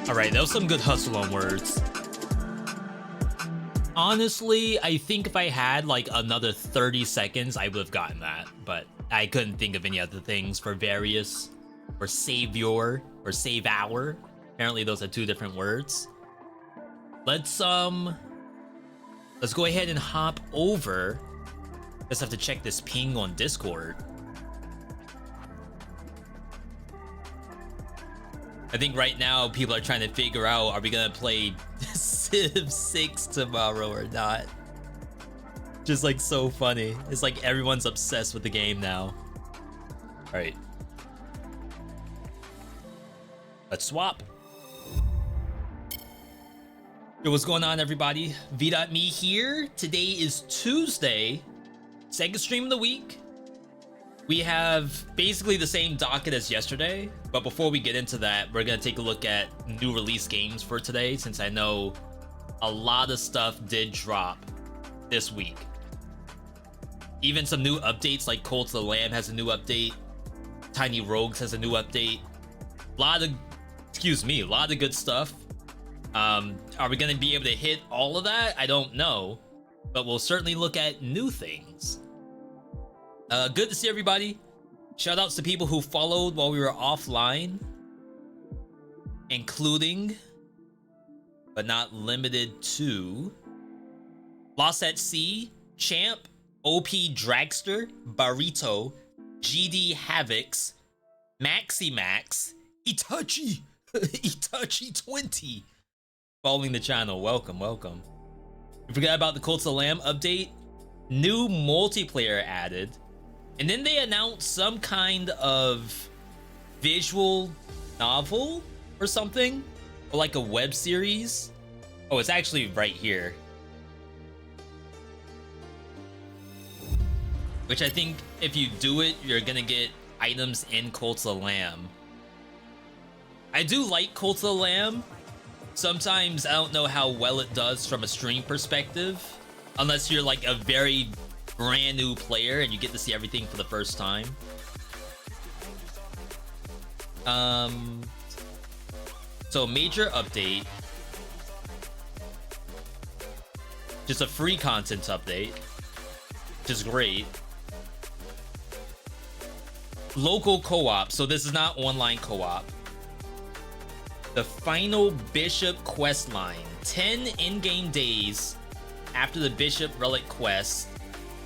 Alright, that was some good hustle on words. Honestly, I think if I had like another 30 seconds, I would have gotten that. But I couldn't think of any other things for various or savior or save hour. Apparently those are two different words. Let's go ahead and hop over. Just have to check this ping on Discord. I think right now people are trying to figure out, are we gonna play Civ 6 tomorrow or not? Just like so funny. It's like everyone's obsessed with the game now. All right. Let's swap. Yo, what's going on, everybody? VeeDotMe here. Today is Tuesday, second stream of the week. We have basically the same docket as yesterday, but before we get into that, we're gonna take a look at new release games for today, since I know a lot of stuff did drop this week. Even some new updates, like Cult of the Lamb has a new update, Tiny Rogues has a new update. A lot of good stuff. Are we gonna be able to hit all of that? I don't know, but we'll certainly look at new things. Good to see everybody. Shout outs to people who followed while we were offline, including, but not limited to, Lost at Sea, Champ, OP Dragster, Barito, GD Havocs, Maxi Max, Itachi, Itachi20. Following the channel, welcome. You forgot about the Cult of the Lamb update? New multiplayer added. And then they announced some kind of visual novel or something, or like a web series. Oh, it's actually right here. Which I think if you do it, you're gonna get items in Cult of the Lamb. I do like Cult of the Lamb. Sometimes I don't know how well it does from a stream perspective, unless you're like a very brand new player and you get to see everything for the first time. So major update, just a free content update, which is great. Local co-op, so this is not online co-op. The final Bishop quest line, 10 in-game days after the Bishop relic quest.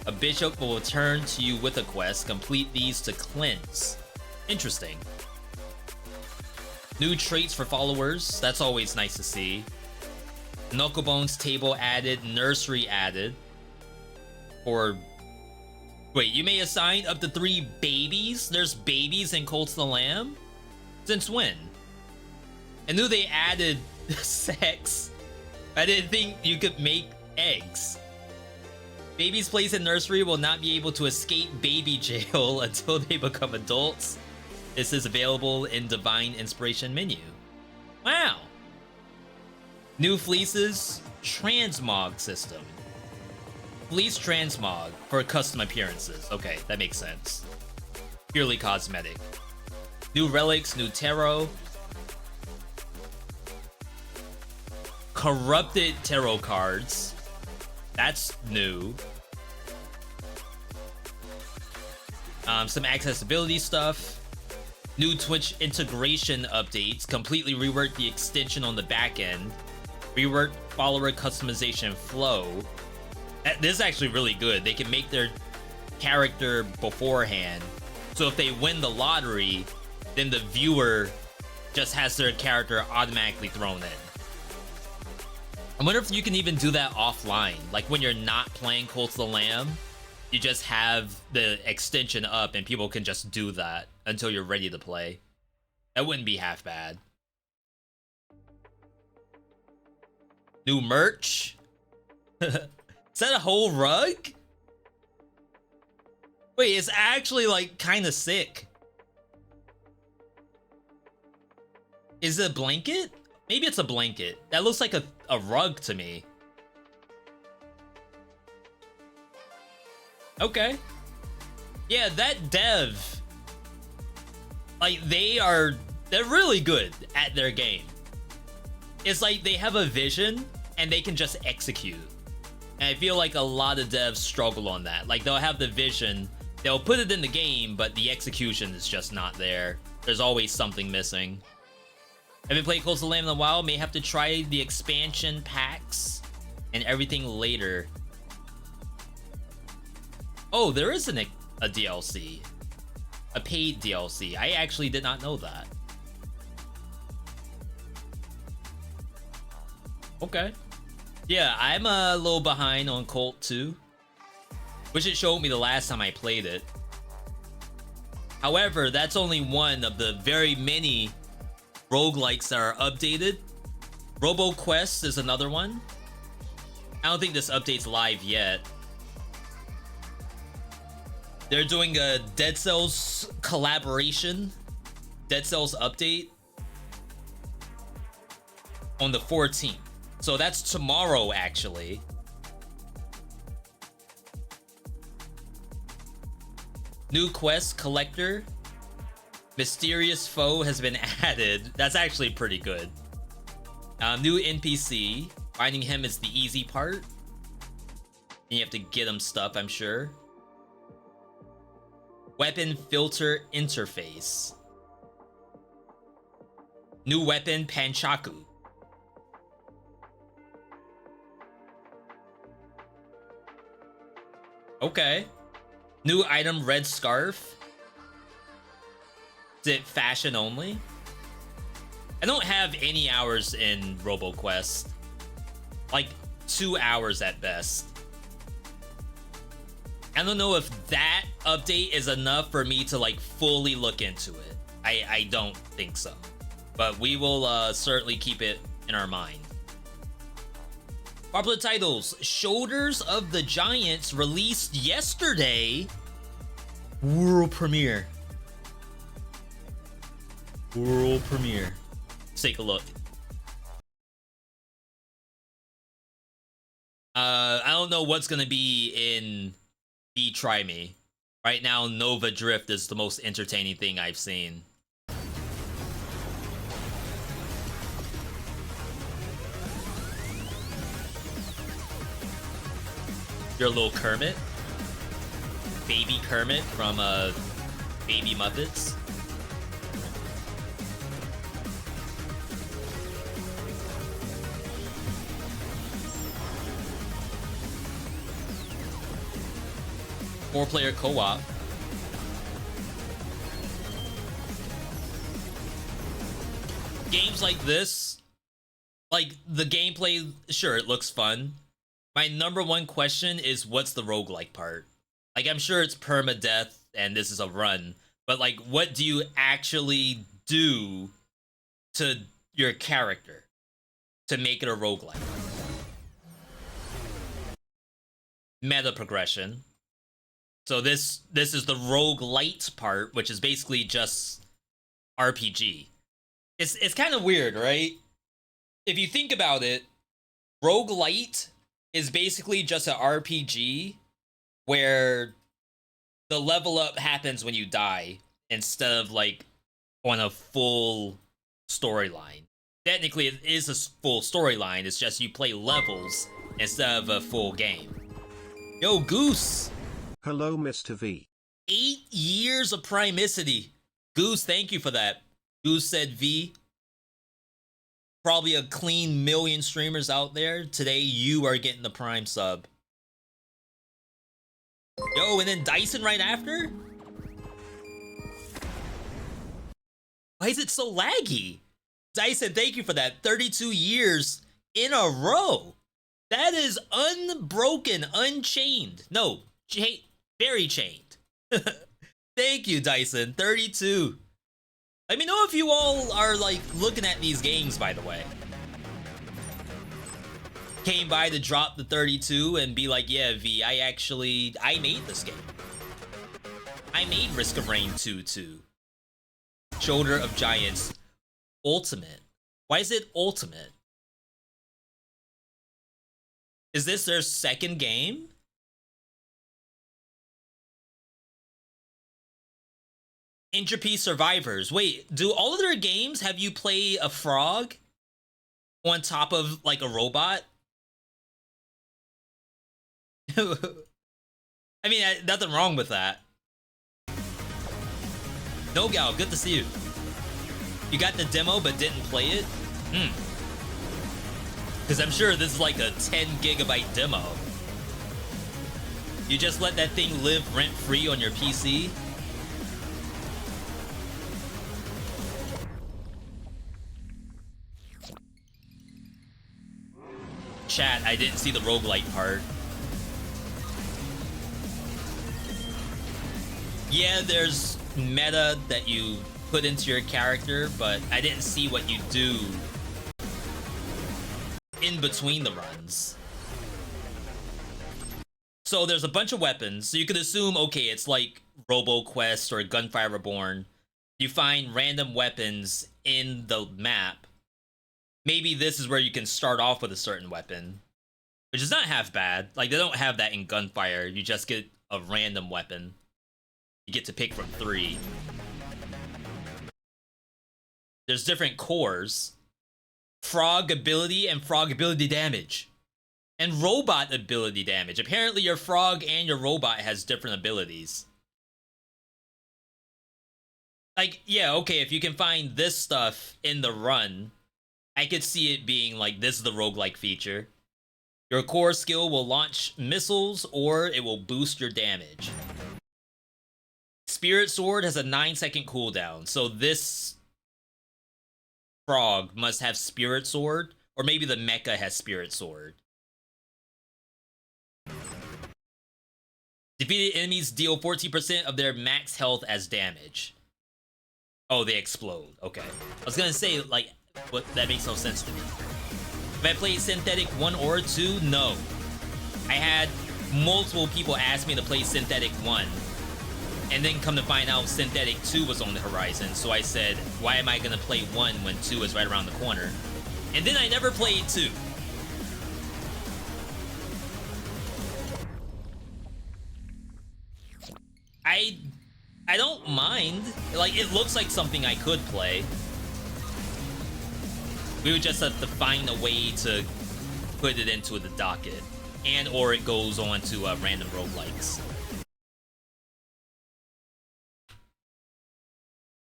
A bishop will return to you with a quest. Complete these to cleanse. Interesting. New traits for followers. That's always nice to see. Knucklebones table added. Nursery added. Or wait, you may assign up to 3 babies? There's babies in Cult of the Lamb? Since when? I knew they added sex. I didn't think you could make eggs. Babies placed in nursery will not be able to escape baby jail until they become adults. This is available in Divine Inspiration menu. Wow. New fleeces, transmog system. Fleece transmog for custom appearances. Okay, that makes sense. Purely cosmetic. New relics, new tarot. Corrupted tarot cards. That's new. Some accessibility stuff. New Twitch integration updates. Completely rework the extension on the back end. Rework follower customization flow. This is actually really good. They can make their character beforehand. So if they win the lottery, then the viewer just has their character automatically thrown in. I wonder if you can even do that offline. Like when you're not playing Cult of the Lamb, you just have the extension up and people can just do that until you're ready to play. That wouldn't be half bad. New merch? Is that a whole rug? Wait, it's actually like kind of sick. Is it a blanket? Maybe it's a blanket. That looks like a rug to me. Okay. Yeah, that dev, like they're really good at their game. It's like they have a vision and they can just execute. And I feel like a lot of devs struggle on that. Like they'll have the vision, they'll put it in the game, but the execution is just not there. There's always something missing. Haven't played Close to Lamb in a while, may have to try the expansion packs and everything later. Oh, there isn't a DLC. A paid DLC. I actually did not know that. Okay. Yeah, I'm a little behind on Cult 2. Wish it showed me the last time I played it. However, that's only one of the very many roguelikes that are updated. RoboQuest is another one. I don't think this update's live yet. They're doing a Dead Cells collaboration. Dead Cells update on the 14th. So that's tomorrow, actually. New quest collector. Mysterious foe has been added. That's actually pretty good. New NPC. Finding him is the easy part. And you have to get him stuff, I'm sure. Weapon filter interface. New weapon Panchaku. Okay. New item red scarf. Is it fashion only? I don't have any hours in RoboQuest. Like 2 hours at best. I don't know if that update is enough for me to like fully look into it. I don't think so. But we will certainly keep it in our mind. Popular titles. Shoulders of the Giants released yesterday. World premiere. World premiere. Let's take a look. I don't know what's gonna be in Try Me. Right now, Nova Drift is the most entertaining thing I've seen. Your little Kermit. Baby Kermit from Baby Muppets. Four-player co-op. Games like this, like the gameplay, sure, it looks fun. My number one question is, what's the roguelike part? Like, I'm sure it's permadeath and this is a run, but like, what do you actually do to your character to make it a roguelike? Meta progression. So this is the roguelite part, which is basically just RPG. It's kind of weird, right? If you think about it, roguelite is basically just an RPG where the level up happens when you die instead of like on a full storyline. Technically, it is a full storyline. It's just you play levels instead of a full game. Yo, Goose. Hello, Mr. V. 8 years of Primicity. Goose, thank you for that. Goose said V. Probably a clean million streamers out there. Today, you are getting the Prime sub. Yo, and then Dyson right after? Why is it so laggy? Dyson, thank you for that. 32 years in a row. That is unbroken, unchained. No, very chained. Thank you, Dyson. 32. Let me know if you all are like looking at these games, by the way. Came by to drop the 32 and be like, yeah, V, I made this game. I made Risk of Rain 2 too. Shoulder of Giants Ultimate. Why is it Ultimate? Is this their second game? Entropy Survivors. Wait, do all of their games have you play a frog? on top of like a robot. I mean, nothing wrong with that. No Gal, good to see you. You got the demo but didn't play it? Because I'm sure this is like a 10 gigabyte demo. You just let that thing live rent-free on your PC? Chat, I didn't see the roguelike part. Yeah, there's meta that you put into your character, but I didn't see what you do in between the runs. So there's a bunch of weapons, so you could assume, okay, it's like RoboQuest or Gunfire Reborn. You find random weapons in the map. Maybe this is where you can start off with a certain weapon, which is not half bad. Like, they don't have that in Gunfire. You just get a random weapon. You get to pick from 3. There's different cores. Frog ability and frog ability damage. And robot ability damage. Apparently your frog and your robot has different abilities. Like, yeah, okay, if you can find this stuff in the run, I could see it being like, this is the roguelike feature. Your core skill will launch missiles or it will boost your damage. Spirit Sword has a 9-second cooldown, so this frog must have Spirit Sword, or maybe the mecha has Spirit Sword. Defeated enemies deal 14% of their max health as damage. Oh, they explode. Okay. I was gonna say, like, but that makes no sense to me. Have I played Synthetic 1 or 2? No. I had multiple people ask me to play Synthetic 1, and then come to find out Synthetic 2 was on the horizon, so I said, why am I gonna play 1 when 2 is right around the corner? And then I never played 2. I don't mind. Like, it looks like something I could play. We would just have to find a way to put it into the docket. And or it goes on to random roguelikes.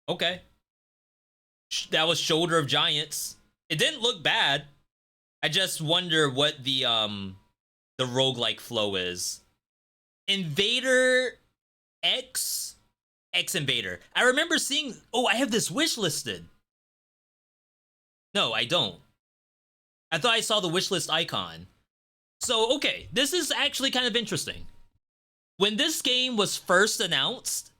Okay. That was Shoulder of Giants. It didn't look bad. I just wonder what the roguelike flow is. Invader X Invader. I remember seeing... Oh, I have this wish listed. No, I don't. I thought I saw the wishlist icon. So, okay, this is actually kind of interesting. When this game was first announced,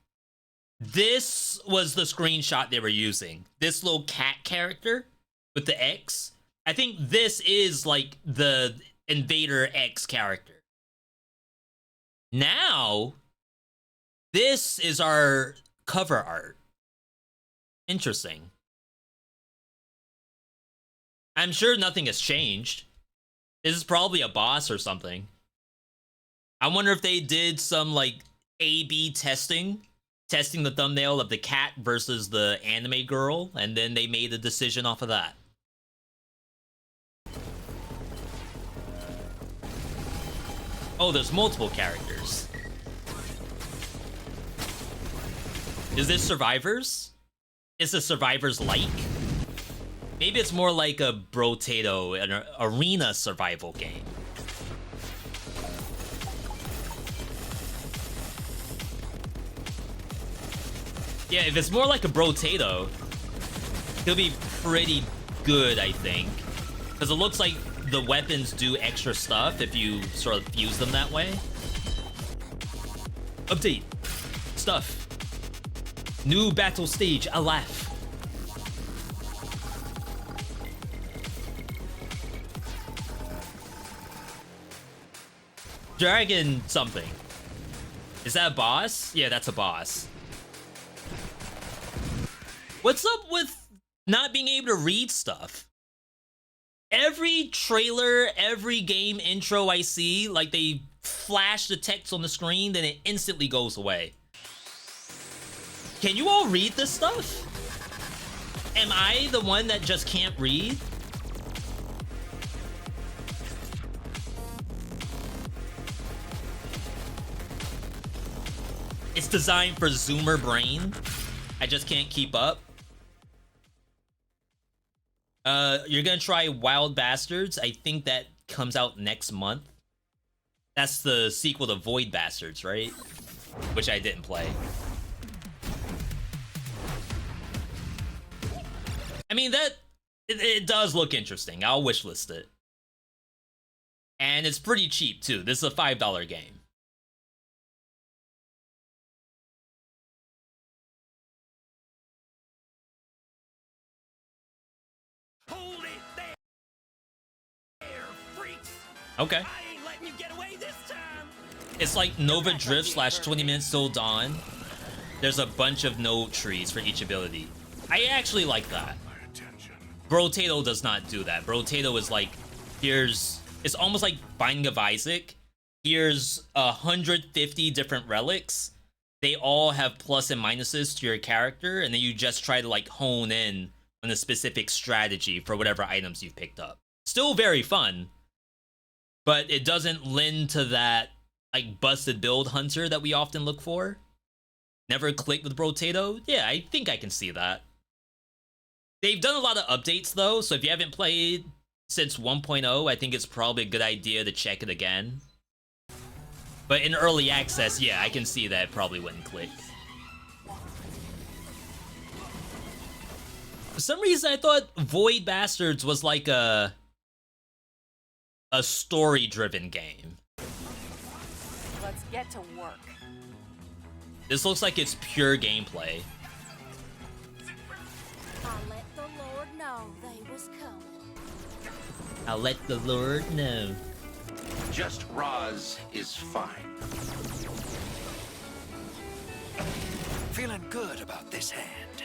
this was the screenshot they were using. This little cat character with the X. I think this is like the Invader X character. Now, this is our cover art. Interesting. I'm sure nothing has changed. This is probably a boss or something. I wonder if they did some, like, A/B testing the thumbnail of the cat versus the anime girl, and then they made a decision off of that. Oh, there's multiple characters. Is this Survivors? Is the Survivors like? Maybe it's more like a Brotato, an arena survival game. Yeah, if it's more like a Brotato, it'll be pretty good, I think. Because it looks like the weapons do extra stuff if you sort of fuse them that way. Update. Stuff. New battle stage, a laugh. Dragon something. Is that a boss? Yeah, that's a boss. What's up with not being able to read stuff? Every trailer, every game intro I see, like they flash the text on the screen, then it instantly goes away. Can you all read this stuff? Am I the one that just can't read? it's designed for Zoomer brain. I just can't keep up. You're gonna try Wild Bastards. I think that comes out next month. That's the sequel to Void Bastards, right? Which I didn't play. I mean, it does look interesting. I'll wishlist it. And it's pretty cheap, too. This is a $5 game. Hold it there, freaks. Okay. I ain't letting you get away this time. It's like Nova Drift / 20 Minutes Till Dawn. There's a bunch of node trees for each ability. I actually like that. Brotato does not do that. Brotato is like, it's almost like Binding of Isaac. Here's 150 different relics. They all have plus and minuses to your character, and then you just try to like hone in on a specific strategy for whatever items you've picked up. Still very fun, but it doesn't lend to that like busted build hunter that we often look for. Never clicked with Brotato? Yeah, I think I can see that. They've done a lot of updates though, so if you haven't played since 1.0, I think it's probably a good idea to check it again. But in early access, yeah, I can see that it probably wouldn't click. For some reason, I thought Void Bastards was like a story-driven game. Let's get to work. This looks like it's pure gameplay. I let the Lord know they was coming. I'll let the Lord know. Just Roz is fine. Feeling good about this hand.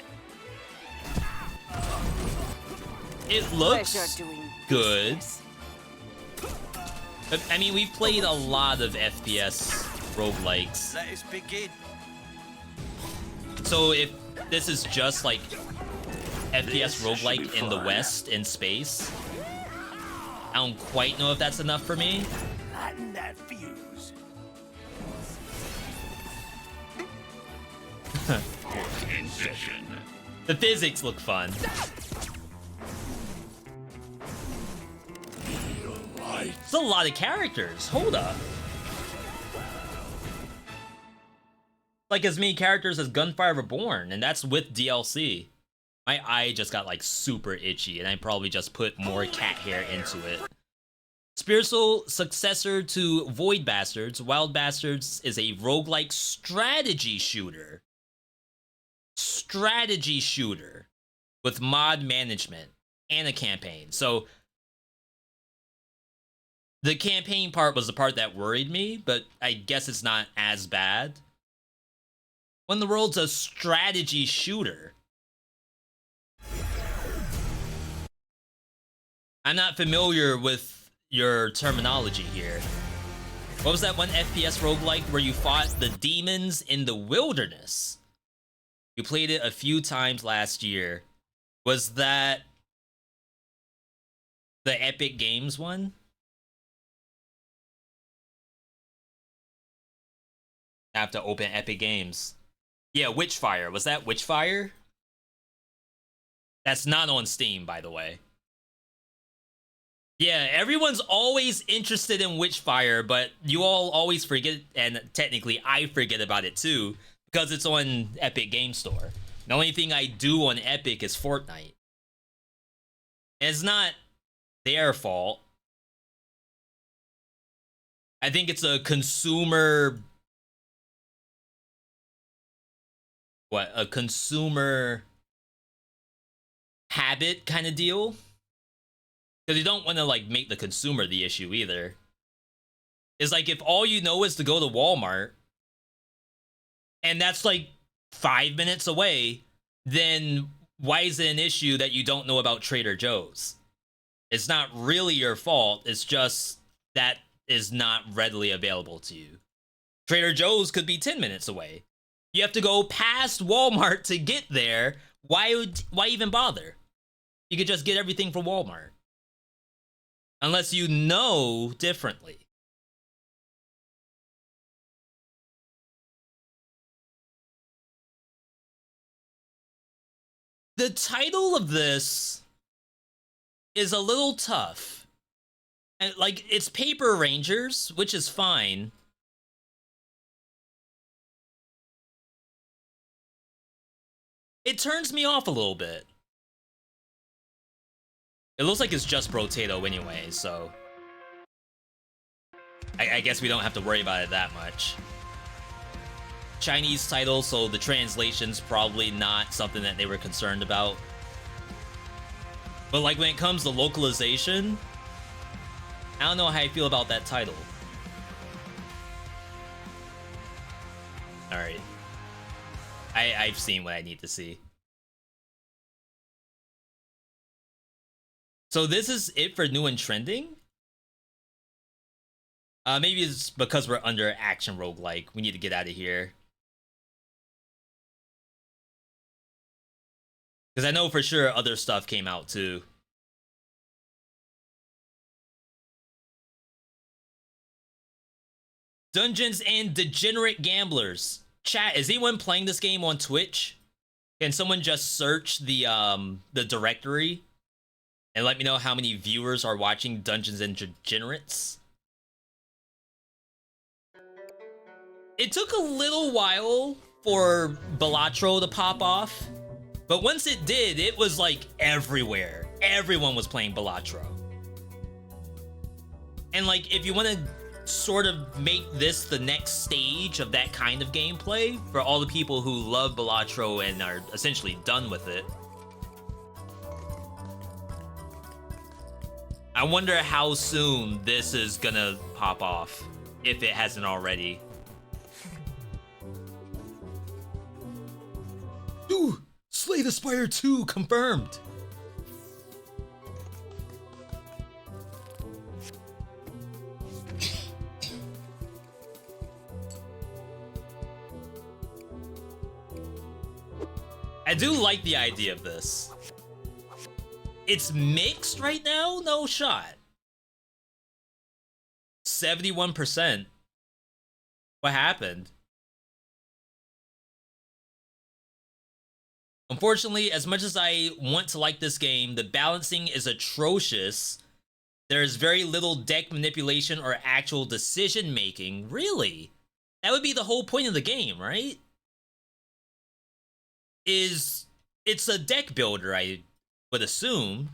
It looks Pleasure doing good. business. I mean, we've played a lot of FPS roguelikes. Let us begin. So if this is just like FPS roguelike in the West in space, I don't quite know if that's enough for me. Lighten that fuse. In session. The physics look fun. It's a lot of characters. Hold up. Like as many characters as Gunfire Reborn, and that's with DLC. My eye just got like super itchy, and I probably just put more cat hair into it. Spiritual successor to Void Bastards, Wild Bastards is a roguelike strategy shooter. Strategy shooter with mod management and a campaign. So the campaign part was the part that worried me, but I guess it's not as bad. When the world's a strategy shooter. I'm not familiar with your terminology here. What was that one FPS roguelike where you fought the demons in the wilderness? You played it a few times last year. Was that the Epic Games one? I have to open Epic Games. Yeah, Witchfire. Was that Witchfire? That's not on Steam, by the way. Yeah, everyone's always interested in Witchfire, but you all always forget, and technically I forget about it too, because it's on Epic Game Store. The only thing I do on Epic is Fortnite. And it's not their fault. I think it's a consumer... What? A consumer habit kind of deal? Because you don't want to, like, make the consumer the issue either. It's like, if all you know is to go to Walmart, and that's, like, 5 minutes away, then why is it an issue that you don't know about Trader Joe's? It's not really your fault, it's just that is not readily available to you. Trader Joe's could be 10 minutes away. You have to go past Walmart to get there. Why even bother? You could just get everything from Walmart. Unless you know differently. The title of this is a little tough. And, like, it's Paper Rangers, which is fine. It turns me off a little bit. It looks like it's just Brotato anyway, so I guess we don't have to worry about it that much. Chinese title, so the translation's probably not something that they were concerned about. But like when it comes to localization, I don't know how I feel about that title. Alright. I've seen what I need to see. So this is it for new and trending? Maybe it's because we're under action roguelike. We need to get out of here. Because I know for sure other stuff came out too. Dungeons and Degenerate Gamblers. Chat, is anyone playing this game on Twitch? Can someone just search the directory and let me know how many viewers are watching Dungeons and Degenerates? It took a little while for Balatro to pop off, but once it did, it was like everywhere. Everyone was playing Balatro. And like, if you want to sort of make this the next stage of that kind of gameplay for all the people who love Balatro and are essentially done with it, I wonder how soon this is gonna pop off, if it hasn't already. Ooh, Slay the Spire 2 confirmed. I do like the idea of this. It's mixed right now? No shot. 71%. What happened? Unfortunately, as much as I want to like this game, the balancing is atrocious. There is very little deck manipulation or actual decision making. Really? That would be the whole point of the game, right? It's a deck builder, I would assume.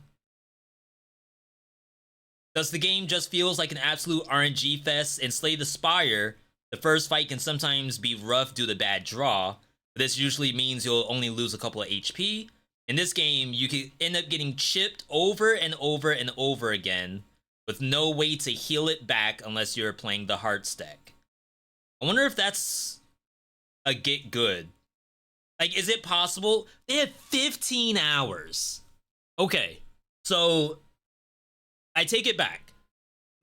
Thus, the game just feels like an absolute RNG fest. In Slay the Spire, the first fight can sometimes be rough due to bad draw. This usually means you'll only lose a couple of HP. In this game, you can end up getting chipped over and over and over again with no way to heal it back unless you're playing the Hearts deck. I wonder if that's a get good. Like, is it possible? They had 15 hours. Okay, so I take it back.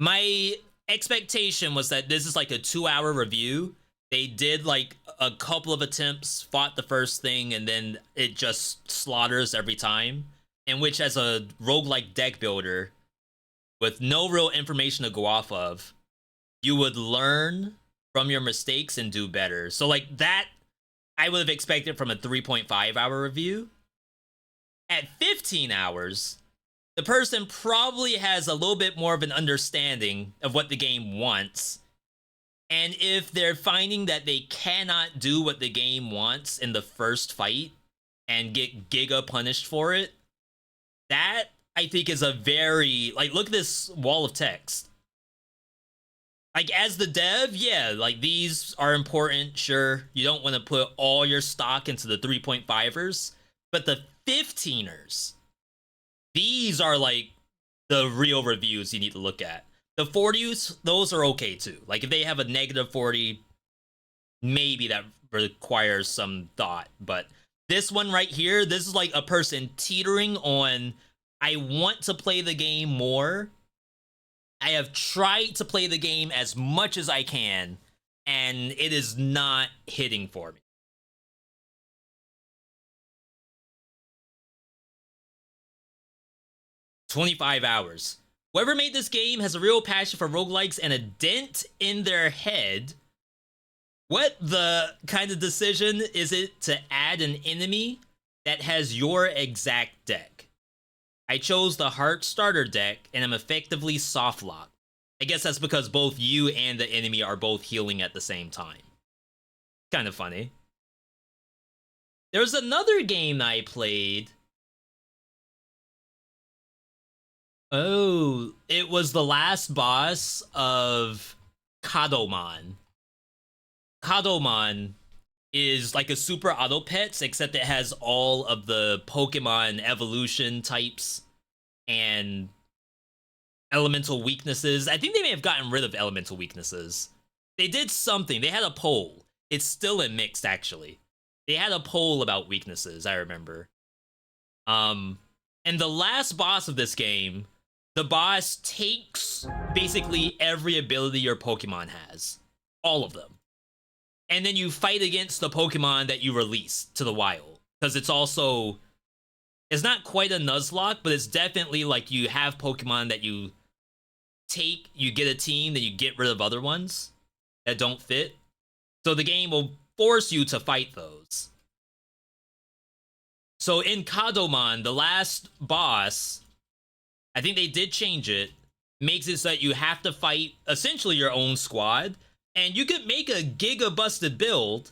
My expectation was that this is like a 2-hour review. They did like a couple of attempts, fought the first thing, and then it just slaughters every time. In which, as a roguelike deck builder, with no real information to go off of, you would learn from your mistakes and do better. So like that, I would have expected from a 3.5-hour review. At 15 hours, the person probably has a little bit more of an understanding of what the game wants. And if they're finding that they cannot do what the game wants in the first fight and get giga punished for it, that I think is a very, like, look at this wall of text. Like, as the dev, yeah, like, these are important, sure. You don't want to put all your stock into the 3.5ers, but the 15ers, these are, like, the real reviews you need to look at. The 40s, those are okay, too. Like, if they have a negative 40, maybe that requires some thought. But this one right here, this is, like, a person teetering on, I want to play the game more. I have tried to play the game as much as I can, and it is not hitting for me. "25 hours. Whoever made this game has a real passion for roguelikes and a dent in their head. What the kind of decision is it to add an enemy that has your exact deck. I chose the Heart starter deck, and I'm effectively soft locked. I guess that's because both you and the enemy are both healing at the same time. Kind of funny. There's another game that I played. Oh, it was the last boss of Kadomon. Kadomon is like a super auto pets, except it has all of the Pokemon evolution types and elemental weaknesses. I think they may have gotten rid of elemental weaknesses. They did something. They had a poll. It's still in mixed, actually. They had a poll about weaknesses, I remember. And the last boss of this game, the boss takes basically every ability your Pokemon has. All of them. And then you fight against the Pokemon that you release to the wild. Because it's also... It's not quite a Nuzlocke, but it's definitely like you have Pokemon that you take, you get a team, then you get rid of other ones that don't fit. So the game will force you to fight those. So in Kadomon, the last boss, I think they did change it, makes it so that you have to fight essentially your own squad, and you could make a Giga Busted build.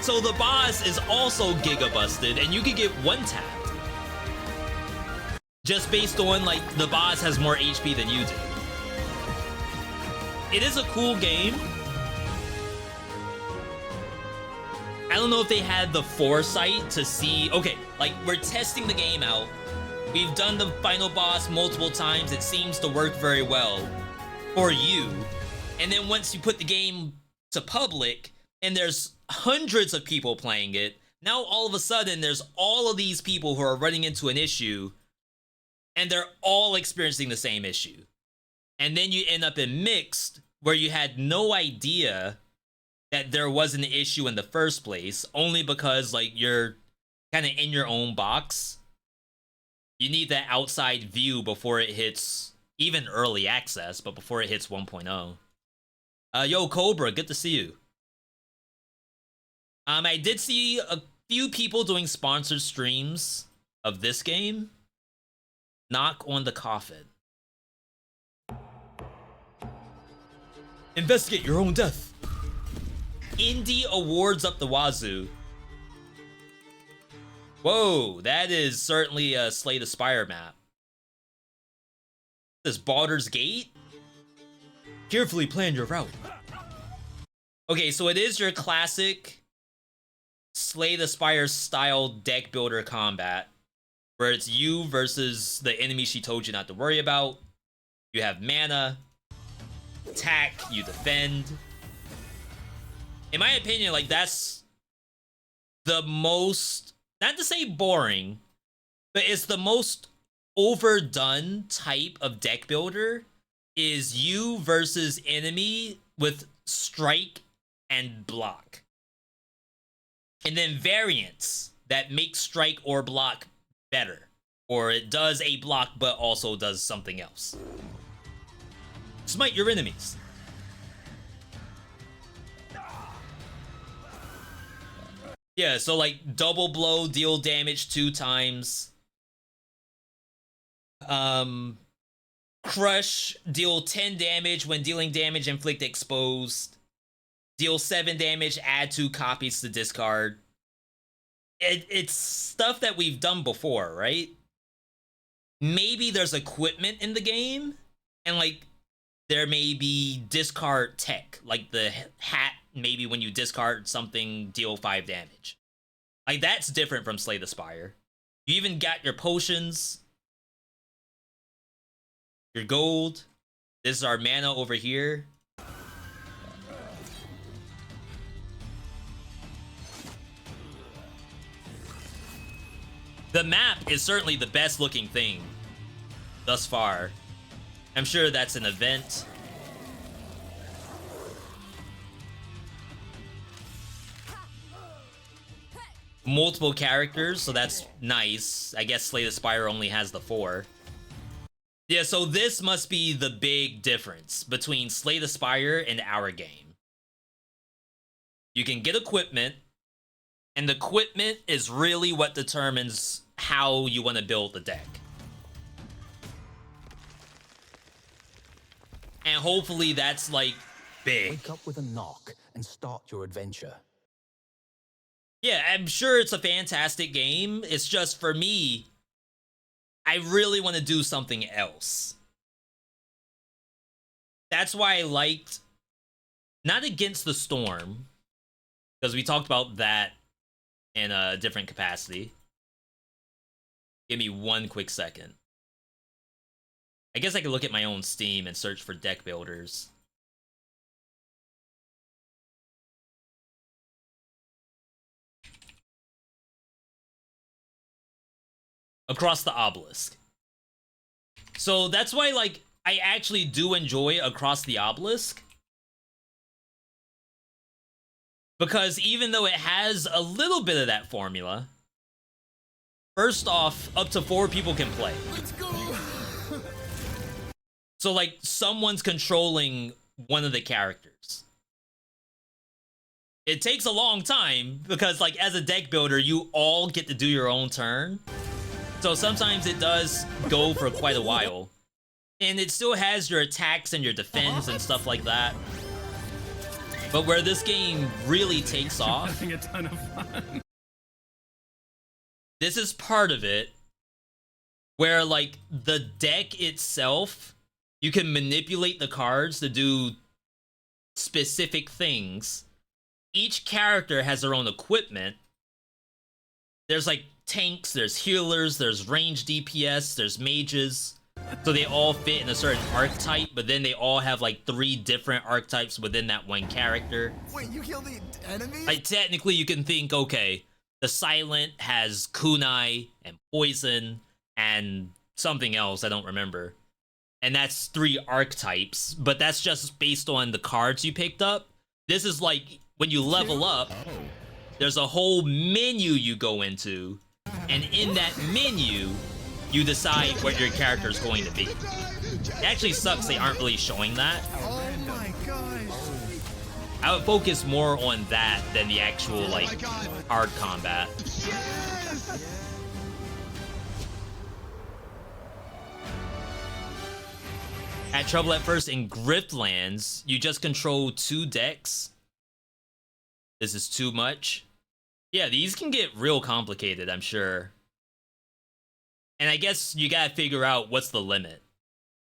So the boss is also Giga Busted, and you could get one-tapped. Just based on, like, the boss has more HP than you do. It is a cool game. I don't know if they had the foresight to see... Okay, like, we're testing the game out. We've done the final boss multiple times. It seems to work very well for you. And then once you put the game to public, and there's hundreds of people playing it, now all of a sudden there's all of these people who are running into an issue, and they're all experiencing the same issue. And then you end up in mixed, where you had no idea that there was an issue in the first place, only because, like, you're kind of in your own box. You need that outside view before it hits even early access, but before it hits 1.0. Yo, Cobra, good to see you. I did see a few people doing sponsored streams of this game. Knock on the coffin. Investigate your own death. Indie awards up the wazoo. Whoa, that is certainly a Slay the Spire map. This Baldur's Gate? Carefully plan your route. Okay, so it is your classic Slay the Spire style deck builder combat, where it's you versus the enemy she told you not to worry about. You have mana, attack, you defend. In my opinion, like, that's the most, not to say boring, but it's the most overdone type of deck builder, is you versus enemy with strike and block. And then variants that make strike or block better. Or it does a block but also does something else. Smite your enemies. Yeah, so like double blow, deal damage 2 times. Crush, deal 10 damage when dealing damage, inflict exposed. Deal 7 damage, add 2 copies to discard. It's stuff that we've done before, right? Maybe there's equipment in the game, and like there may be discard tech, like the hat, maybe when you discard something, deal 5 damage. Like, that's different from Slay the Spire. You even got your potions, your gold. This is our mana over here. The map is certainly the best looking thing thus far. I'm sure that's an event. Multiple characters, so that's nice. I guess Slay the Spire only has the 4. Yeah, so this must be the big difference between Slay the Spire and our game. You can get equipment, And the equipment is really what determines how you want to build the deck. And hopefully that's like big. Wake up with a knock and start your adventure. Yeah, I'm sure it's a fantastic game. It's just for me, I really want to do something else. That's why I liked not Against the Storm, because we talked about that in a different capacity. Give me one quick second. I guess I could look at my own Steam and search for deck builders. Across the Obelisk. So that's why, like, I actually do enjoy Across the Obelisk. Because even though it has a little bit of that formula, first off, up to 4 people can play. Let's go. So, like, someone's controlling one of the characters. It takes a long time because, like, as a deck builder, you all get to do your own turn. So sometimes it does go for quite a while. And it still has your attacks and your defense and stuff like that. But where this game really takes off, Having a ton of fun. this is part of it, where, like, the deck itself, you can manipulate the cards to do specific things. Each character has their own equipment. There's, like, tanks, there's healers, there's range DPS, there's mages. So they all fit in a certain archetype, but then they all have, like, 3 different archetypes within that one character. Wait, you killed the enemy? Like, technically, you can think, okay, the Silent has Kunai and Poison and something else, I don't remember. And that's 3 archetypes, but that's just based on the cards you picked up. This is like, when you level up, there's a whole menu you go into, and in that menu, you decide what your character is going to be. It actually sucks they aren't really showing that. Oh my gosh. I would focus more on that than the actual, like, hard combat. Had trouble at first in Griftlands. You just control 2 decks. This is too much. Yeah, these can get real complicated, I'm sure. And I guess you gotta figure out what's the limit.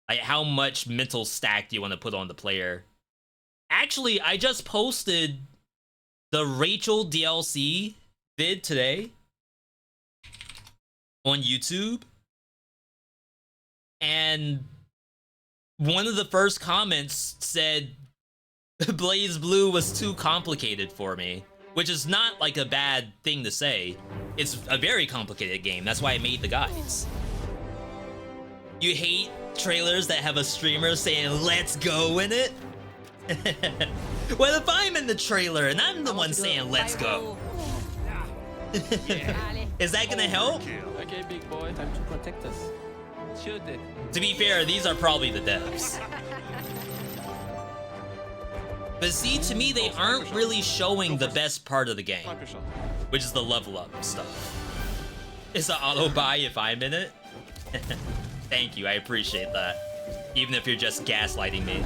Like, how much mental stack do you want to put on the player? Actually, I just posted the Rachel DLC vid today on YouTube. And one of the first comments said Blaze Blue was too complicated for me, which is not like a bad thing to say. It's a very complicated game. That's why I made the guides. You hate trailers that have a streamer saying "let's go" in it? Well, if I'm in the trailer and I'm the one saying "let's go," is that gonna help? Okay, big boy, time to protect us. Shoot it. To be fair, these are probably the devs. But see, to me, they aren't really showing the best part of the game, which is the level up stuff. It's an auto buy if I'm in it. Thank you, I appreciate that. Even if you're just gaslighting me.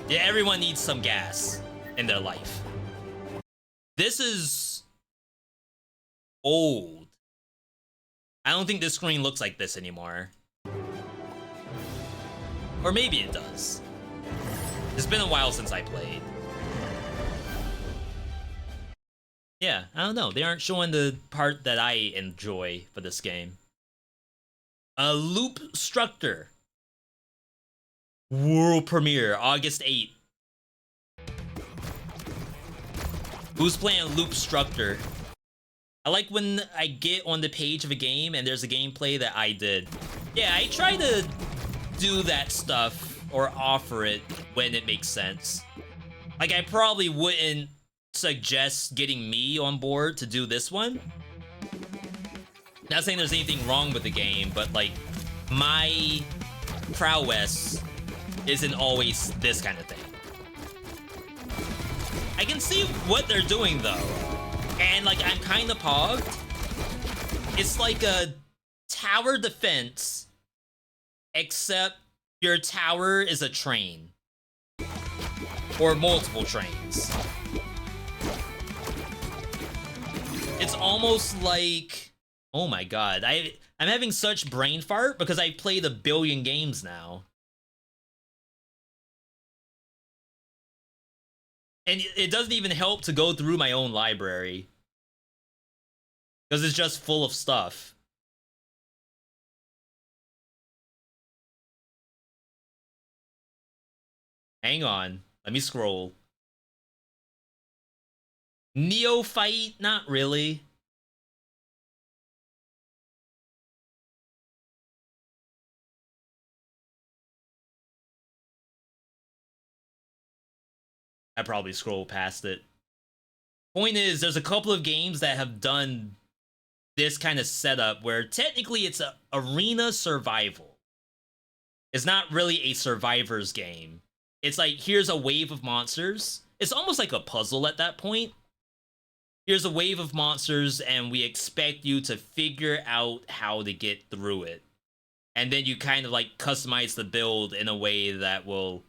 Yeah, everyone needs some gas in their life. This is old. I don't think this screen looks like this anymore. Or maybe it does. It's been a while since I played. Yeah, I don't know. They aren't showing the part that I enjoy for this game. A Loop Structor. World premiere, August 8th. Who's playing Loop Structor? I like when I get on the page of a game and there's a gameplay that I did. Yeah, I try to do that stuff or offer it when it makes sense. Like, I probably wouldn't suggest getting me on board to do this one. Not saying there's anything wrong with the game, but, like, my prowess isn't always this kind of thing. I can see what they're doing though. And like I'm kind of pogged. It's like a tower defense, except your tower is a train. Or multiple trains. It's almost like, oh my god, I'm having such brain fart because I've played 1 billion games now. And it doesn't even help to go through my own library. Because it's just full of stuff. Hang on. Let me scroll. Neophyte? Not really. I probably scroll past it. Point is, there's a couple of games that have done this kind of setup where technically it's a arena survival. It's not really a survivor's game. It's like, here's a wave of monsters. It's almost like a puzzle at that point. Here's a wave of monsters, and we expect you to figure out how to get through it. And then you kind of like customize the build in a way that will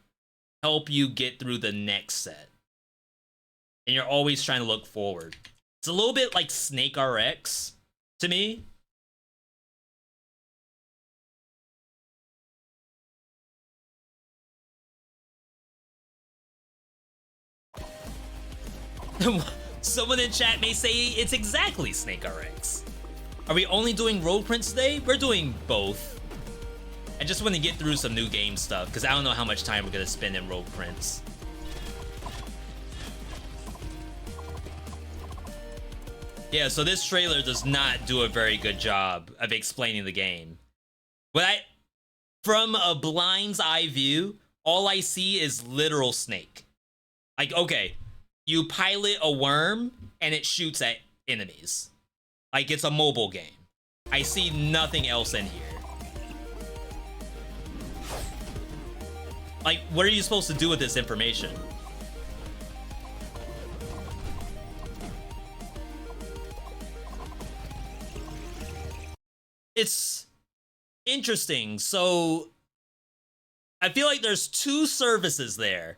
help you get through the next set. And you're always trying to look forward. It's a little bit like Snake RX to me. Someone in chat may say it's exactly Snake RX. Are we only doing road prints today? We're doing both. I just want to get through some new game stuff because I don't know how much time we're going to spend in road prints. Yeah, so this trailer does not do a very good job of explaining the game. From a blind's eye view, all I see is literal Snake. Like, okay, you pilot a worm and it shoots at enemies. Like it's a mobile game. I see nothing else in here. Like, what are you supposed to do with this information? It's interesting. So I feel like there's 2 services there.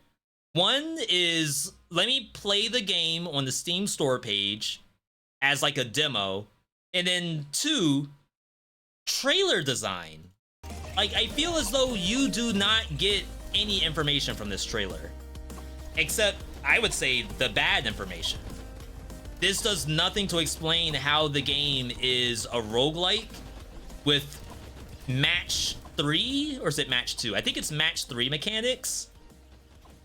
One is, let me play the game on the Steam store page as like a demo. And then 2, trailer design. Like, I feel as though you do not get any information from this trailer. Except, I would say, the bad information. This does nothing to explain how the game is a roguelike with match 3, or is it match 2? I think it's match 3 mechanics.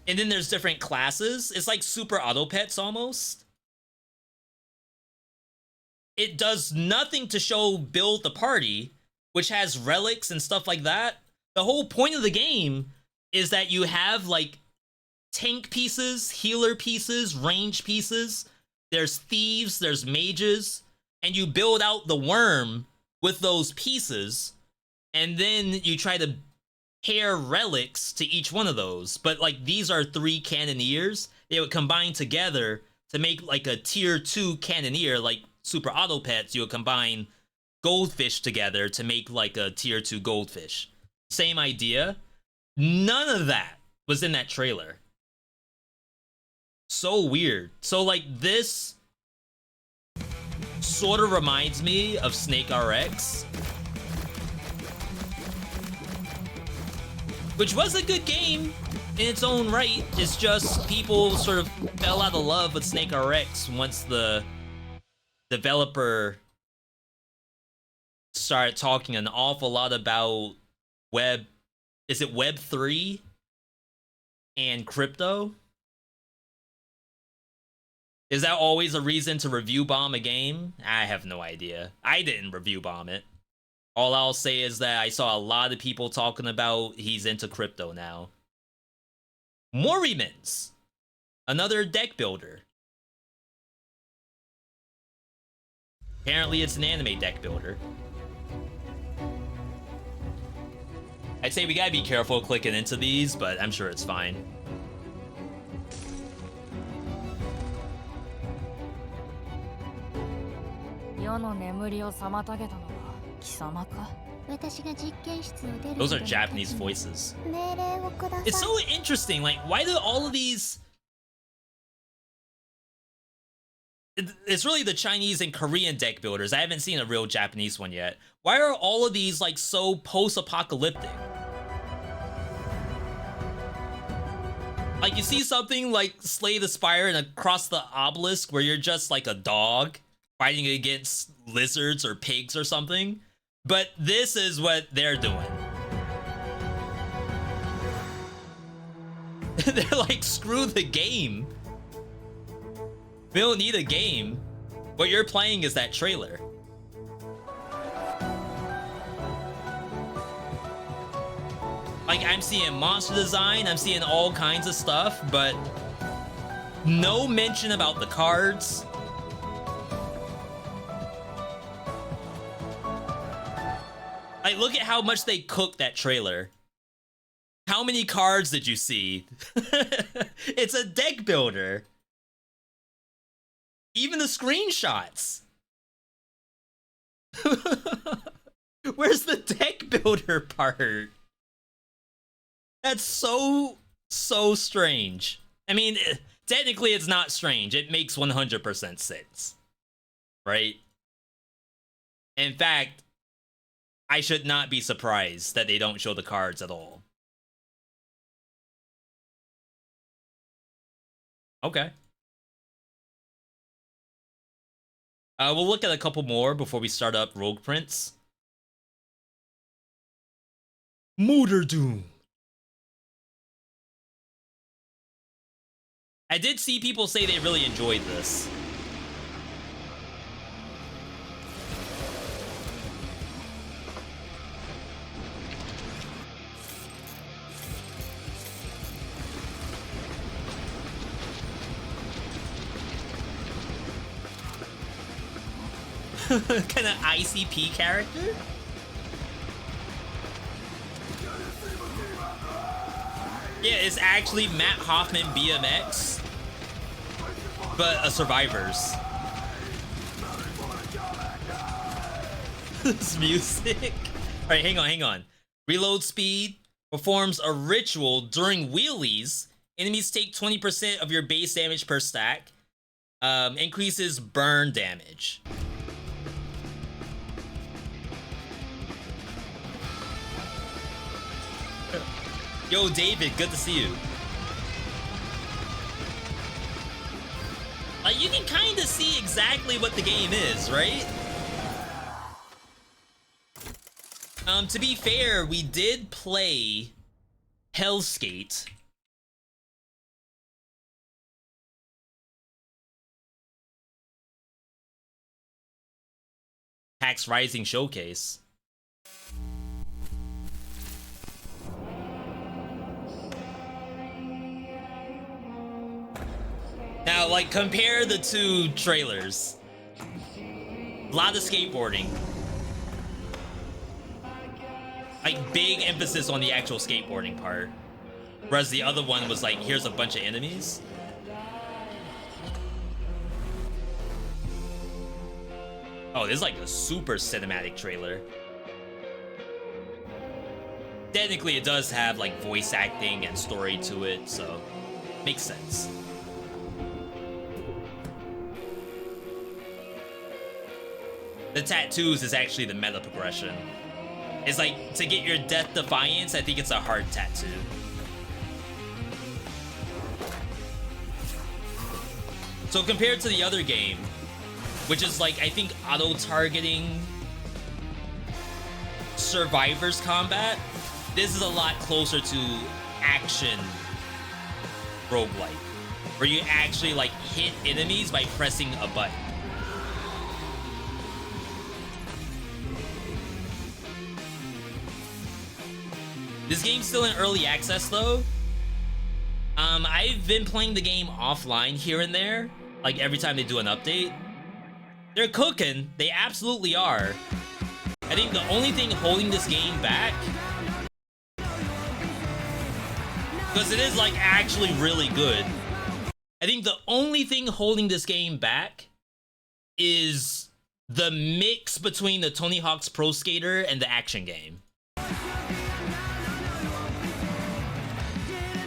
And then there's different classes. It's like Super Auto Pets almost. It does nothing to show build the party, which has relics and stuff like that. The whole point of the game is that you have like tank pieces, healer pieces, range pieces. There's thieves, there's mages, and you build out the worm with those pieces, and then you try to pair relics to each one of those. But like, these are 3 cannoneers. They would combine together to make like a tier 2 cannoneer. Like Super Auto Pets, you would combine goldfish together to make like a tier 2 goldfish. Same idea. None of that was in that trailer. So weird. So like, this sort of reminds me of Snake RX, which was a good game in its own right. It's just people sort of fell out of love with Snake RX once the developer started talking an awful lot about Web 3 and crypto. Is that always a reason to review bomb a game? I have no idea. I didn't review bomb it. All I'll say is that I saw a lot of people talking about he's into crypto now. Morimans, another deck builder. Apparently it's an anime deck builder. I'd say we gotta be careful clicking into these, but I'm sure it's fine. 世の眠りを妨げたのは貴様か？私が実験室を出る Those are Japanese voices. 命令をください。 It's so interesting. Like, why do all of these? It's really the Chinese and Korean deck builders. I haven't seen a real Japanese one yet. Why are all of these like so post-apocalyptic? Like, you see something like Slay the Spire and Across the Obelisk where you're just like a dog fighting against lizards or pigs or something. But this is what they're doing. They're like, screw the game. We don't need a game. What you're playing is that trailer. Like, I'm seeing monster design, I'm seeing all kinds of stuff, but no mention about the cards. Like, look at how much they cooked that trailer. How many cards did you see? It's a deck builder. Even the screenshots. Where's the deck builder part? That's so strange. I mean, technically it's not strange. It makes 100% sense. Right? In fact, I should not be surprised that they don't show the cards at all. Okay. We'll look at a couple more before we start up Rogue Prince. Motor Doom. I did see people say they really enjoyed this. Kind of ICP character? Yeah, it's actually Matt Hoffman BMX, but a Survivors. This music. Alright, hang on. Reload speed performs a ritual during wheelies. Enemies take 20% of your base damage per stack. Increases burn damage. Yo, David, good to see you. You can kind of see exactly what the game is, right? To be fair, we did play Hellskate. Pax Rising Showcase. Now, like, compare the two trailers. A lot of skateboarding. Like, big emphasis on the actual skateboarding part. Whereas the other one was like, here's a bunch of enemies. Oh, this is like a super cinematic trailer. Technically, it does have like voice acting and story to it, so makes sense. The tattoos is actually the meta progression. It's like, to get your Death Defiance, I think it's a heart tattoo. So compared to the other game, which is like, I think, auto-targeting Survivors combat, this is a lot closer to action roguelike, where you actually like hit enemies by pressing a button. This game's still in early access though. I've been playing the game offline here and there, like every time they do an update. They're cooking, they absolutely are. I think the only thing holding this game back, because it is like actually really good, I think the only thing holding this game back is the mix between the Tony Hawk's Pro Skater and the action game.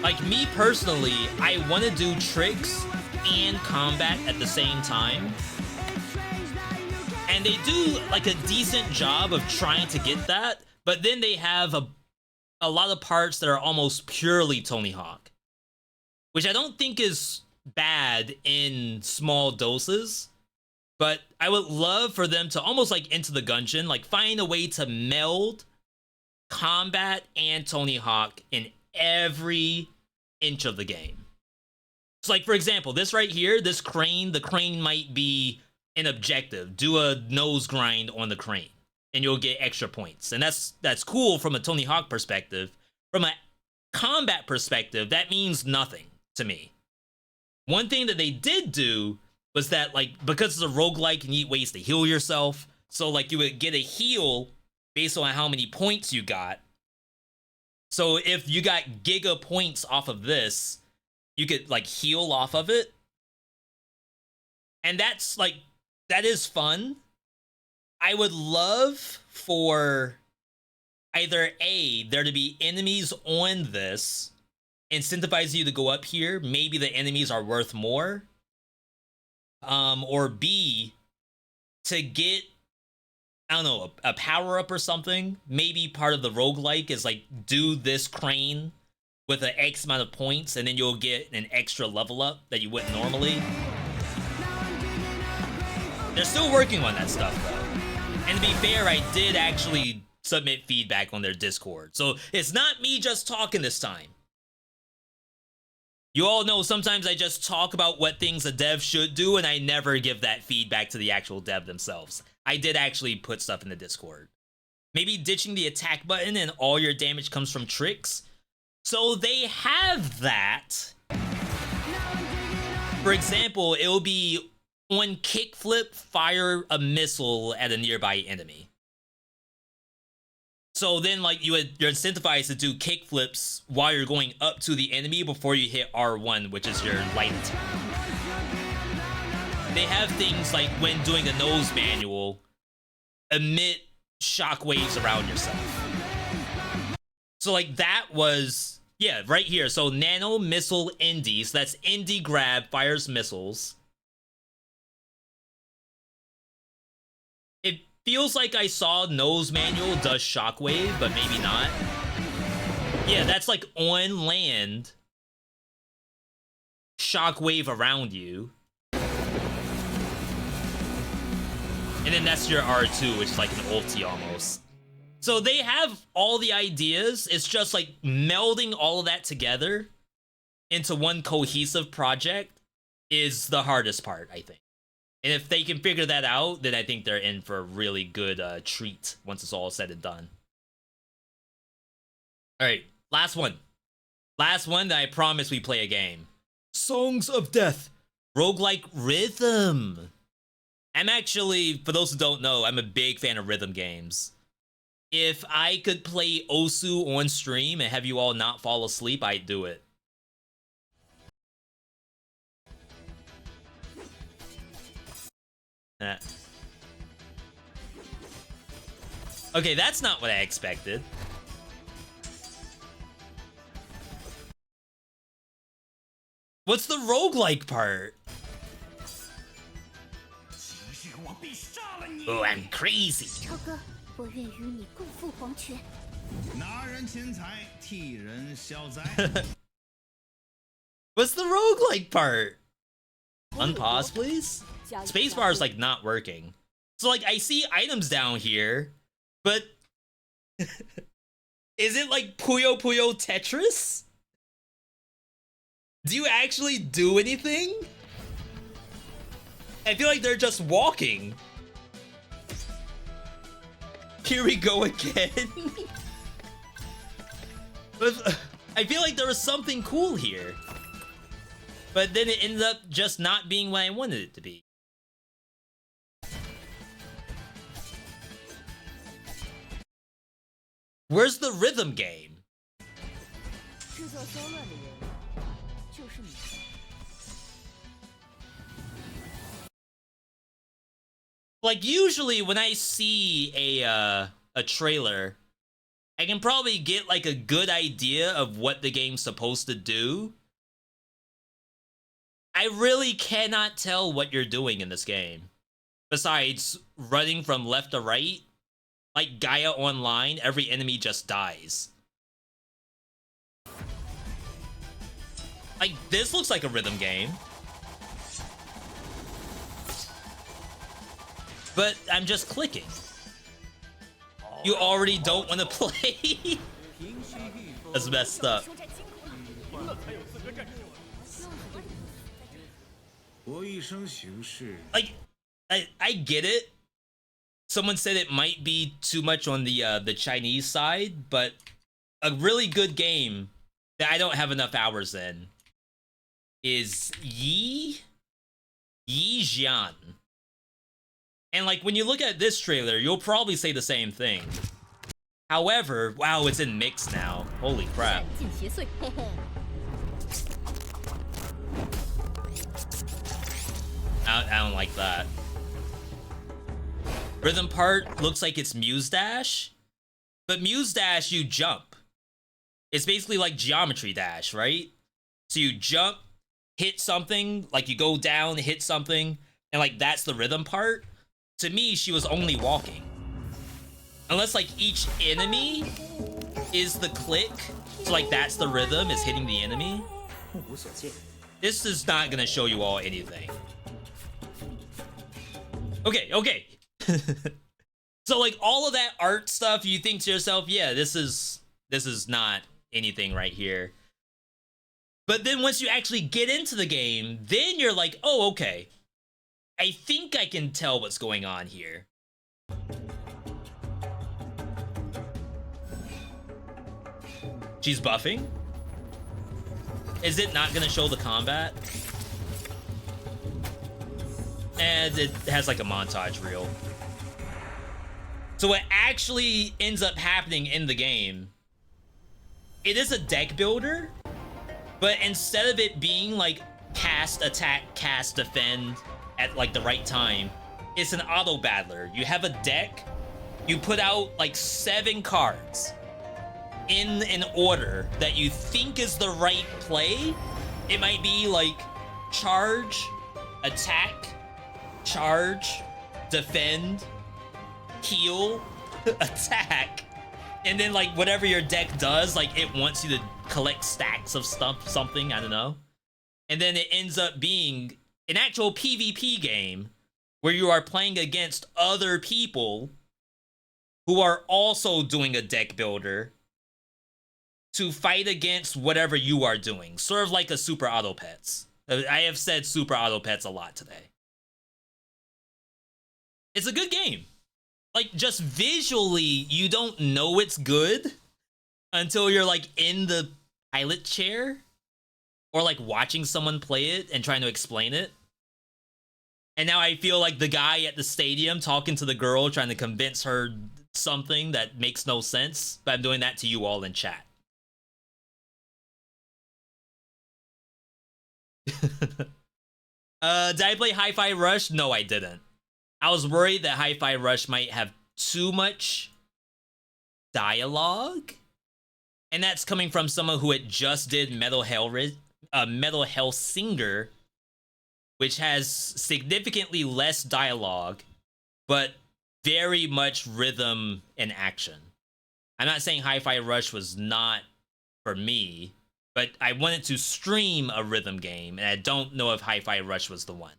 Like, me personally, I want to do tricks and combat at the same time. And they do, like, a decent job of trying to get that, but then they have a lot of parts that are almost purely Tony Hawk, which I don't think is bad in small doses, but I would love for them to almost like Into the Gungeon, like find a way to meld combat and Tony Hawk in every inch of the game. So like, for example, this right here, this crane, the crane might be an objective. Do a nose grind on the crane and you'll get extra points. And that's cool from a Tony Hawk perspective. From a combat perspective, that means nothing to me. One thing that they did do was that, like, because it's a roguelike, you need ways to heal yourself. So, like, you would get a heal based on how many points you got. So if you got giga points off of this, you could, like, heal off of it. And that's, like, that is fun. I would love for either A, there to be enemies on this, incentivize you to go up here. Maybe the enemies are worth more. Or B, to get, I don't know, a power-up or something. Maybe part of the roguelike is, like, do this crane with an X amount of points, and then you'll get an extra level up that you wouldn't normally. They're still working on that stuff, though. And to be fair, I did actually submit feedback on their Discord. So it's not me just talking this time. You all know sometimes I just talk about what things a dev should do, and I never give that feedback to the actual dev themselves. I did actually put stuff in the Discord. Maybe ditching the attack button and all your damage comes from tricks. So they have that. For example, it'll be on kickflip, fire a missile at a nearby enemy. So then, like, you're incentivized to do kickflips while you're going up to the enemy before you hit R1, which is your light attack. They have things like, when doing a nose manual, emit shockwaves around yourself. So, like, that was, yeah, right here. So, nano missile Indy. So that's Indy grab, fires missiles. Feels like I saw nose manual does shockwave, but maybe not. Yeah, that's like on land. Shockwave around you. And then that's your R2, which is like an ulti almost. So they have all the ideas. It's just like melding all of that together into one cohesive project is the hardest part, I think. And if they can figure that out, then I think they're in for a really good treat once it's all said and done. Alright, last one. Last one that I promise we play a game. Songs of Death. Roguelike Rhythm. I'm actually, for those who don't know, I'm a big fan of rhythm games. If I could play Osu on stream and have you all not fall asleep, I'd do it. Okay, that's not what I expected. What's the roguelike part? Oh, I'm crazy. What's the roguelike part? Unpause, please? Spacebar is, like, not working. So, like, I see items down here, but is it like Puyo Puyo Tetris? Do you actually do anything? I feel like they're just walking. Here we go again. But I feel like there was something cool here. But then it ended up just not being what I wanted it to be. Where's the rhythm game? Like, usually when I see a trailer, I can probably get like a good idea of what the game's supposed to do. I really cannot tell what you're doing in this game. Besides running from left to right, like Gaia Online, every enemy just dies. Like, this looks like a rhythm game. But I'm just clicking. You already don't want to play? That's messed up. Like, I get it. Someone said it might be too much on the Chinese side, but a really good game that I don't have enough hours in is Yi Jian. And like, when you look at this trailer, you'll probably say the same thing. However, wow, it's in mix now. Holy crap. I don't like that. Rhythm part looks like it's Muse Dash, but Muse Dash, you jump. It's basically like Geometry Dash, right? So you jump, hit something, like you go down, hit something, and like that's the rhythm part. To me, she was only walking. Unless like each enemy is the click, so like that's the rhythm, is hitting the enemy. This is not gonna show you all anything. Okay. So like all of that art stuff, you think to yourself, yeah, this is not anything right here. But then once you actually get into the game, then you're like, oh, okay. I think I can tell what's going on here. She's buffing? Is it not gonna show the combat? And it has like a montage reel. So what actually ends up happening in the game, it is a deck builder, but instead of it being like cast, attack, cast, defend at like the right time, it's an auto battler. You have a deck, you put out like 7 cards in an order that you think is the right play. It might be like charge, attack, charge, defend, heal, attack, and then like whatever your deck does, like it wants you to collect stacks of stuff, something, I don't know. And then it ends up being an actual PvP game where you are playing against other people who are also doing a deck builder to fight against whatever you are doing. Sort of like a Super Auto Pets. I have said Super Auto Pets a lot today. It's a good game. Like, just visually, you don't know it's good until you're like in the pilot chair or like watching someone play it and trying to explain it. And now I feel like the guy at the stadium talking to the girl trying to convince her something that makes no sense, but I'm doing that to you all in chat. Did I play Hi-Fi Rush? No, I didn't. I was worried that Hi-Fi Rush might have too much dialogue. And that's coming from someone who had just did Metal Hellsinger, which has significantly less dialogue, but very much rhythm and action. I'm not saying Hi-Fi Rush was not for me, but I wanted to stream a rhythm game, and I don't know if Hi-Fi Rush was the one.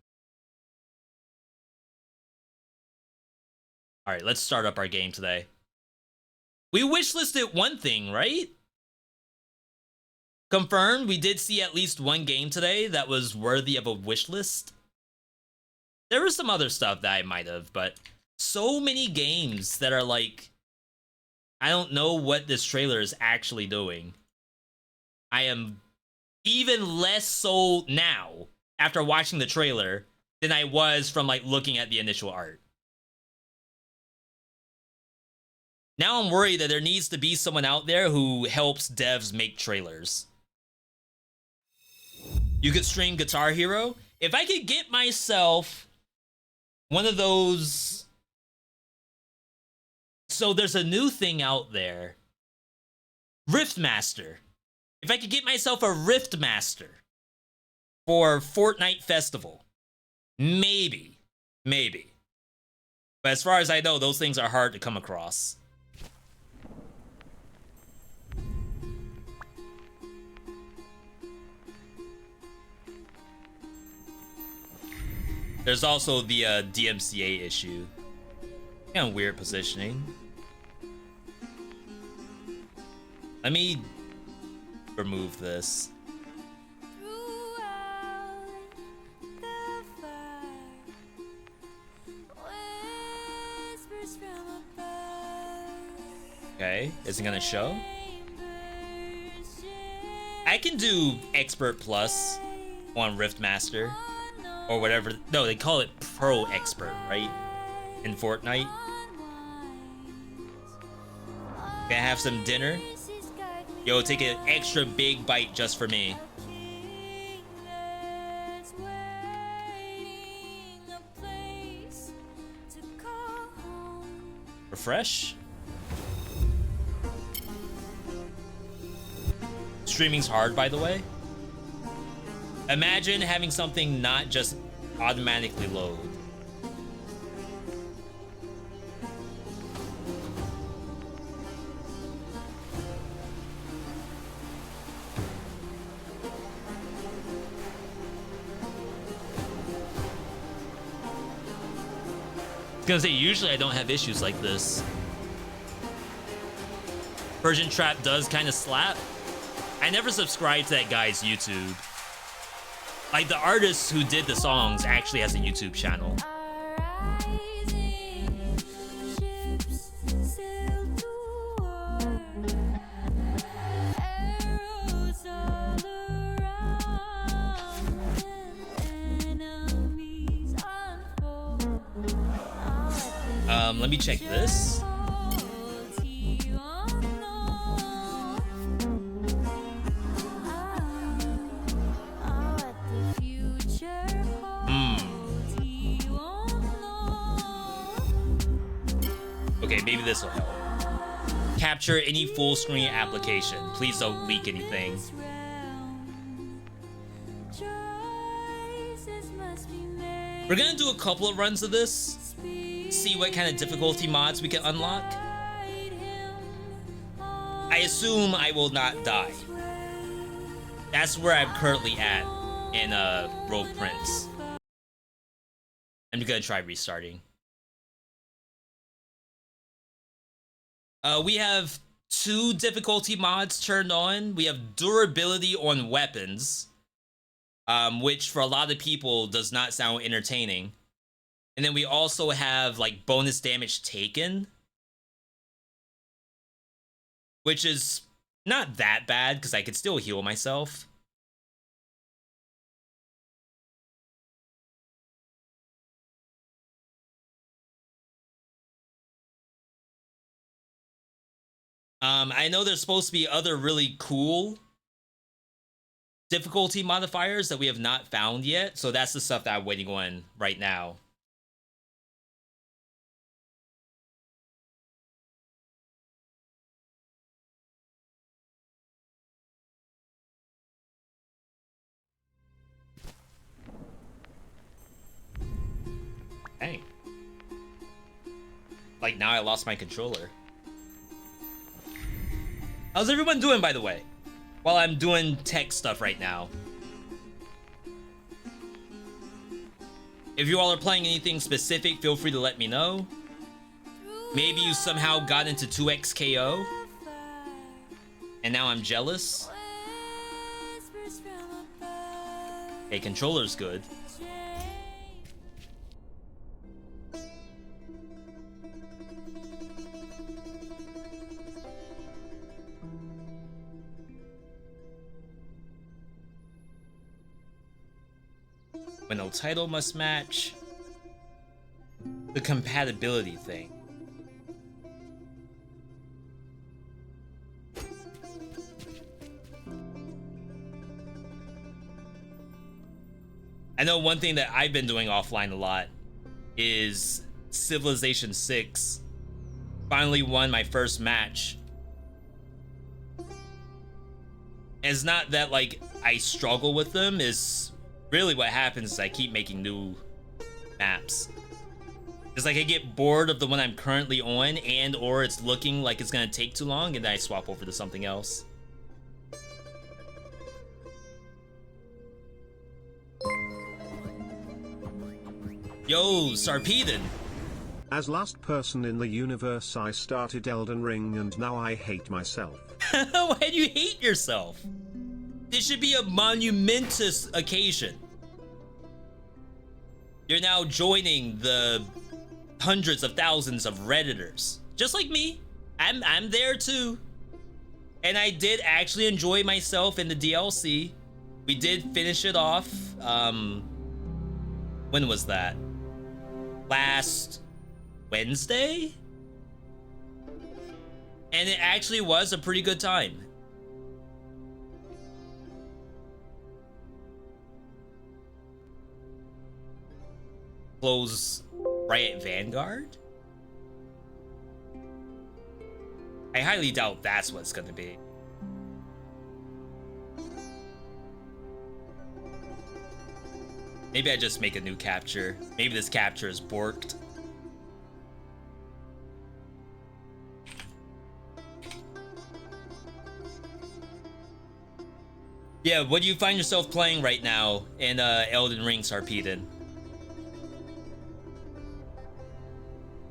All right, let's start up our game today. We wishlisted one thing, right? Confirmed, we did see at least one game today that was worthy of a wishlist. There was some other stuff that I might have, but so many games that are like, I don't know what this trailer is actually doing. I am even less sold now after watching the trailer than I was from like looking at the initial art. Now I'm worried that there needs to be someone out there who helps devs make trailers. You could stream Guitar Hero. If I could get myself one of those. So there's a new thing out there. Riftmaster. If I could get myself a Riftmaster for Fortnite Festival, maybe. But as far as I know, those things are hard to come across. There's also the DMCA issue. Kind of weird positioning. Let me remove this. Okay, is it gonna show? I can do Expert Plus on Riftmaster. Or whatever. No, they call it Pro Expert, right? In Fortnite. Gonna have some dinner. Yo, take an extra big bite just for me. Refresh. Streaming's hard, by the way. Imagine having something not just automatically load. I was gonna say, usually I don't have issues like this. Persian Trap does kind of slap. I never subscribed to that guy's YouTube. Like, the artist who did the songs actually has a YouTube channel. Let me check this. Okay, maybe this will help. Capture any full screen application. Please don't leak anything. We're gonna do a couple of runs of this. See what kind of difficulty mods we can unlock. I assume I will not die. That's where I'm currently at in Rogue Prince. I'm gonna try restarting. We have 2 difficulty mods turned on. We have durability on weapons, which for a lot of people does not sound entertaining. And then we also have like bonus damage taken, which is not that bad because I could still heal myself. I know there's supposed to be other really cool difficulty modifiers that we have not found yet, so that's the stuff that I'm waiting on right now. Dang. Like, now I lost my controller. How's everyone doing, by the way? While I'm doing tech stuff right now. If you all are playing anything specific, feel free to let me know. Maybe you somehow got into 2x KO. And now I'm jealous. Hey, controller's good. When no title must match. The compatibility thing. I know one thing that I've been doing offline a lot is Civilization 6. Finally won my first match. It's not that like I struggle with them, is really what happens is I keep making new maps. It's like I get bored of the one I'm currently on, and or it's looking like it's gonna take too long, and then I swap over to something else. Yo, Sarpedon. As last person in the universe, I started Elden Ring and now I hate myself. Why do you hate yourself? This should be a monumentous occasion. You're now joining the hundreds of thousands of Redditors. Just like me. I'm there too. And I did actually enjoy myself in the DLC. We did finish it off. When was that? Last Wednesday? And it actually was a pretty good time. Close Riot Vanguard? I highly doubt that's what it's gonna be. Maybe I just make a new capture. Maybe this capture is borked. Yeah, what do you find yourself playing right now in Elden Ring, Sarpedon?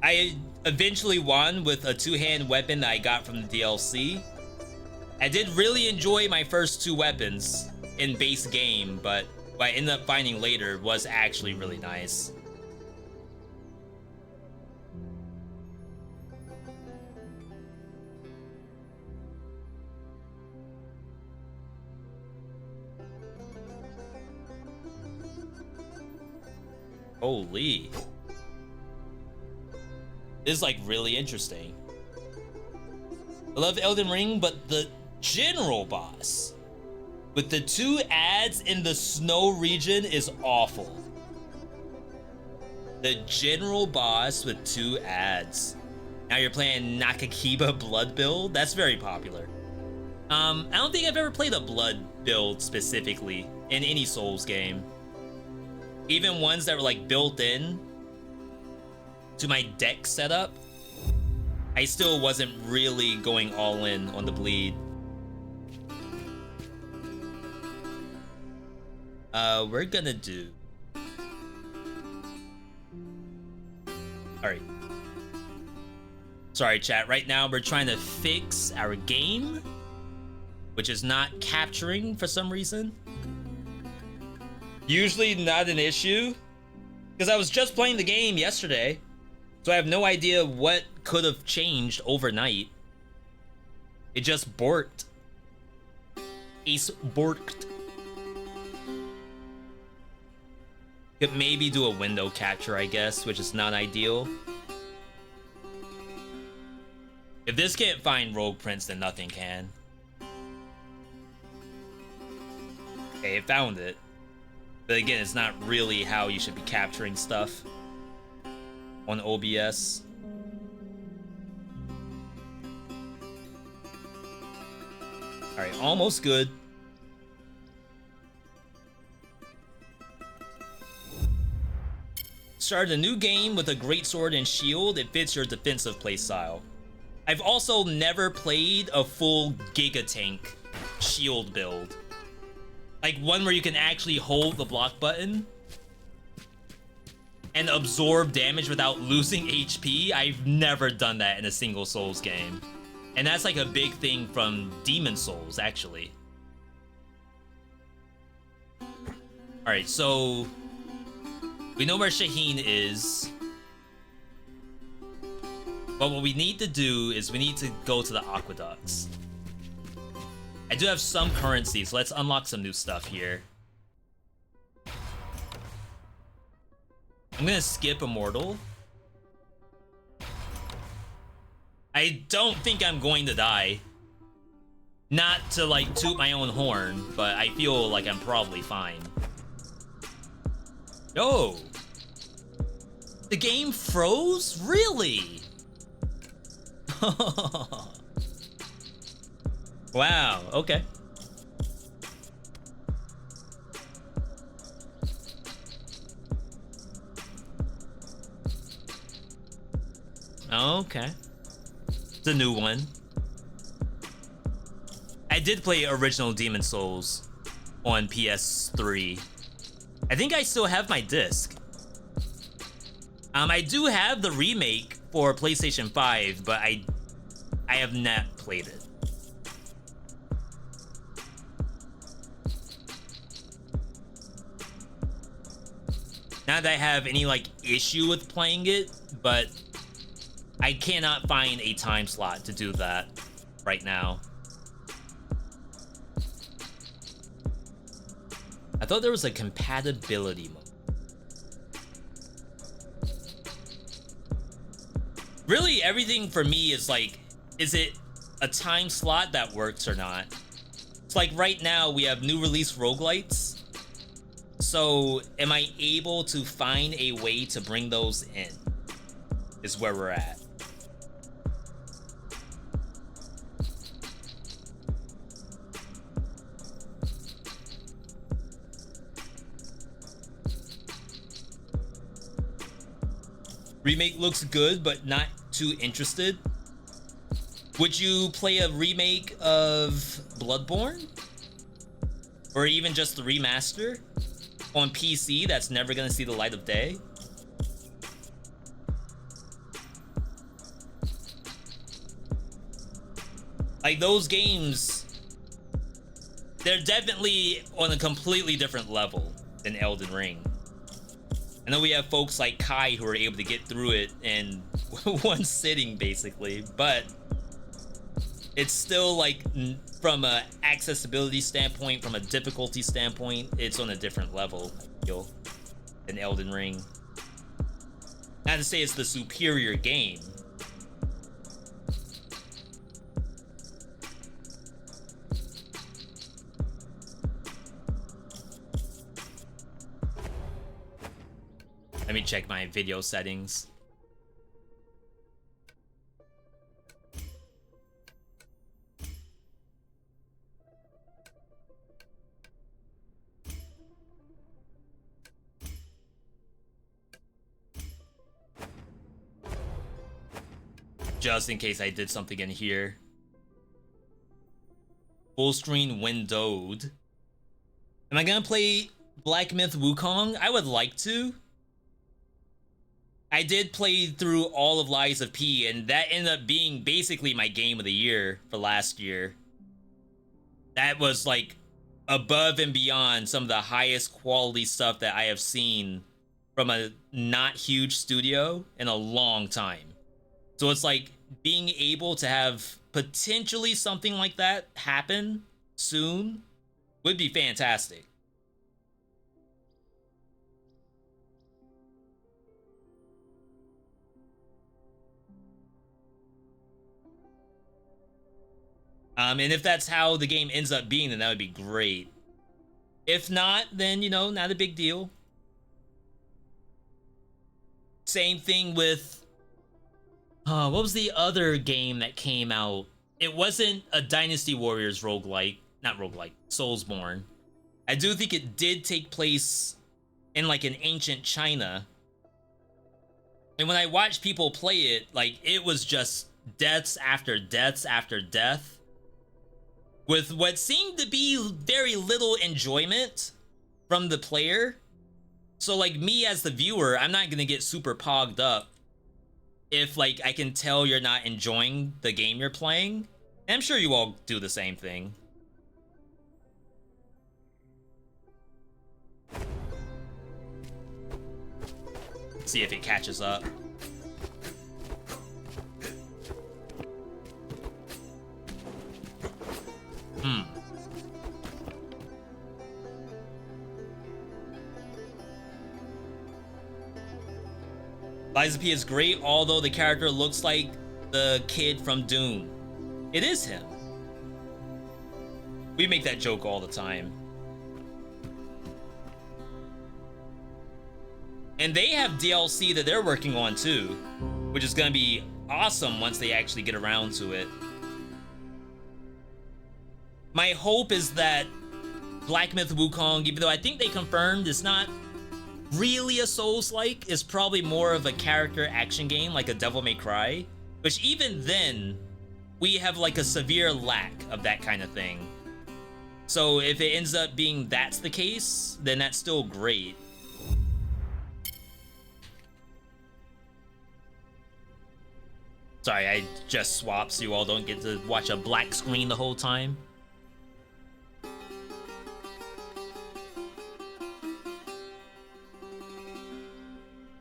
I eventually won with a two-hand weapon that I got from the DLC. I did really enjoy my first two weapons in base game, but what I ended up finding later was actually really nice. Holy. This is like really interesting. I love Elden Ring, but the general boss with the two ads in the snow region is awful. The general boss with two ads. Now you're playing Nakakiba Blood build? That's very popular. I don't think I've ever played a Blood build specifically in any Souls game. Even ones that were like built in to my deck setup, I still wasn't really going all in on the bleed. We're gonna do... Alright. Sorry, chat. Right now, we're trying to fix our game, which is not capturing for some reason. Usually not an issue, because I was just playing the game yesterday, so I have no idea what could have changed overnight. It just borked. Ace borked. Could maybe do a window capture, I guess, which is not ideal. If this can't find rogue prints, then nothing can. Okay, it found it. But again, it's not really how you should be capturing stuff on OBS. Alright, almost good. Started a new game with a greatsword and shield. It fits your defensive playstyle. I've also never played a full Giga Tank shield build. Like one where you can actually hold the block button and absorb damage without losing HP. I've never done that in a single Souls game. And that's like a big thing from Demon Souls, actually. Alright, so we know where Shaheen is. But what we need to do is we need to go to the aqueducts. I do have some currency, so let's unlock some new stuff here. I'm gonna skip Immortal. I don't think I'm going to die. Not to like toot my own horn, but I feel like I'm probably fine. Yo! The game froze? Really? Wow, okay. Okay. It's a new one. I did play original Demon Souls on PS3. I think I still have my disc. I do have the remake for PlayStation 5, but I have not played it. Not that I have any like issue with playing it, but I cannot find a time slot to do that right now. I thought there was a compatibility mode. Really, everything for me is like, is it a time slot that works or not? It's like right now we have new release roguelites. So am I able to find a way to bring those in? Is where we're at. Remake looks good, but not too interested. Would you play a remake of Bloodborne? Or even just the remaster? On PC that's never gonna see the light of day? Like those games, they're definitely on a completely different level than Elden Ring. I know we have folks like Kai who are able to get through it in one sitting basically, but it's still like from a accessibility standpoint, from a difficulty standpoint, it's on a different level, I feel, than Elden Ring. Not to say it's the superior game. Let me check my video settings. Just in case I did something in here. Full screen windowed. Am I gonna play Black Myth Wukong? I would like to. I did play through all of Lies of P, and that ended up being basically my game of the year for last year. That was like above and beyond some of the highest quality stuff that I have seen from a not huge studio in a long time. So it's like being able to have potentially something like that happen soon would be fantastic. And if that's how the game ends up being, then that would be great. If not, then, you know, not a big deal. Same thing with... what was the other game that came out? It wasn't a Dynasty Warriors roguelike. Not roguelike. Soulsborne. I do think it did take place in, like, an ancient China. And when I watched people play it, like, it was just deaths after deaths after death. With what seemed to be very little enjoyment from the player. So like me as the viewer, I'm not gonna get super pogged up if like I can tell you're not enjoying the game you're playing. And I'm sure you all do the same thing. See if it catches up. Lies of P is great, although the character looks like the kid from Doom. It is him. We make that joke all the time. And they have DLC that they're working on too, which is gonna be awesome once they actually get around to it. My hope is that Black Myth Wukong, even though I think they confirmed it's not really a Souls-like, is probably more of a character action game like a Devil May Cry, which even then, we have like a severe lack of that kind of thing. So if it ends up being that's the case, then that's still great. Sorry, I just swapped so you all don't get to watch a black screen the whole time.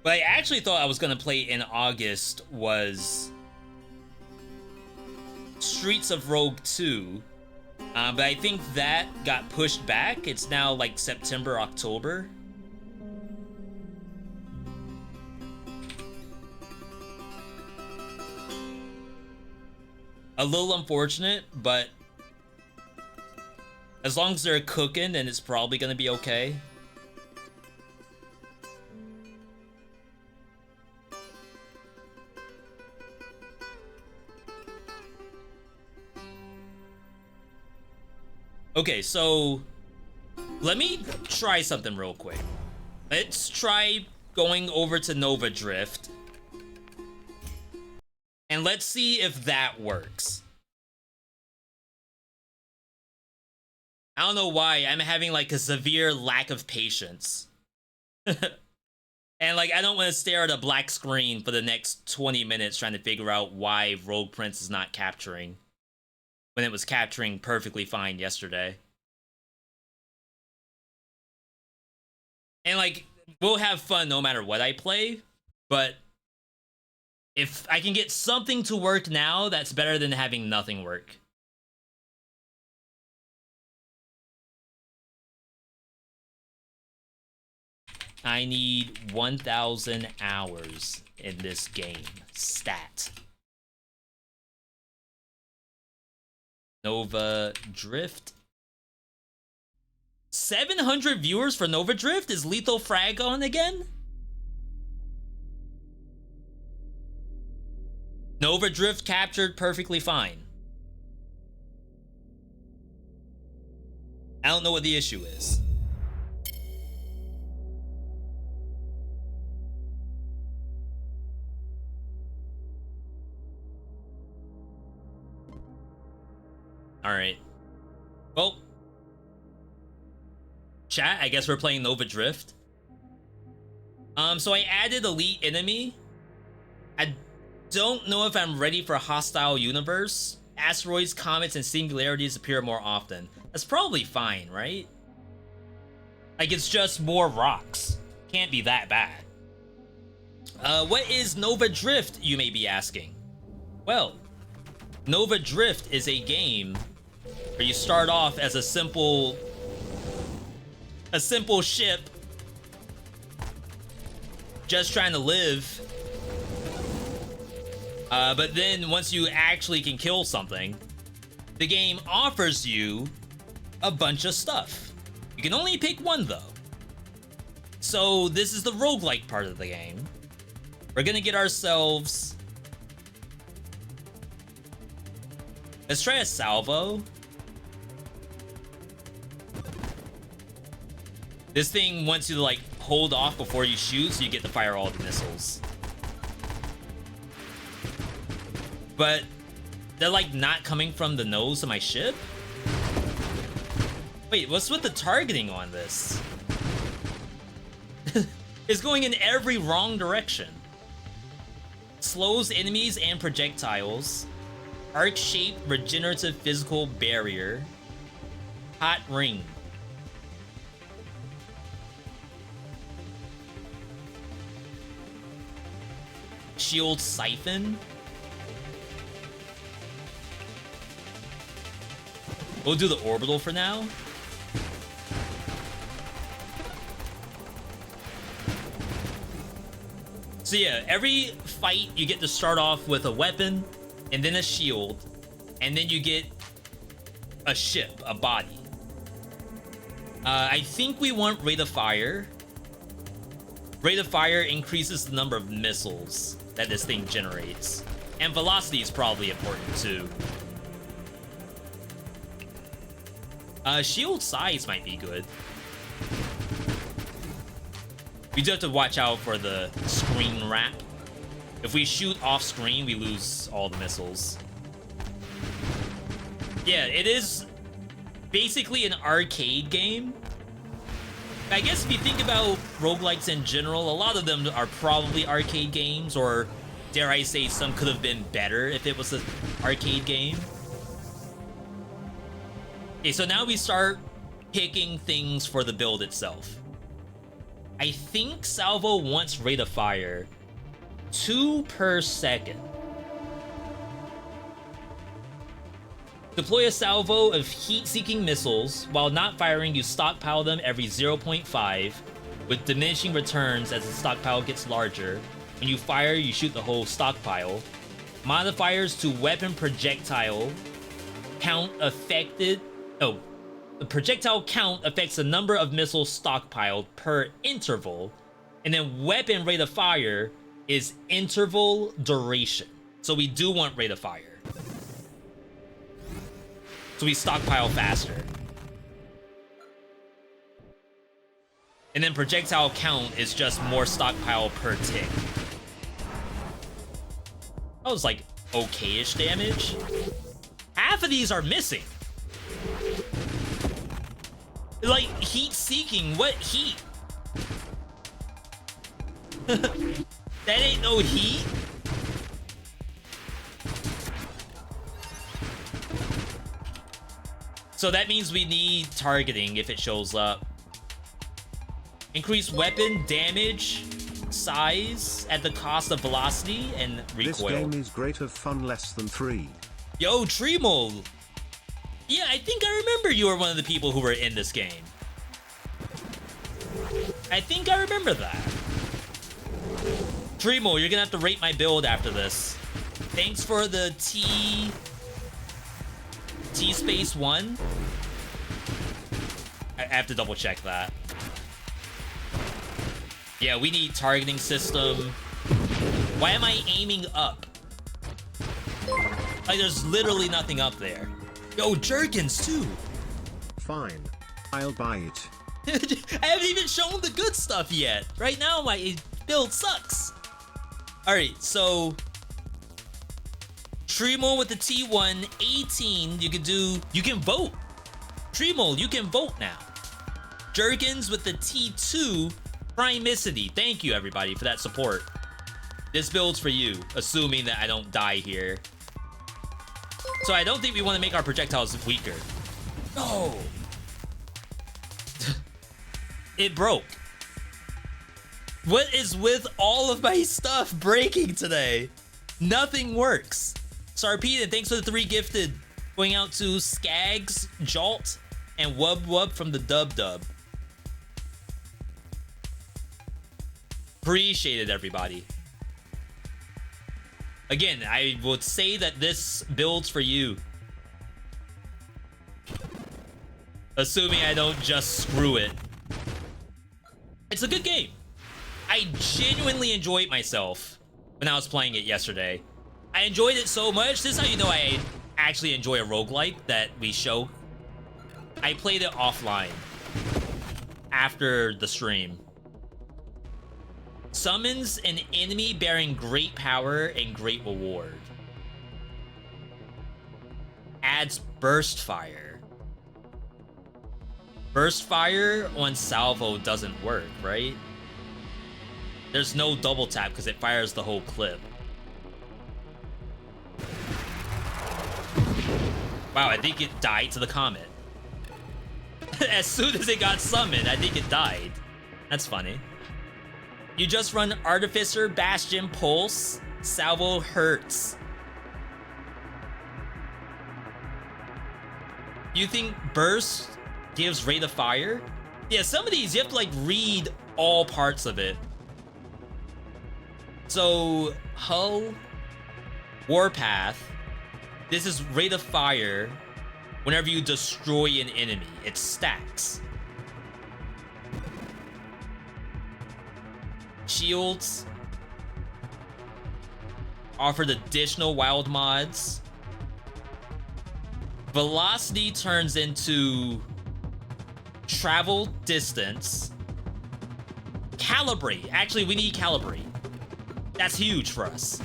What I actually thought I was gonna play in August was Streets of Rogue 2, but I think that got pushed back. It's now like September, October. A little unfortunate, but as long as they're cooking, then it's probably gonna be okay. Okay, so let me try something real quick. Let's try going over to Nova Drift. And let's see if that works. I don't know why, I'm having like a severe lack of patience. And like, I don't want to stare at a black screen for the next 20 minutes trying to figure out why Rogue Prince is not capturing, when it was capturing perfectly fine yesterday. And like, we'll have fun no matter what I play, but if I can get something to work now, that's better than having nothing work. I need 1,000 hours in this game. Stat. Nova Drift. 700 viewers for Nova Drift? Is Lethal Frag on again? Nova Drift captured perfectly fine. I don't know what the issue is. Alright. Well, chat, I guess we're playing Nova Drift. So I added Elite Enemy. I don't know if I'm ready for a hostile universe. Asteroids, comets, and singularities appear more often. That's probably fine, right? Like, it's just more rocks. Can't be that bad. What is Nova Drift, you may be asking? Well, Nova Drift is a game where you start off as a simple ship just trying to live. But then once you actually can kill something, the game offers you a bunch of stuff. You can only pick one though. So this is the roguelike part of the game. We're gonna get ourselves... Let's try a salvo. This thing wants you to like hold off before you shoot so you get to fire all the missiles. But they're like not coming from the nose of my ship? Wait, what's with the targeting on this? It's going in every wrong direction. Slows enemies and projectiles. Arc-shaped regenerative physical barrier. Hot ring. Shield siphon. We'll do the orbital for now. So yeah, every fight you get to start off with a weapon, and then a shield, and then you get a ship, a body. I think we want Rate of Fire. Rate of fire increases the number of missiles that this thing generates. And velocity is probably important too. Shield size might be good. We do have to watch out for the screen wrap. If we shoot off screen, we lose all the missiles. Yeah, it is basically an arcade game. I guess if you think about roguelikes in general, a lot of them are probably arcade games, or dare I say some could have been better if it was an arcade game. Okay, so now we start picking things for the build itself. I think Salvo wants rate of fire 2 per second. Deploy a salvo of heat-seeking missiles. While not firing, you stockpile them every 0.5, with diminishing returns as the stockpile gets larger. When you fire, you shoot the whole stockpile. Modifiers to weapon projectile count affected. Oh, the projectile count affects the number of missiles stockpiled per interval. And then weapon rate of fire is interval duration. So we do want rate of fire. So we stockpile faster. And then projectile count is just more stockpile per tick. That was like okay-ish damage. Half of these are missing. Like heat seeking, what heat? That ain't no heat. So that means we need targeting if it shows up. Increase weapon damage size at the cost of velocity and recoil. This game is great of fun, less than 3. Yo, Tremol. Yeah, I think I remember you were one of the people who were in this game. I think I remember that. Tremol, you're gonna have to rate my build after this. Thanks for the T space 1. I have to double check that. Yeah, we need targeting system. Why am I aiming up? Like, there's literally nothing up there. Yo, Jerkins too. Fine. I'll buy it. I haven't even shown the good stuff yet. Right now, my build sucks. Alright, so Tremol with the T1, 18, you can vote. Tremol, you can vote now. Jerkins with the T2, Primicity. Thank you, everybody, for that support. This build's for you, assuming that I don't die here. So I don't think we want to make our projectiles weaker. No! It broke. What is with all of my stuff breaking today? Nothing works. Sarpeda, thanks for the 3 gifted. Going out to Skags, Jolt, and Wub Wub from the Dub Dub. Appreciate it, everybody. Again, I would say that this build's for you. Assuming I don't just screw it. It's a good game. I genuinely enjoyed myself when I was playing it yesterday. I enjoyed it so much. This is how you know I actually enjoy a roguelike that we show. I played it offline after the stream. Summons an enemy bearing great power and great reward. Adds burst fire. Burst fire on salvo doesn't work, right? There's no double tap because it fires the whole clip. Wow, I think it died to the comet. As soon as it got summoned, I think it died. That's funny. You just run Artificer, Bastion, Pulse, Salvo hurts. You think Burst gives rate of fire? Yeah, some of these you have to like read all parts of it. So Hull, Warpath, this is rate of fire whenever you destroy an enemy. It stacks. shields. Offered additional wild mods. Velocity turns into travel distance. Calibrate. Actually, we need calibrate. That's huge for us.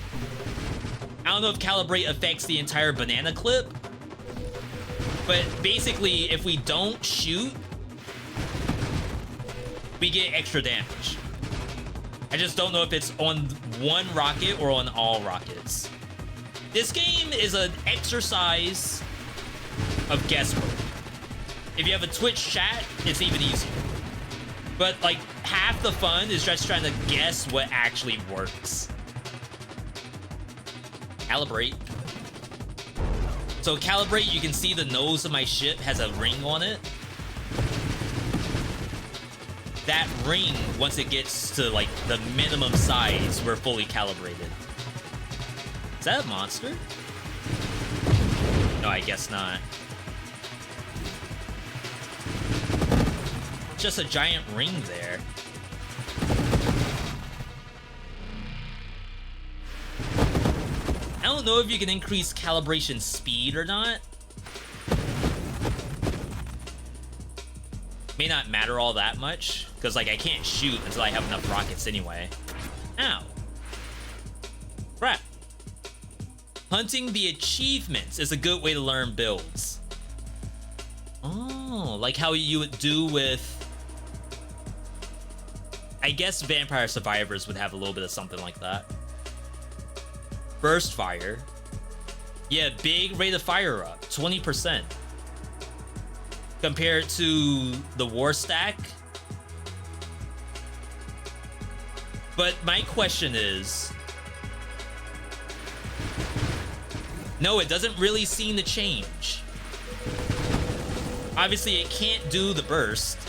I don't know if calibrate affects the entire banana clip, but basically, if we don't shoot, we get extra damage. I just don't know if it's on one rocket or on all rockets. This game is an exercise of guesswork. If you have a Twitch chat, it's even easier. But like half the fun is just trying to guess what actually works. Calibrate. So calibrate, you can see the nose of my ship has a ring on it. That ring, once it gets to like the minimum size, we're fully calibrated. Is that a monster? No, I guess not. Just a giant ring there. I don't know if you can increase calibration speed or not. May not matter all that much, because like I can't shoot until I have enough rockets anyway. Ow. Crap. Hunting the achievements is a good way to learn builds. Oh, like how you would do with... I guess Vampire Survivors would have a little bit of something like that. Burst fire. Yeah, big rate of fire up, 20%. Compared to the war stack. But my question is... No, it doesn't really seem to change. Obviously, it can't do the burst,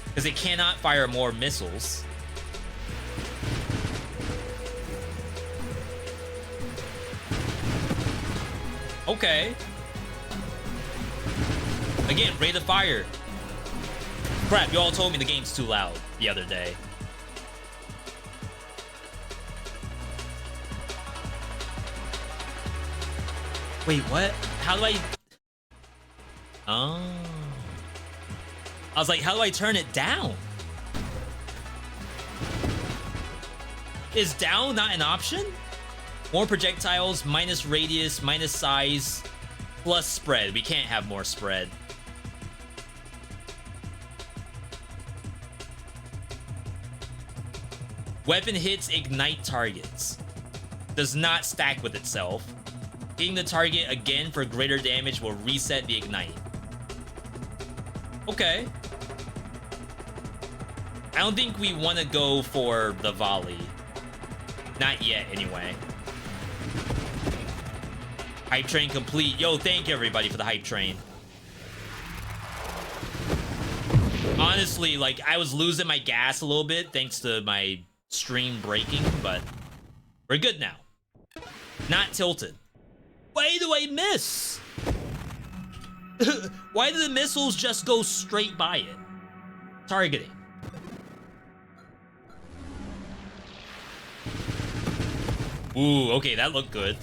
because it cannot fire more missiles. Okay. Again, rate of fire. Crap, you all told me the game's too loud the other day. Wait, what? How do I... Oh. I was like, how do I turn it down? Is down not an option? More projectiles, minus radius, minus size, plus spread. We can't have more spread. Weapon hits ignite targets. Does not stack with itself. Hitting the target again for greater damage will reset the ignite. Okay. I don't think we want to go for the volley. Not yet, anyway. Hype train complete. Yo, thank you everybody for the hype train. Honestly, like, I was losing my gas a little bit thanks to my stream breaking, but we're good now. Not tilted. Why do I miss? Why do the missiles just go straight by it? Targeting. Ooh, okay, that looked good.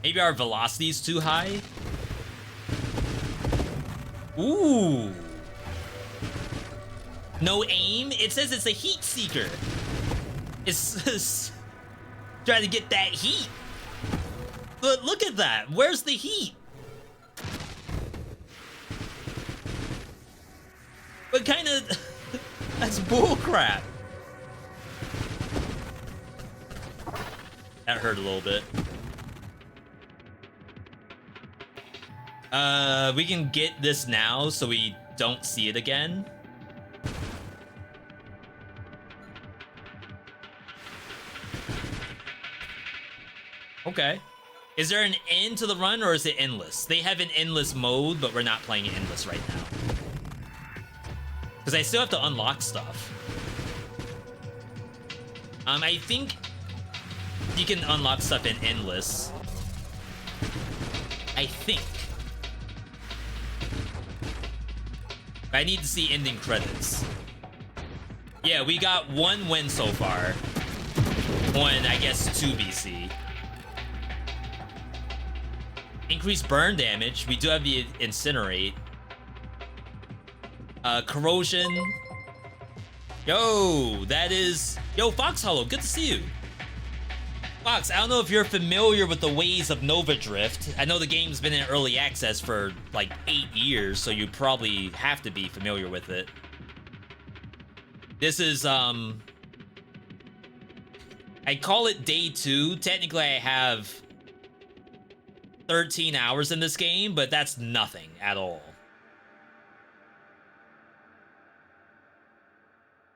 Maybe our velocity is too high? Ooh. No aim? It says it's a heat seeker. It's trying to get that heat. But look at that. Where's the heat? But kind of... That's bullcrap. That hurt a little bit. We can get this now so we don't see it again. Okay. Is there an end to the run or is it endless? They have an endless mode, but we're not playing it endless right now. Because I still have to unlock stuff. I think you can unlock stuff in endless. I think. I need to see ending credits. Yeah, we got 1 win so far. On, I guess, 2 BC. Increased burn damage. We do have the Incinerate. Corrosion. Yo, that is... Yo, Fox Hollow, good to see you. Fox, I don't know if you're familiar with the ways of Nova Drift. I know the game's been in early access for like 8 years, so you probably have to be familiar with it. This is, I call it day 2. Technically, I have 13 hours in this game, but that's nothing at all.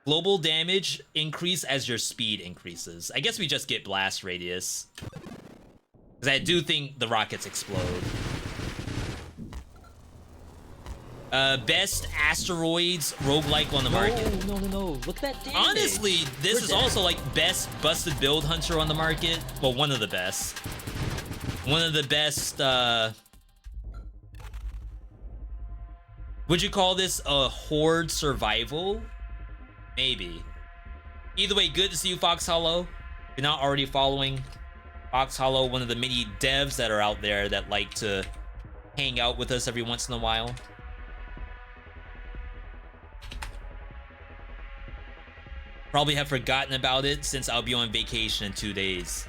Global damage increase as your speed increases. I guess we just get blast radius. Because I do think the rockets explode. Best asteroids roguelike on the market. No. Look at that damage. Honestly, this is also like best busted build hunter on the market. Well, one of the best. One of the best, would you call this a horde survival? Maybe. Either way, good to see you, Fox Hollow. If you're not already following Fox Hollow, one of the many devs that are out there that like to hang out with us every once in a while. Probably have forgotten about it since I'll be on vacation in 2 days.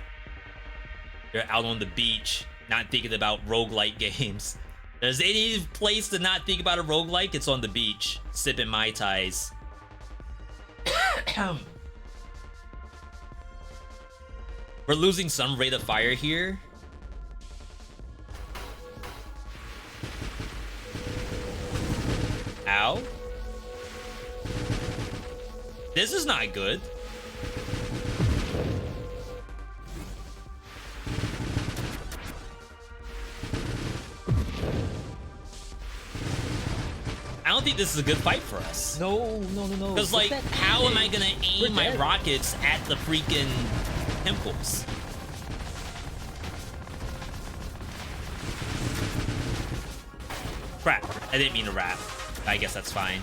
You're out on the beach, not thinking about roguelike games. There's any place to not think about a roguelike, it's on the beach, sipping Mai Tais. We're losing some rate of fire here. Ow. This is not good. I don't think this is a good fight for us. No. Because, like, how am I gonna aim my rockets at the freaking temples? Crap, I didn't mean to rap. I guess that's fine.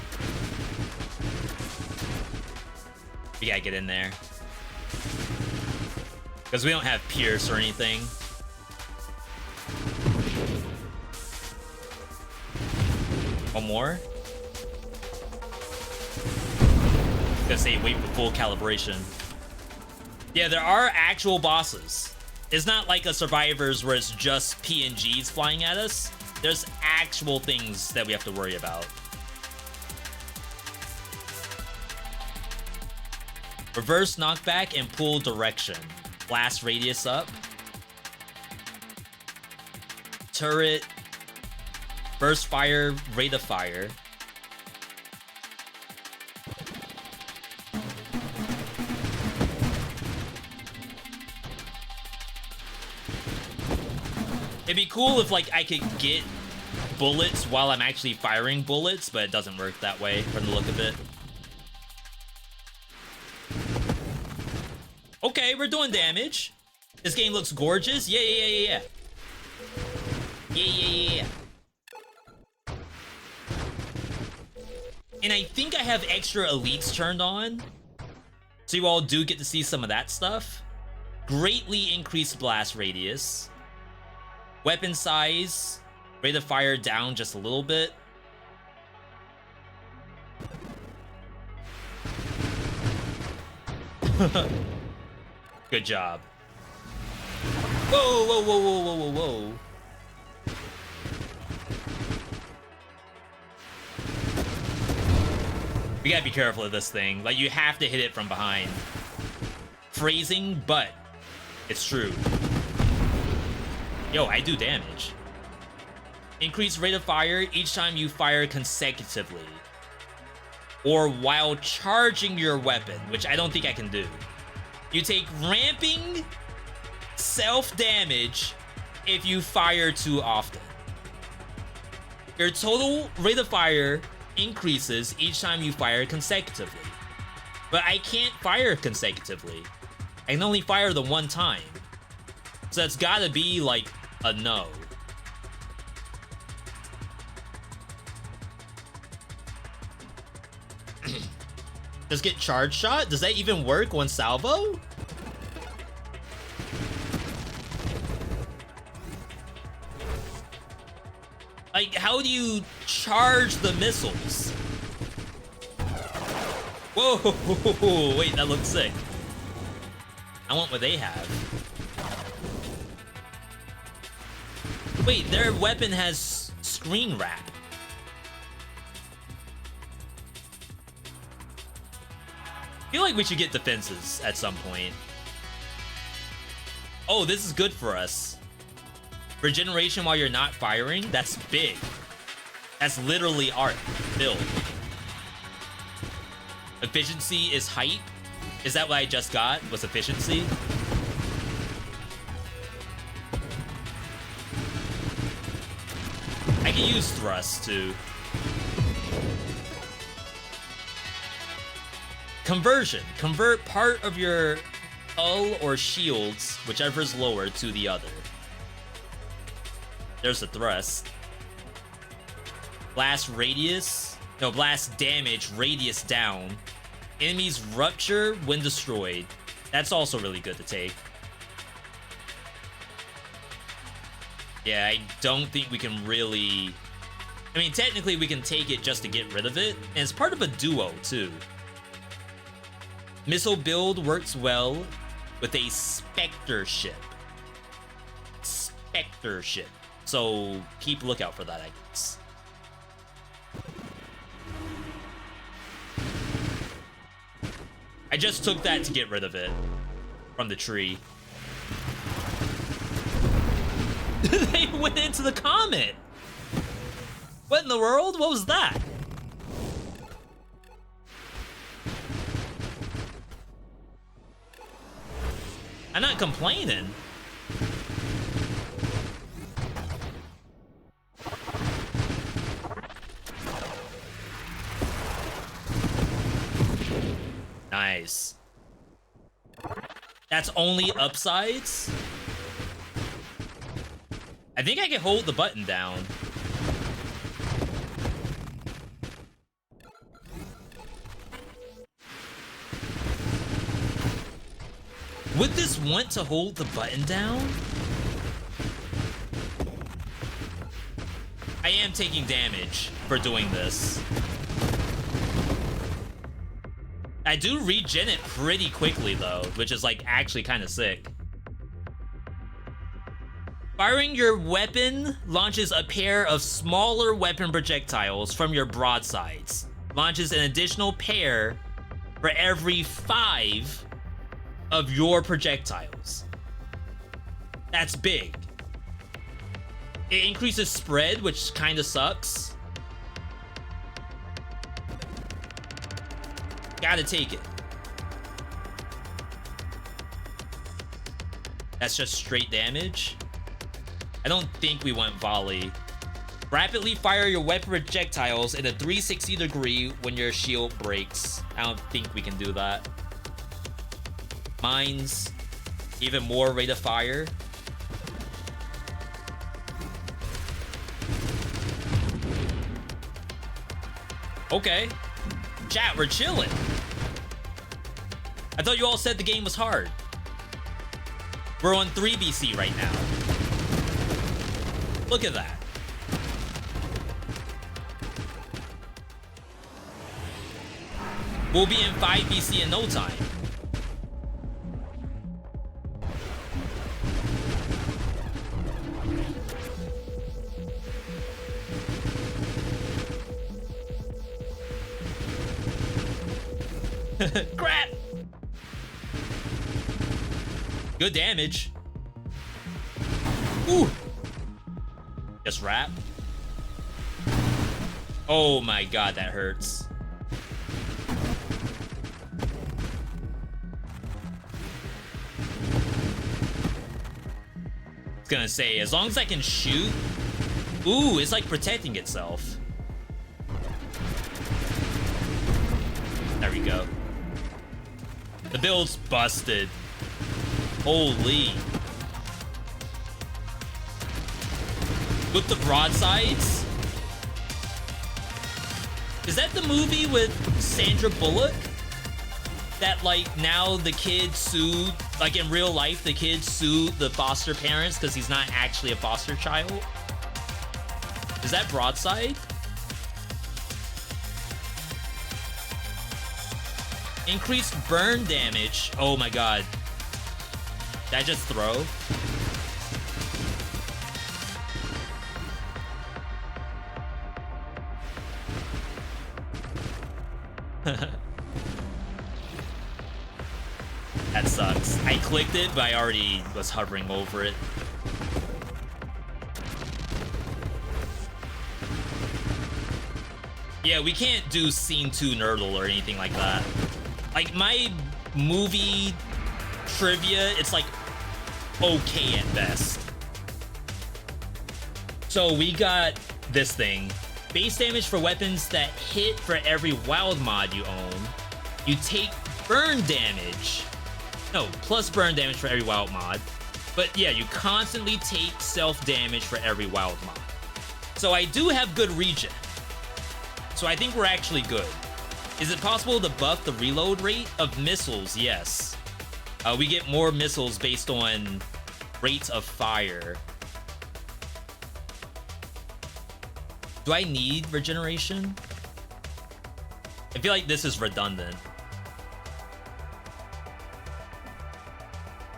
We gotta get in there. Because we don't have Pierce or anything. One more? Gonna say wait for full calibration. Yeah, there are actual bosses. It's not like a Survivors where it's just PNGs flying at us. There's actual things that we have to worry about. Reverse knockback and pull direction. Blast radius up. Turret. Burst fire, rate of fire. It'd be cool if, like, I could get bullets while I'm actually firing bullets, but it doesn't work that way from the look of it. Okay, we're doing damage. This game looks gorgeous. Yeah. And I think I have extra elites turned on, so you all do get to see some of that stuff. Greatly increased blast radius. Weapon size. Rate of fire down just a little bit. Good job. Whoa. We gotta be careful of this thing. Like, you have to hit it from behind. Phrasing, but it's true. Yo, I do damage. Increase rate of fire each time you fire consecutively. Or while charging your weapon, which I don't think I can do. You take ramping self-damage if you fire too often. Your total rate of fire increases each time you fire consecutively. But I can't fire consecutively. I can only fire the one time. So that's gotta be like a no. Just get charge shot? Does that even work one salvo? Like, how do you charge the missiles? Whoa, wait, that looks sick. I want what they have. Wait, their weapon has screen wrap. I feel like we should get defenses at some point. Oh, this is good for us. Regeneration while you're not firing? That's big. That's literally our build. Efficiency is height. Is that what I just got? Was efficiency? I can use thrust too. Conversion. Convert part of your hull or shields, whichever's lower, to the other. There's the thrust. Blast radius. No, blast damage, radius down. Enemies rupture when destroyed. That's also really good to take. Yeah, I don't think we can really... I mean, technically we can take it just to get rid of it. And it's part of a duo, too. Missile build works well with a Spectre ship. Spectre ship. So keep lookout for that, I guess. I just took that to get rid of it from the tree. They went into the comet. What in the world? What was that? I'm not complaining. Nice. That's only upsides? I think I can hold the button down. Would this want to hold the button down? I am taking damage for doing this. I do regen it pretty quickly though, which is like actually kind of sick. Firing your weapon launches a pair of smaller weapon projectiles from your broadsides. Launches an additional pair for every 5 of your projectiles. That's big. It increases spread, which kind of sucks. Gotta take it. That's just straight damage. I don't think we want volley. Rapidly fire your weapon projectiles in a 360 degree when your shield breaks. I don't think we can do that. Mines, even more rate of fire. Okay. Chat, we're chilling. I thought you all said the game was hard. We're on 3 BC right now. Look at that. We'll be in 5 BC in no time. Crap! Good damage. Ooh! Just wrap. Oh my god, that hurts. I was gonna say, as long as I can shoot. Ooh, it's like protecting itself. There we go. The build's busted. Holy. With the broadsides? Is that the movie with Sandra Bullock? That, like, now the kid sued, like in real life, the kid sued the foster parents because he's not actually a foster child? Is that Broadside? Increased burn damage. Oh my god. Did I just throw? That sucks. I clicked it, but I already was hovering over it. Yeah, we can't do Scene 2 Nerdle or anything like that. Like, my movie trivia, it's like okay at best. So we got this thing. Base damage for weapons that hit for every wild mod you own. You take burn damage. No, plus burn damage for every wild mod. But yeah, you constantly take self damage for every wild mod. So I do have good regen. So I think we're actually good. Is it possible to buff the reload rate of missiles? Yes. We get more missiles based on rates of fire. Do I need regeneration? I feel like this is redundant.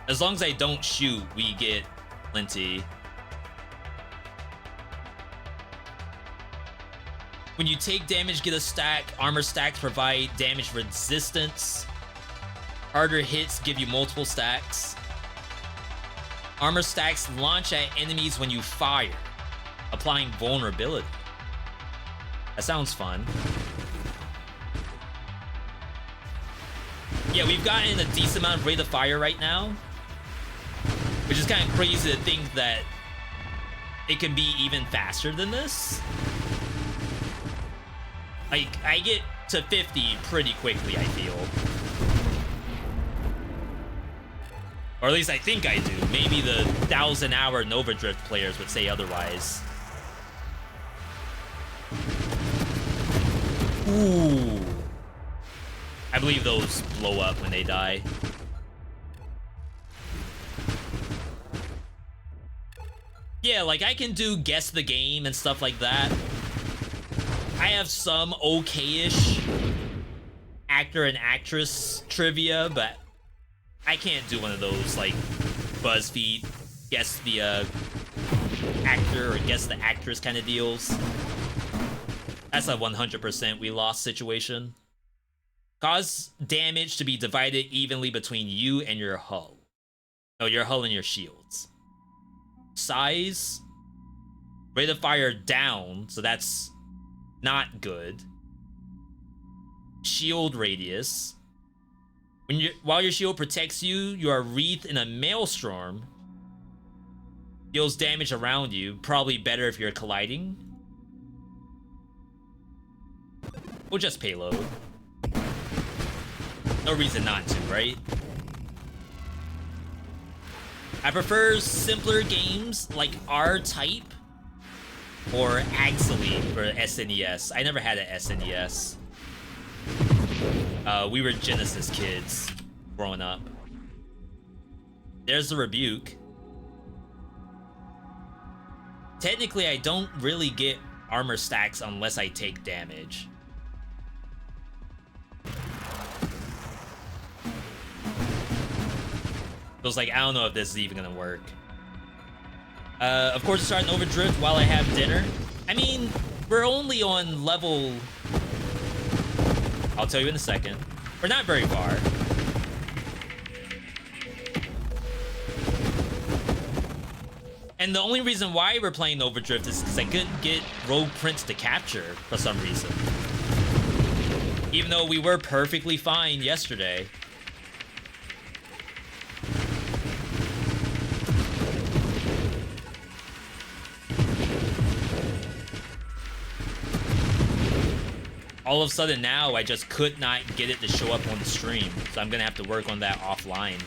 As long as I don't shoot, we get plenty. When you take damage, get a stack. Armor stacks provide damage resistance. Harder hits give you multiple stacks. Armor stacks launch at enemies when you fire, applying vulnerability. That sounds fun. Yeah, we've gotten a decent amount of rate of fire right now, which is kind of crazy to think that it can be even faster than this. Like, I get to 50 pretty quickly, I feel. Or at least I think I do. Maybe the 1,000-hour Nova Drift players would say otherwise. Ooh. I believe those blow up when they die. Yeah, like, I can do guess the game and stuff like that. I have some okay-ish actor and actress trivia, but I can't do one of those, like, BuzzFeed guess the actor or guess the actress kind of deals. That's a 100% we lost situation. Cause damage to be divided evenly between you and your hull. No, your hull and your shields. Size. Rate of fire down, so that's not good. Shield radius. While your shield protects you, you are wreathed in a maelstrom. Deals damage around you. Probably better if you're colliding. We'll just payload. No reason not to, right? I prefer simpler games like R-Type or Axely for SNES. I never had an SNES. We were Genesis kids growing up. There's the rebuke. Technically, I don't really get armor stacks unless I take damage. So it's like, I don't know if this is even gonna work. Of course, start an overdrift while I have dinner. I mean, we're only on level... I'll tell you in a second. We're not very far. And the only reason why we're playing Overdrift is because I couldn't get Rogue Prince to capture for some reason. Even though we were perfectly fine yesterday. All of a sudden now, I just could not get it to show up on the stream. So I'm gonna have to work on that offline.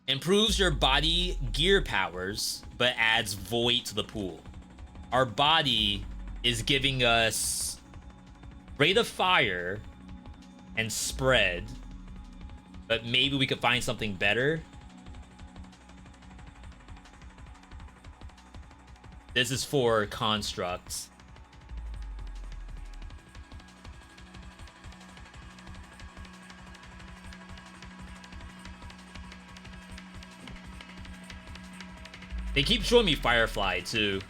Improves your body gear powers, but adds void to the pool. our body is giving us rate of fire and spread, but maybe we could find something better. This is for constructs. They keep showing me Firefly too.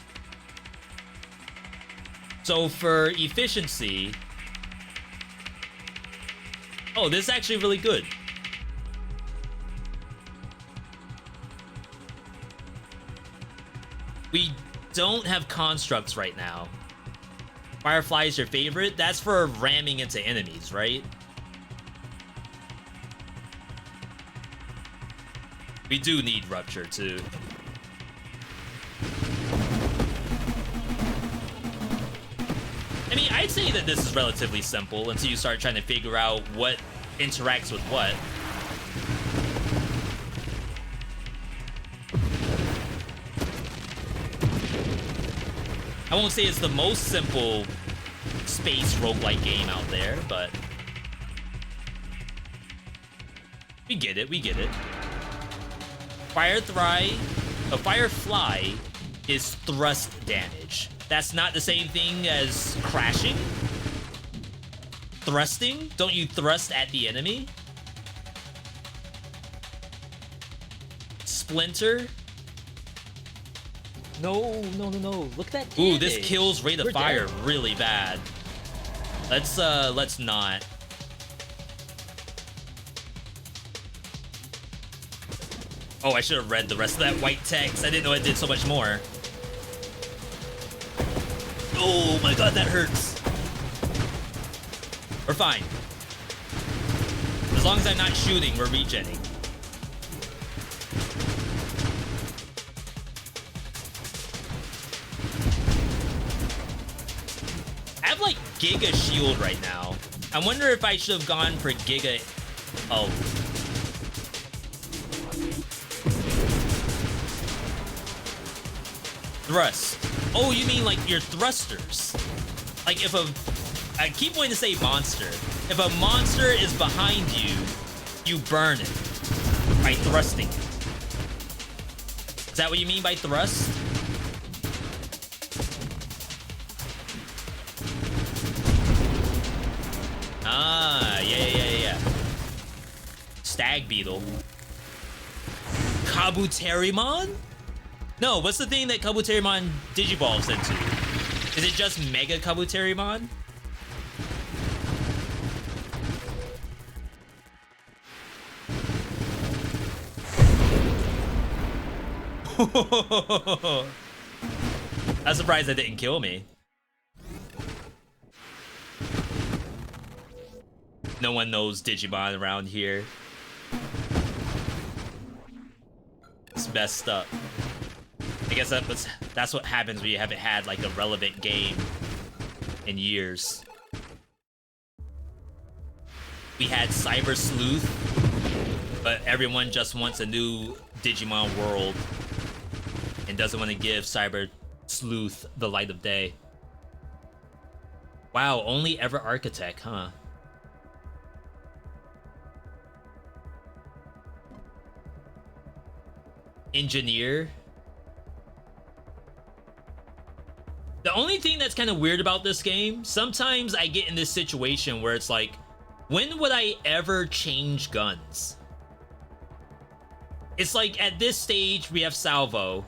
So for efficiency, oh, this is actually really good. We don't have constructs right now. Firefly is your favorite? That's for ramming into enemies, right? We do need Rupture too. I mean, I'd say that this is relatively simple until you start trying to figure out what interacts with what. I won't say it's the most simple space roguelike game out there, but we get it, we get it. Firefly is thrust damage. That's not the same thing as crashing. Thrusting? Don't you thrust at the enemy? Splinter? No. Look at that damage. Ooh, this kills rate of We're fire dead. really bad. Let's not. Oh, I should have read the rest of that white text. I didn't know it did so much more. Oh my god, that hurts. We're fine. As long as I'm not shooting, we're regenning. I have like Giga Shield right now. I wonder if I should have gone for Giga... Oh. Thrust. Oh, you mean like your thrusters. Like if a... I keep wanting to say monster. If a monster is behind you, you burn it by thrusting it. Is that what you mean by thrust? Ah, yeah. Stag Beetle. Kabuterimon? No, what's the thing that Kabuterimon digivolves into? Is it just Mega Kabuterimon? I'm surprised that didn't kill me. No one knows Digimon around here. It's messed up. I guess that's what happens when you haven't had like a relevant game in years. We had Cyber Sleuth, but everyone just wants a new Digimon world and doesn't want to give Cyber Sleuth the light of day. Wow, only ever Architect, huh? Engineer. The only thing that's kind of weird about this game, sometimes I get in this situation where it's like, when would I ever change guns? It's like at this stage we have salvo.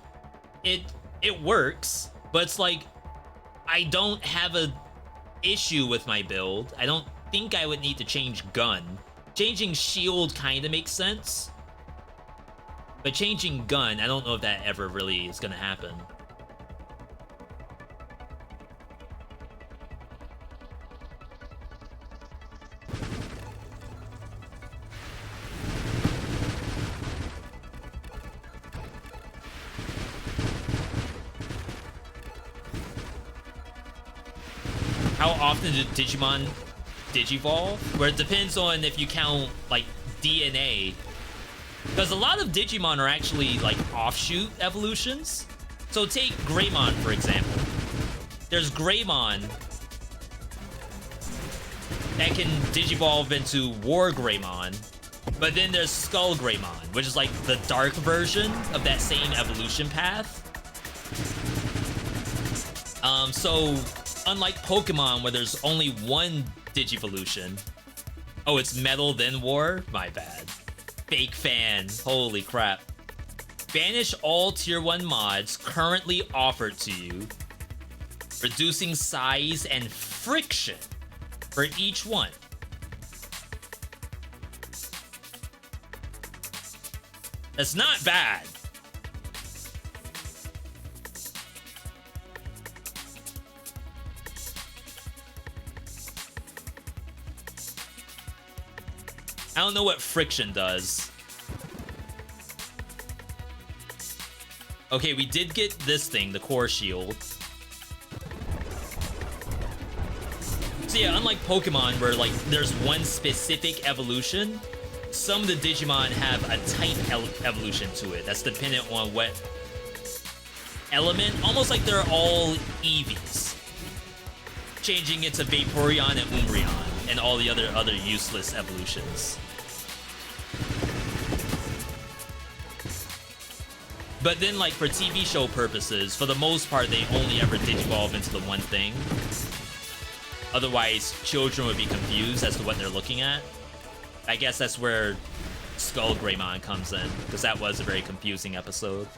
It works, but it's like I don't have a issue with my build. I don't think I would need to change gun. Changing shield kind of makes sense. But changing gun, I don't know if that ever really is gonna happen. How often do Digimon digivolve? Where it depends on if you count like DNA. Because a lot of Digimon are actually like offshoot evolutions. So take Greymon for example. there's Greymon that can digivolve into War Greymon, but then there's Skull Greymon, which is like the dark version of that same evolution path. So unlike Pokemon where there's only one Digivolution. Oh, it's Metal then War? My bad. Fake fan. Holy crap. Banish all tier 1 mods currently offered to you, reducing size and friction for each one. That's not bad. I don't know what friction does. Okay, we did get this thing, the core shield. So yeah, unlike Pokemon where like there's one specific evolution, some of the Digimon have a type evolution to it that's dependent on what element, almost like they're all Eevees. Changing it to Vaporeon and Umbreon and all the other useless evolutions. But then, like, for TV show purposes, for the most part, they only ever digivolve into the one thing. Otherwise, children would be confused as to what they're looking at. I guess that's where Skull Greymon comes in, because that was a very confusing episode.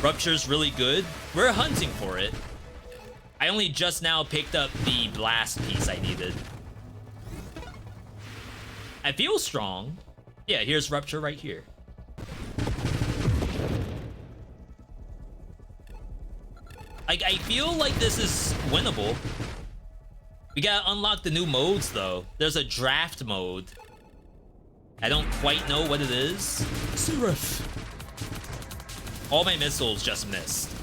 Rupture's really good. We're hunting for it. I only just now picked up the blast piece I needed. I feel strong. Yeah, here's Rupture right here. I feel like this is winnable. We gotta unlock the new modes, though. There's a draft mode. I don't quite know what it is. Seraph. All my missiles just missed.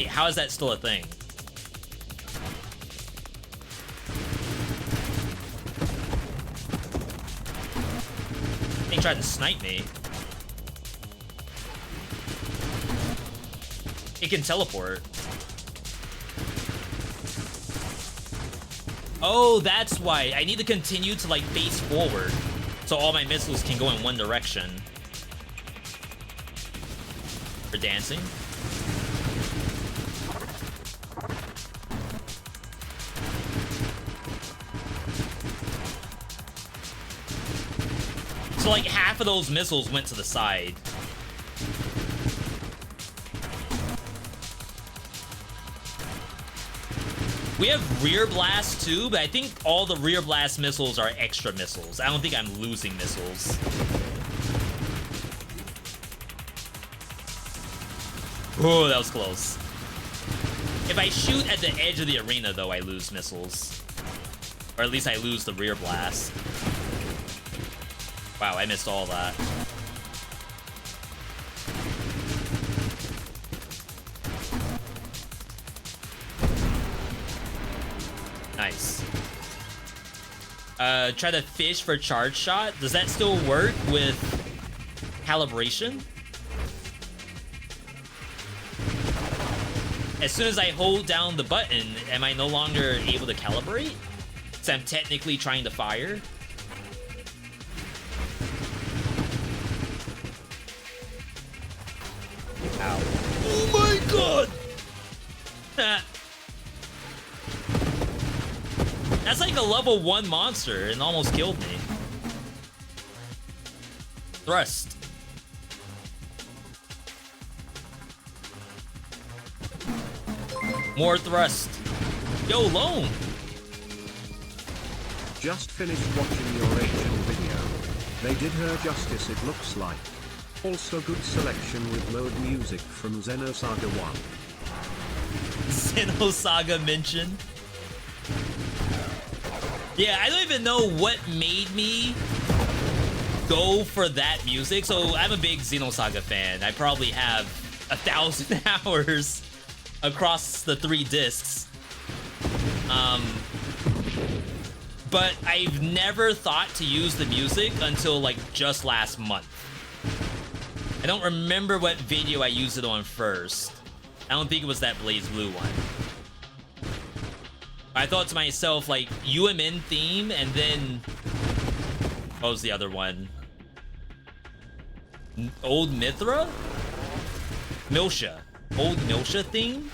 How is that still a thing? He tried to snipe me. It can teleport. Oh, that's why. I need to continue to, like, face forward so all my missiles can go in one direction. For dancing. So, like, half of those missiles went to the side. We have rear blast too, but I think all the rear blast missiles are extra missiles. I don't think I'm losing missiles. Oh, that was close. If I shoot at the edge of the arena, though, I lose missiles. Or at least I lose the rear blast. Wow, I missed all that. Nice. Try to fish for charge shot. Does that still work with calibration? As soon as I hold down the button, am I no longer able to calibrate? So I'm technically trying to fire. Ow. Oh my god! That's like a level 1 monster and almost killed me. Thrust. More thrust. Yo, Lone. Just finished watching your Asian video. They did her justice, it looks like. Also good selection with mode music from Xenosaga 1. Xenosaga mention. Yeah, I don't even know what made me go for that music. So I'm a big Xenosaga fan. I probably have 1,000 hours across the 3 discs. But I've never thought to use the music until like just last month. I don't remember what video I used it on first. I don't think it was that Blaze Blue one. I thought to myself, like, UMN theme, and then... What was the other one? Old Mithra? Milsha. Old Milsha theme?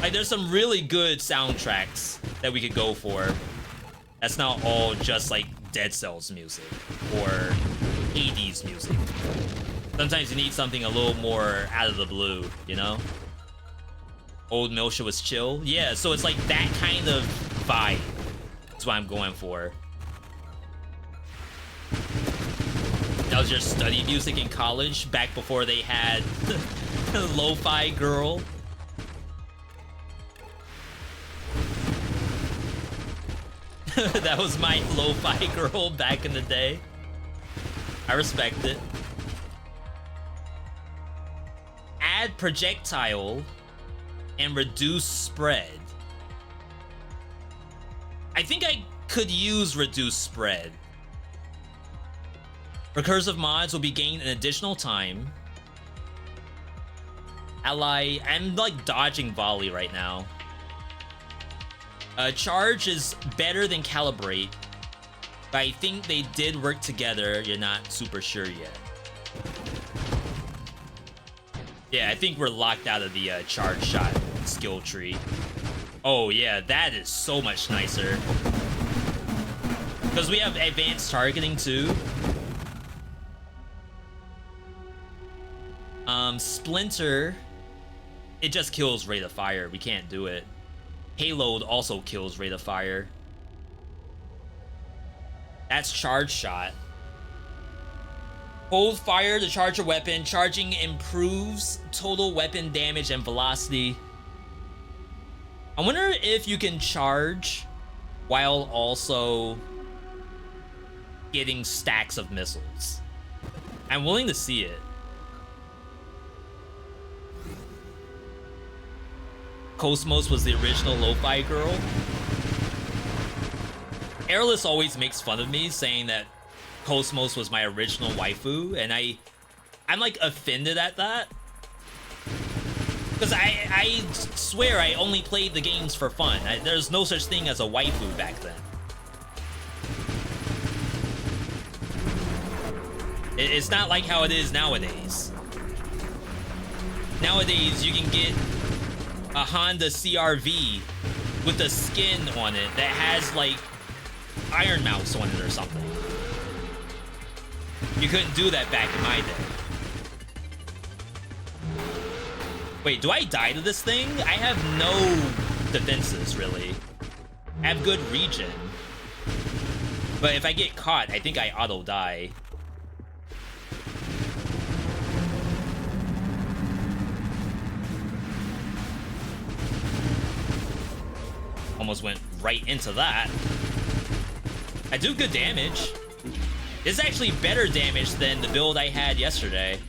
Like, there's some really good soundtracks that we could go for. That's not all just, like, Dead Cells music or Hades music. Sometimes you need something a little more out of the blue, you know? Old Milsha was chill. Yeah, so it's like that kind of vibe. That's what I'm going for. That was your study music in college, back before they had Lo-Fi Girl. That was my Lo-Fi Girl back in the day. I respect it. Add projectile and reduce spread. I think I could use reduce spread. Recursive mods will be gained an additional time. Ally, I'm like dodging volley right now. Charge is better than calibrate, but I think they did work together. You're not super sure yet. Yeah, I think we're locked out of the charge shot skill tree. Oh yeah, that is so much nicer. Because we have advanced targeting too. Splinter, it just kills rate of fire. We can't do it. Payload also kills rate of fire. That's charge shot. Hold fire to charge your weapon. Charging improves total weapon damage and velocity. I wonder if you can charge while also getting stacks of missiles. I'm willing to see it. Cosmos was the original Lo-Fi Girl. Airless always makes fun of me, saying that Cosmos was my original waifu, and I'm like offended at that. Because I swear I only played the games for fun. There's no such thing as a waifu back then. It's not like how it is nowadays. Nowadays, you can get a Honda CRV with a skin on it that has like Iron Mouse on it or something. You couldn't do that back in my day. Wait, do I die to this thing? I have no defenses, really. I have good regen. But if I get caught, I think I auto-die. Almost went right into that. I do good damage. It's actually better damage than the build I had yesterday.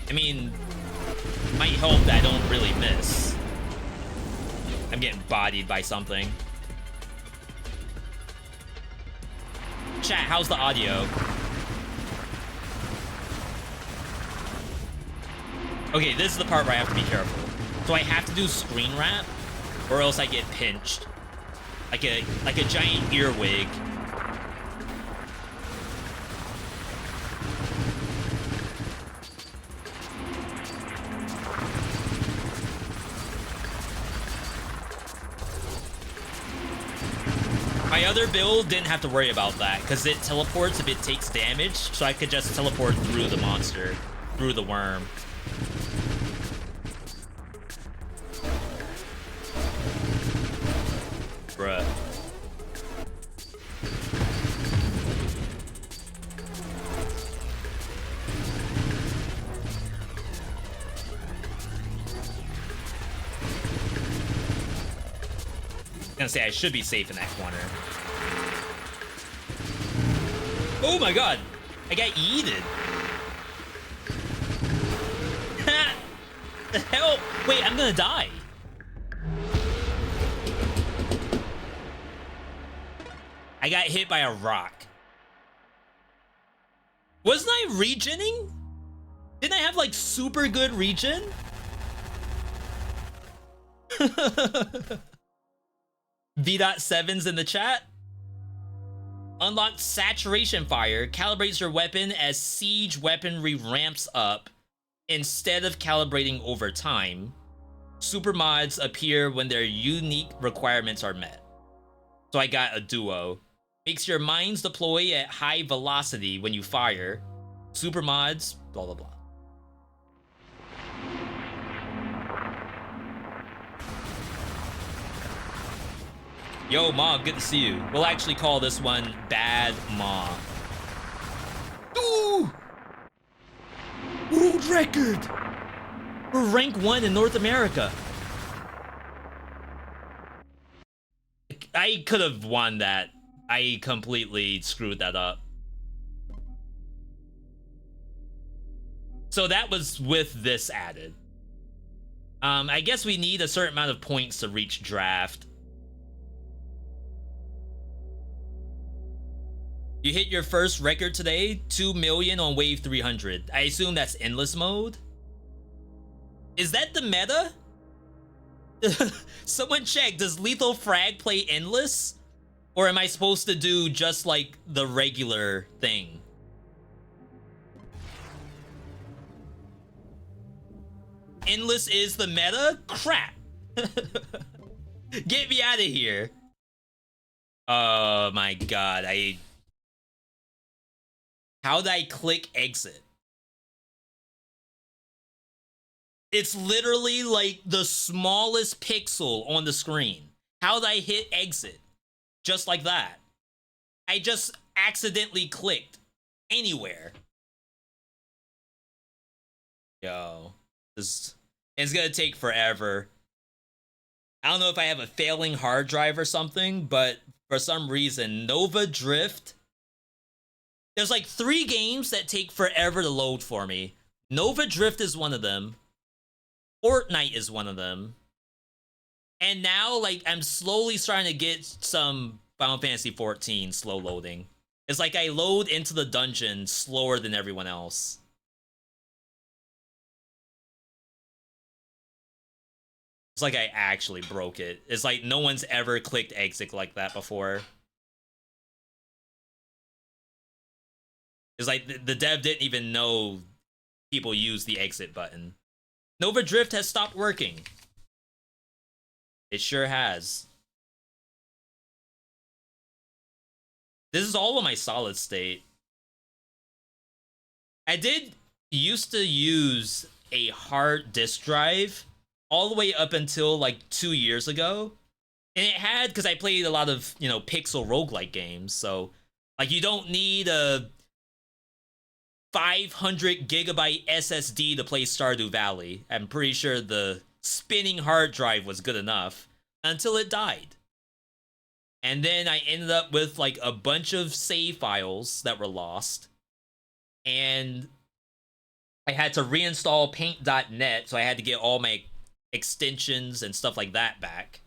I mean, might help that I don't really miss. I'm getting bodied by something. Chat, how's the audio? Okay, this is the part where I have to be careful. So I have to do screen wrap, or else I get pinched. Like a giant earwig. My other build didn't have to worry about that, because it teleports if it takes damage, so I could just teleport through the monster, through the worm. Bruh. I'm gonna say I should be safe in that corner. Oh my god! I got yeeted! The hell? Wait, I'm gonna die. I got hit by a rock. Wasn't I regening? Didn't I have like super good regen? V.7's in the chat. Unlock saturation fire. Calibrates your weapon as siege weaponry ramps up instead of calibrating over time. Super mods appear when their unique requirements are met. So I got a duo. Makes your mines deploy at high velocity when you fire. Super mods, blah, blah, blah. Yo, Ma, good to see you. We'll actually call this one Bad Ma. Ooh! World record! We're rank 1 in North America. I could have won that. I completely screwed that up. So that was with this added. I guess we need a certain amount of points to reach draft. You hit your first record today, 2 million on wave 300. I assume that's endless mode. Is that the meta? Someone check, does Lethal Frag play endless? Or am I supposed to do just like the regular thing? Endless is the meta? Crap. Get me out of here. Oh my god, how'd I click exit? It's literally like the smallest pixel on the screen. How'd I hit exit? Just like that. I just accidentally clicked anywhere. Yo, it's gonna take forever. I don't know if I have a failing hard drive or something, but for some reason, Nova Drift. There's like 3 games that take forever to load for me. Nova Drift is one of them. Fortnite is one of them. And now, like, I'm slowly starting to get some Final Fantasy 14 slow loading. It's like I load into the dungeon slower than everyone else. It's like I actually broke it. It's like no one's ever clicked exit like that before. It's like the dev didn't even know people use the exit button. Nova Drift has stopped working. It sure has. This is all on my solid state. I did used to use a hard disk drive all the way up until like 2 years ago. And it had, because I played a lot of, you know, pixel roguelike games. So, like, you don't need a 500 gigabyte SSD to play Stardew Valley. I'm pretty sure the spinning hard drive was good enough until it died. And then I ended up with like a bunch of save files that were lost. And I had to reinstall paint.net, so I had to get all my extensions and stuff like that back.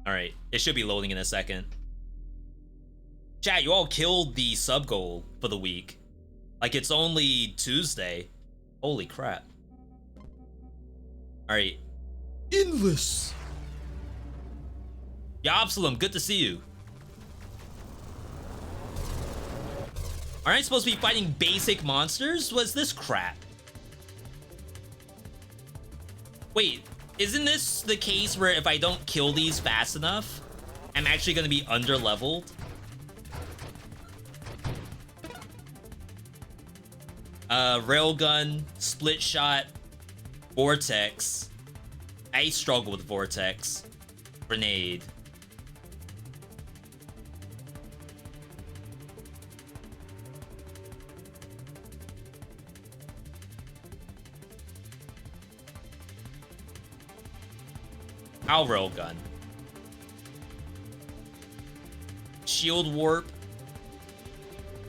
Alright, it should be loading in a second. Chat, you all killed the sub goal for the week. Like, it's only Tuesday. Holy crap. Alright. Endless! Yeah, Absalom, good to see you. Aren't I supposed to be fighting basic monsters? What's this crap? Wait, isn't this the case where if I don't kill these fast enough, I'm actually gonna be under-leveled? Railgun, split shot, vortex. I struggle with vortex. Grenade. I'll railgun. Shield warp.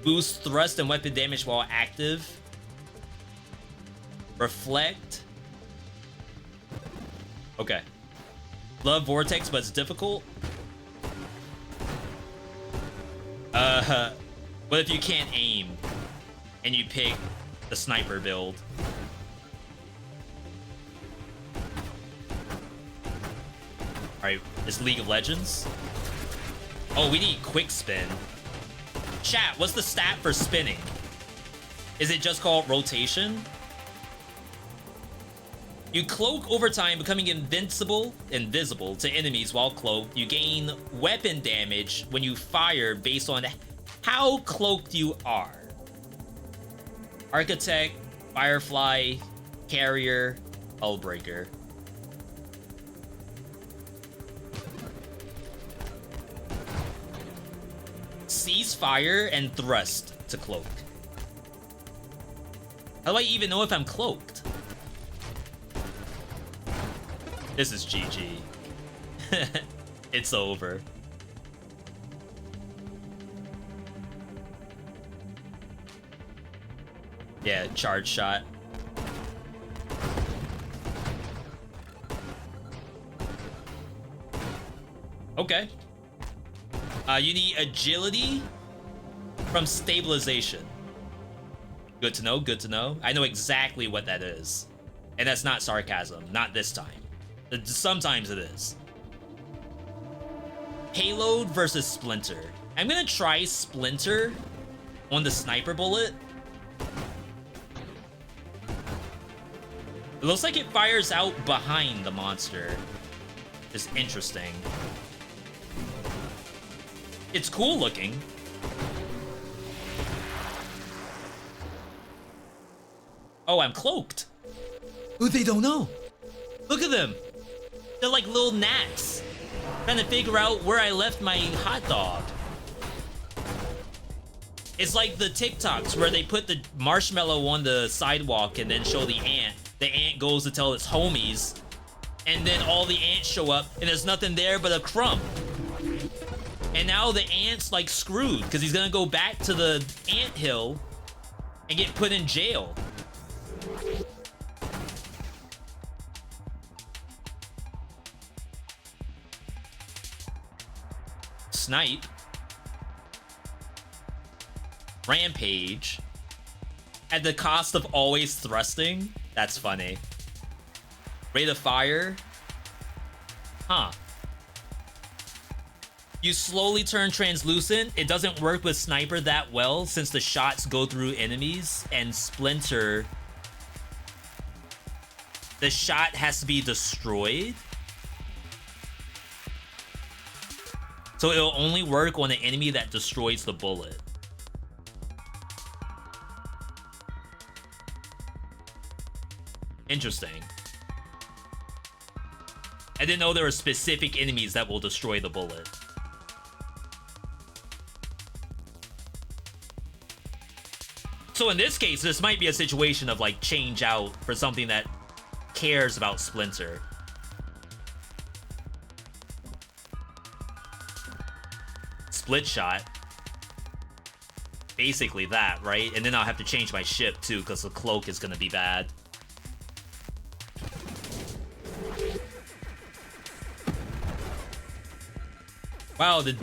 Boost thrust and weapon damage while active. Reflect. Okay. Love Vortex, but it's difficult. What if you can't aim and you pick the sniper build? Alright, it's League of Legends. Oh, we need quick spin. Chat, what's the stat for spinning? Is it just called rotation? You cloak over time, becoming invisible to enemies while cloaked. You gain weapon damage when you fire based on how cloaked you are. Architect, Firefly, Carrier, Hullbreaker. Cease fire and thrust to cloak. How do I even know if I'm cloaked? This is GG. It's over. Yeah, charge shot. Okay. You need agility from stabilization. Good to know, good to know. I know exactly what that is. And that's not sarcasm, not this time. Sometimes it is. Payload versus Splinter. I'm gonna try Splinter on the sniper bullet. It looks like it fires out behind the monster. It's interesting. It's cool looking. Oh, I'm cloaked. Ooh, they don't know. Look at them. They're like little gnats. Trying to figure out where I left my hot dog. It's like the TikToks where they put the marshmallow on the sidewalk and then show the ant. The ant goes to tell its homies. And then all the ants show up and there's nothing there but a crumb. And now the ant's like screwed because he's gonna go back to the anthill and get put in jail. Snipe. Rampage. At the cost of always thrusting? That's funny. Rate of fire. Huh. You slowly turn translucent. It doesn't work with Sniper that well since the shots go through enemies, and Splinter, the shot has to be destroyed. So it'll only work on an enemy that destroys the bullet. Interesting. I didn't know there were specific enemies that will destroy the bullet. So in this case, this might be a situation of like change out for something that cares about Splinter. Split shot. Basically that, right? And then I'll have to change my ship too because the cloak is gonna be bad. Wow, the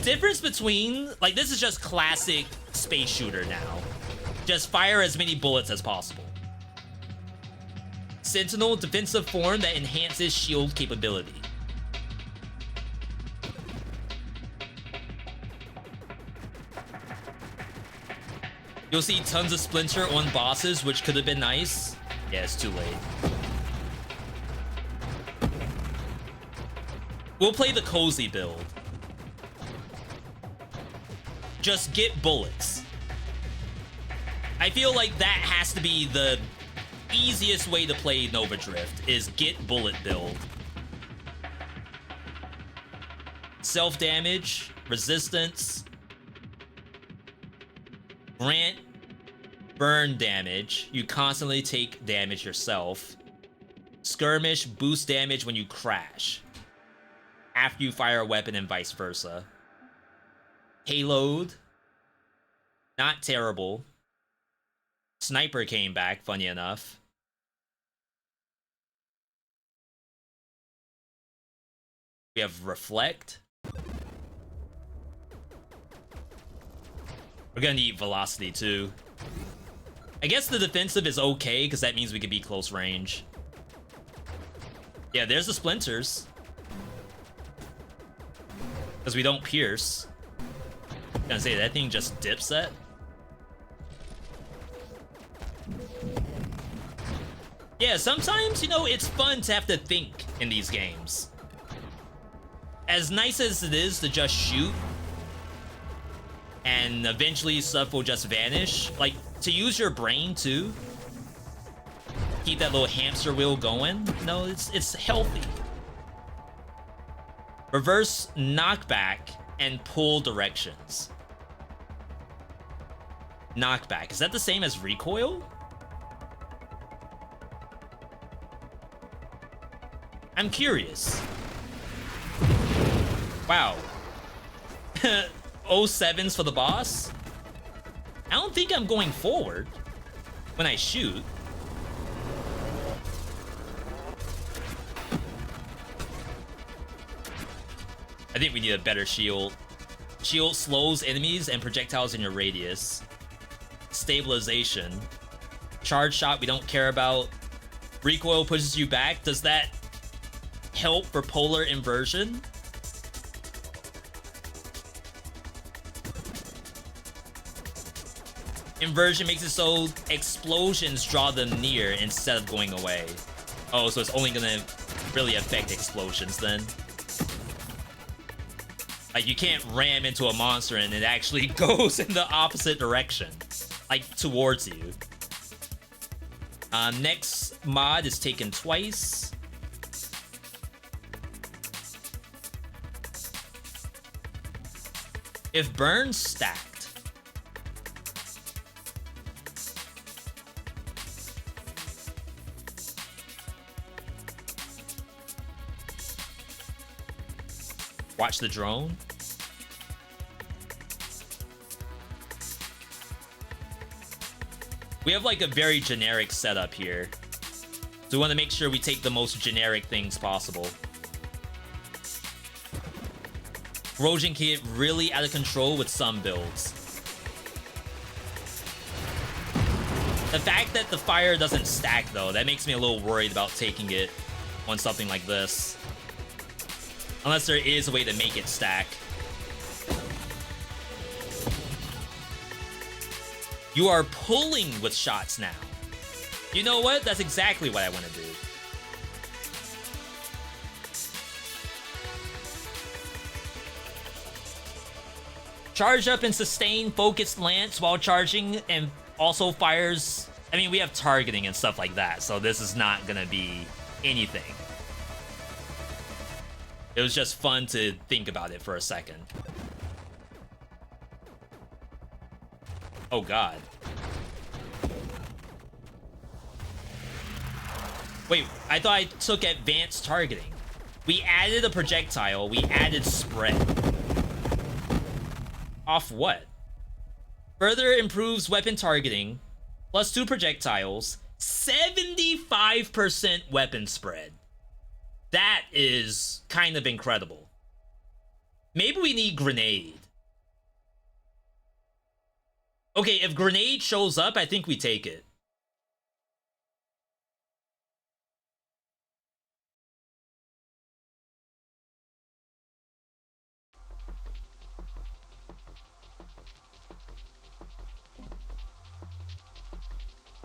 difference between, like, this is just classic space shooter now. Just fire as many bullets as possible. Sentinel, defensive form that enhances shield capability. You'll see tons of Splinter on bosses, which could have been nice. Yeah, it's too late. We'll play the cozy build. Just get bullets. I feel like that has to be the easiest way to play Nova Drift, is get bullet build. Self-damage, resistance, grant burn damage. You constantly take damage yourself. Skirmish, boost damage when you crash after you fire a weapon and vice versa. Payload, not terrible. Sniper came back, funny enough. We have Reflect. We're gonna need Velocity too. I guess the defensive is okay because that means we can be close range. Yeah, there's the Splinters. Because we don't pierce. I was gonna say, that thing just dips that. Yeah, sometimes, you know, it's fun to have to think in these games. As nice as it is to just shoot, and eventually stuff will just vanish, like, to use your brain too, keep that little hamster wheel going, you know, it's healthy. Reverse knockback and pull directions. Knockback, is that the same as recoil? I'm curious. Wow. 07s for the boss? I don't think I'm going forward when I shoot. I think we need a better shield. Shield slows enemies and projectiles in your radius. Stabilization. Charge shot we don't care about. Recoil pushes you back. Does that help for polar inversion? Inversion makes it so explosions draw them near instead of going away. Oh, so it's only gonna really affect explosions then. Like, you can't ram into a monster and it actually goes in the opposite direction. Like, towards you. Next mod is taken twice. If burns stacked. Watch the drone. We have like a very generic setup here. So we want to make sure we take the most generic things possible. Corrosion can get really out of control with some builds. The fact that the fire doesn't stack though, that makes me a little worried about taking it on something like this. Unless there is a way to make it stack. You are pulling with shots now. You know what? That's exactly what I want to do. Charge up and sustain focused lance while charging and also fires. I mean, we have targeting and stuff like that, so this is not gonna be anything. It was just fun to think about it for a second. Oh god. Wait, I thought I took advanced targeting. We added a projectile, we added spread. Off what? Further improves weapon targeting, plus 2 projectiles, 75% weapon spread. That is kind of incredible. Maybe we need grenade. Okay, if grenade shows up, I think we take it.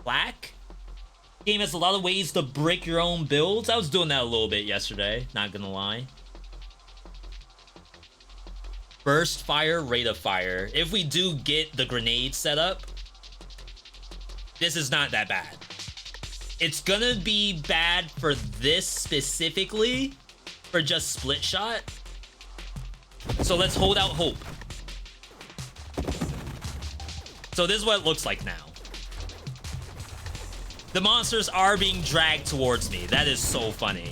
Black? Game has a lot of ways to brick your own builds. I was doing that a little bit yesterday, not gonna lie. Burst fire, rate of fire. If we do get the grenade set up, this is not that bad. It's gonna be bad for this specifically, for just split shot. So let's hold out hope. So this is what it looks like now. The monsters are being dragged towards me. That is so funny.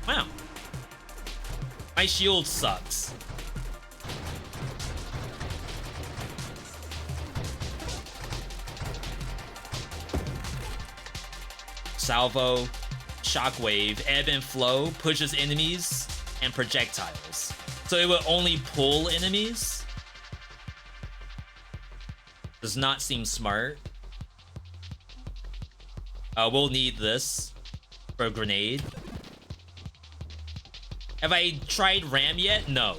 Wow. My shield sucks. salvo, shockwave, ebb and flow pushes enemies and projectiles. So it would only pull enemies? Does not seem smart. We'll need this for a grenade. Have I tried Ram yet? No.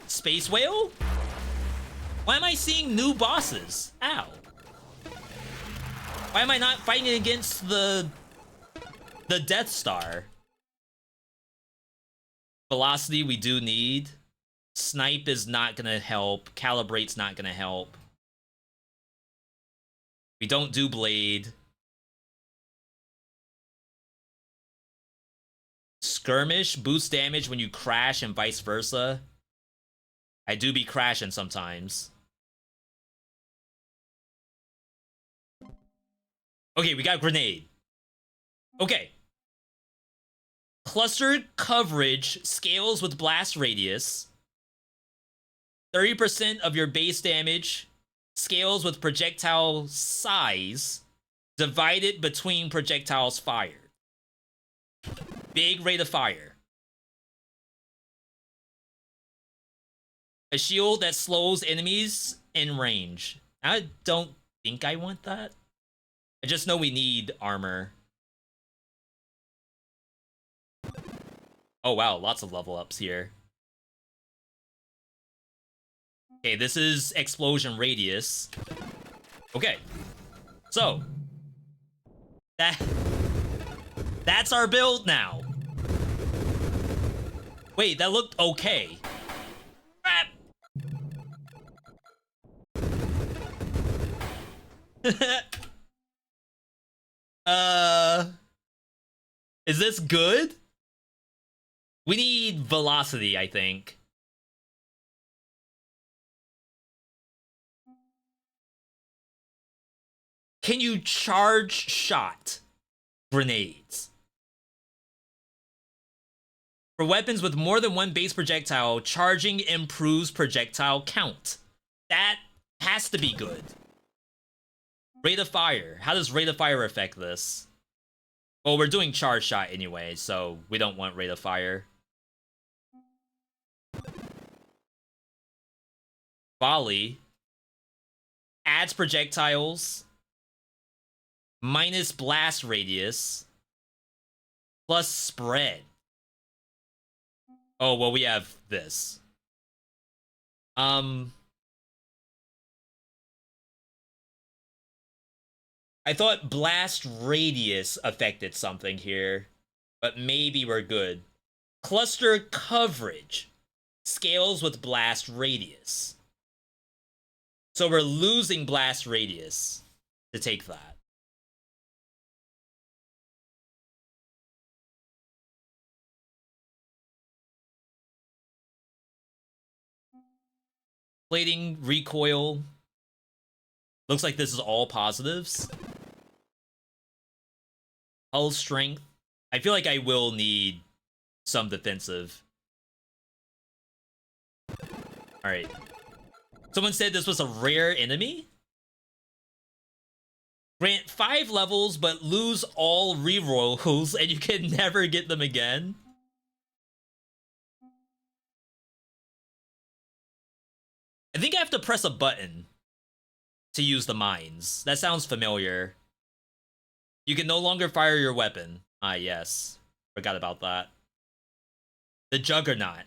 Space Whale? Why am I seeing new bosses? Ow. Why am I not fighting against the Death Star? Velocity we do need. Snipe is not gonna help. Calibrate's not gonna help. We don't do Blade. Skirmish boosts damage when you crash and vice versa. I do be crashing sometimes. Okay, we got grenade. Okay. Cluster coverage scales with blast radius. 30% of your base damage scales with projectile size divided between projectiles fired. Big rate of fire. A shield that slows enemies in range. I don't think I want that. I just know we need armor. Oh wow, lots of level ups here. Okay, this is explosion radius. Okay. So. That's our build now. Wait, that looked okay. Crap. Is this good? We need velocity, I think. Can you charge shot grenades? For weapons with more than one base projectile, charging improves projectile count. That has to be good. Rate of fire. How does rate of fire affect this? Well, we're doing charge shot anyway, so we don't want rate of fire. Volley. Adds projectiles. Minus blast radius. Plus spread. Oh, well, we have this. I thought blast radius affected something here, but maybe we're good. Cluster coverage scales with blast radius. So we're losing blast radius to take that. Plating, recoil. Looks like this is all positives. Hull strength. I feel like I will need some defensive. Alright. Someone said this was a rare enemy? Grant 5 levels, but lose all rerolls, and you can never get them again? I think I have to press a button to use the mines. That sounds familiar. You can no longer fire your weapon. Ah, yes. Forgot about that. The Juggernaut.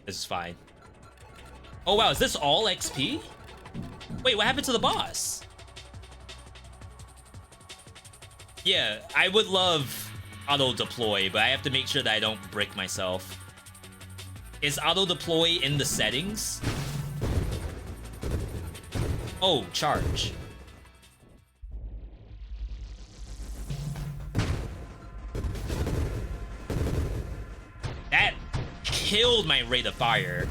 This is fine. Oh wow, is this all XP? Wait, what happened to the boss? Yeah, I would love auto-deploy, but I have to make sure that I don't brick myself. Is auto-deploy in the settings? Oh, charge. That killed my rate of fire.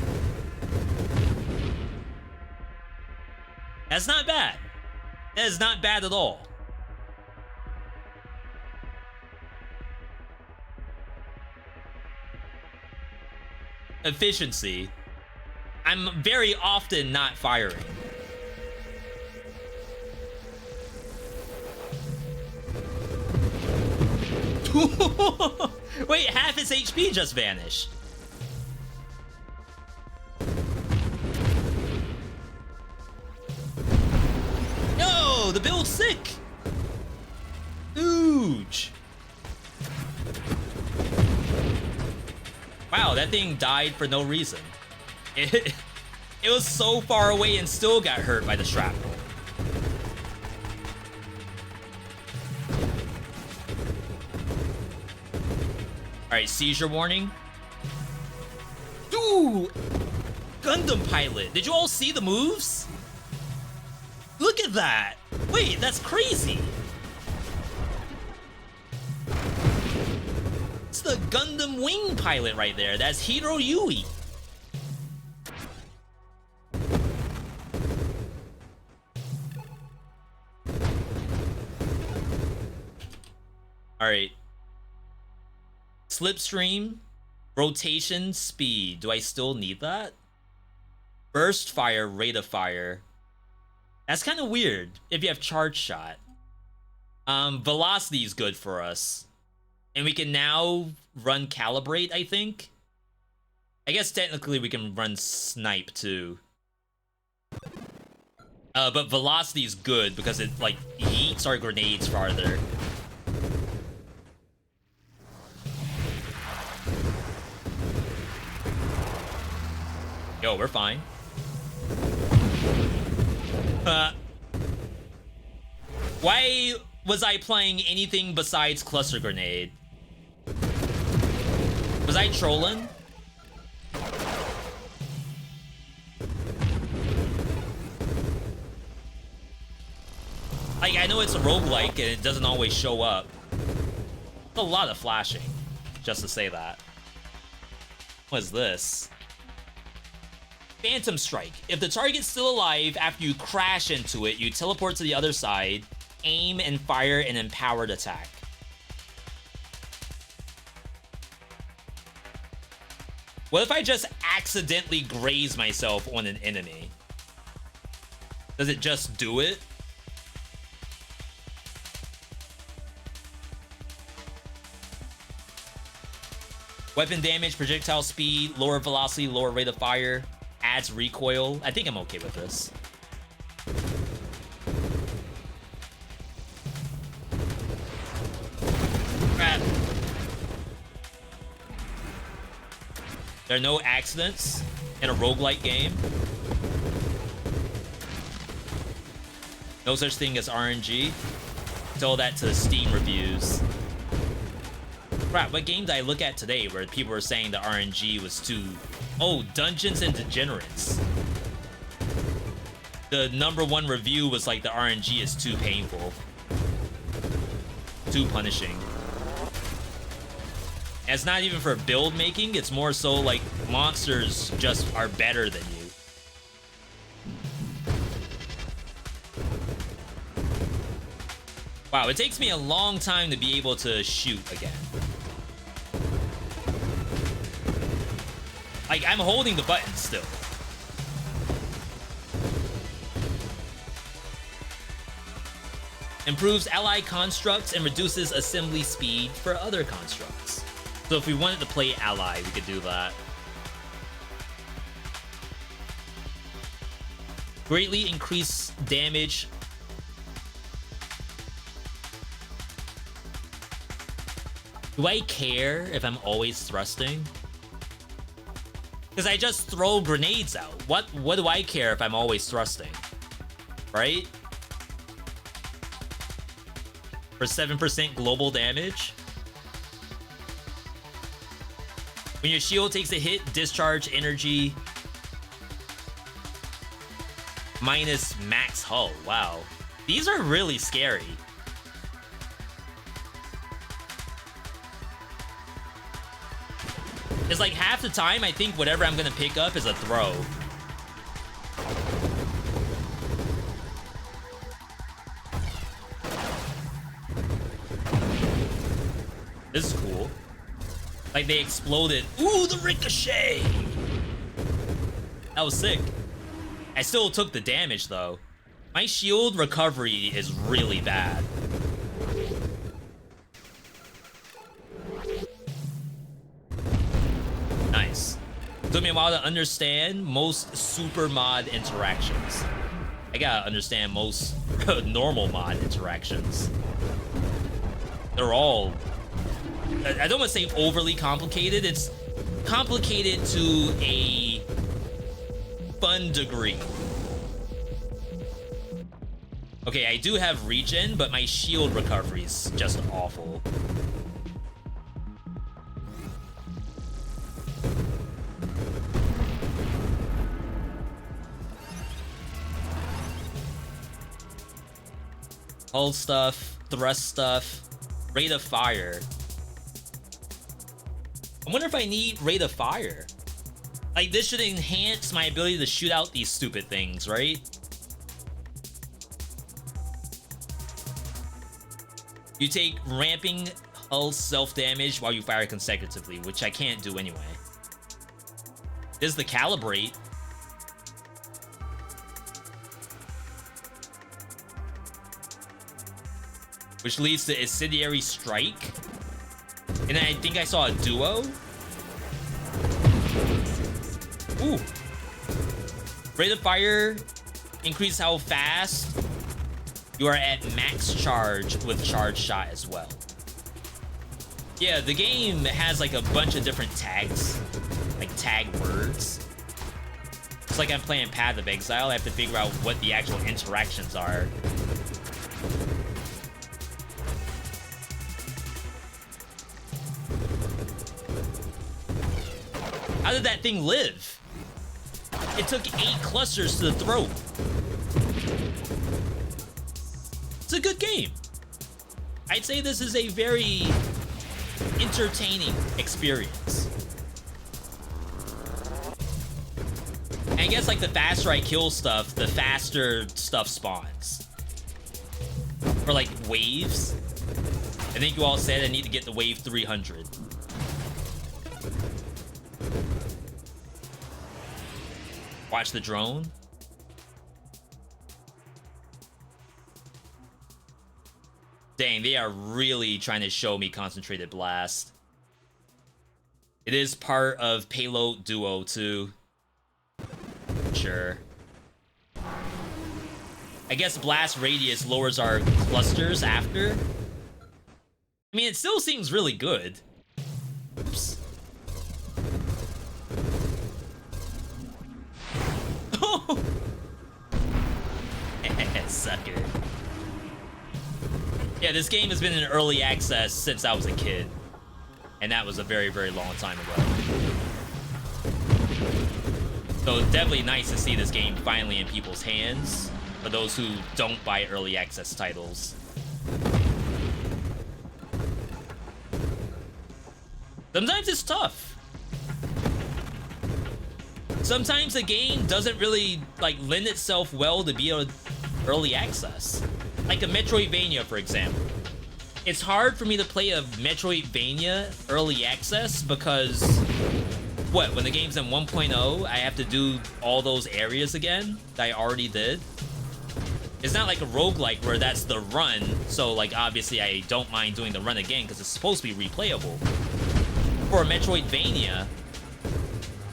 That's not bad. That is not bad at all. efficiency, I'm very often not firing. Wait, half his HP just vanished. No, the build's sick. Huge. Wow, that thing died for no reason. It was so far away and still got hurt by the shrapnel. Alright, seizure warning. Ooh! Gundam pilot. Did you all see the moves? Look at that! Wait, that's crazy! It's the Gundam wing pilot right there. That's VeeDotVod. Alright. Slipstream, rotation, speed. Do I still need that? Burst fire, rate of fire. That's kind of weird if you have charge shot. Velocity is good for us. And we can now run calibrate, I think. I guess technically we can run snipe too. But velocity is good because it like yeets our grenades farther. Yo, we're fine. Why was I playing anything besides cluster grenade? Was I trolling? Like, I know it's a roguelike and it doesn't always show up. A lot of flashing, just to say that. What is this? Phantom Strike. If the target's still alive after you crash into it, you teleport to the other side, aim and fire an empowered attack. What if I just accidentally graze myself on an enemy? Does it just do it? Weapon damage, projectile speed, lower velocity, lower rate of fire. Adds recoil. I think I'm okay with this. Crap. There are no accidents in a roguelike game. No such thing as RNG. Tell that to the Steam reviews. Crap, what game did I look at today where people were saying the RNG was too... Oh, Dungeons and Degenerates. The #1 review was like the RNG is too painful. Too punishing. And it's not even for build making, it's more so like monsters just are better than you. Wow, it takes me a long time to be able to shoot again. Like, I'm holding the button still. Improves ally constructs and reduces assembly speed for other constructs. So if we wanted to play ally, we could do that. Greatly increase damage. Do I care if I'm always thrusting? Because I just throw grenades out. What do I care if I'm always thrusting? Right? For 7% global damage. When your shield takes a hit, discharge energy. Minus max hull. Wow. These are really scary. It's like half the time, I think whatever I'm gonna pick up is a throw. This is cool. Like they exploded. Ooh, the ricochet! That was sick. I still took the damage though. My shield recovery is really bad. Nice. Took me a while to understand most super mod interactions. I gotta understand most normal mod interactions. They're all... I don't want to say overly complicated. It's complicated to a fun degree. Okay, I do have regen, but my shield recovery is just awful. Hull stuff, thrust stuff, rate of fire. I wonder if I need rate of fire. Like, this should enhance my ability to shoot out these stupid things, right? You take ramping hull self-damage while you fire consecutively, which I can't do anyway. This is the calibrate. Which leads to incendiary strike. And then I think I saw a duo. Ooh. Rate of fire. Increase how fast you are at max charge with charge shot as well. Yeah, the game has like a bunch of different tags. Like tag words. It's like I'm playing Path of Exile. I have to figure out what the actual interactions are. How did that thing live? It took 8 clusters to the throat. It's a good game. I'd say this is a very entertaining experience. And I guess like the faster I kill stuff, the faster stuff spawns. Or like waves. I think you all said I need to get the wave 300. Watch the drone. Dang, they are really trying to show me concentrated blast. It is part of payload duo too. Sure. I guess blast radius lowers our clusters after. I mean, it still seems really good. Oops. Oh! Sucker. Yeah, this game has been in early access since I was a kid. And that was a very, very long time ago. So it's definitely nice to see this game finally in people's hands, for those who don't buy early access titles. Sometimes it's tough. Sometimes the game doesn't really like lend itself well to be a early access. Like a Metroidvania, for example. It's hard for me to play a Metroidvania early access because what, when the game's in 1.0, I have to do all those areas again that I already did? It's not like a roguelike where that's the run, so like obviously I don't mind doing the run again because it's supposed to be replayable. For a Metroidvania,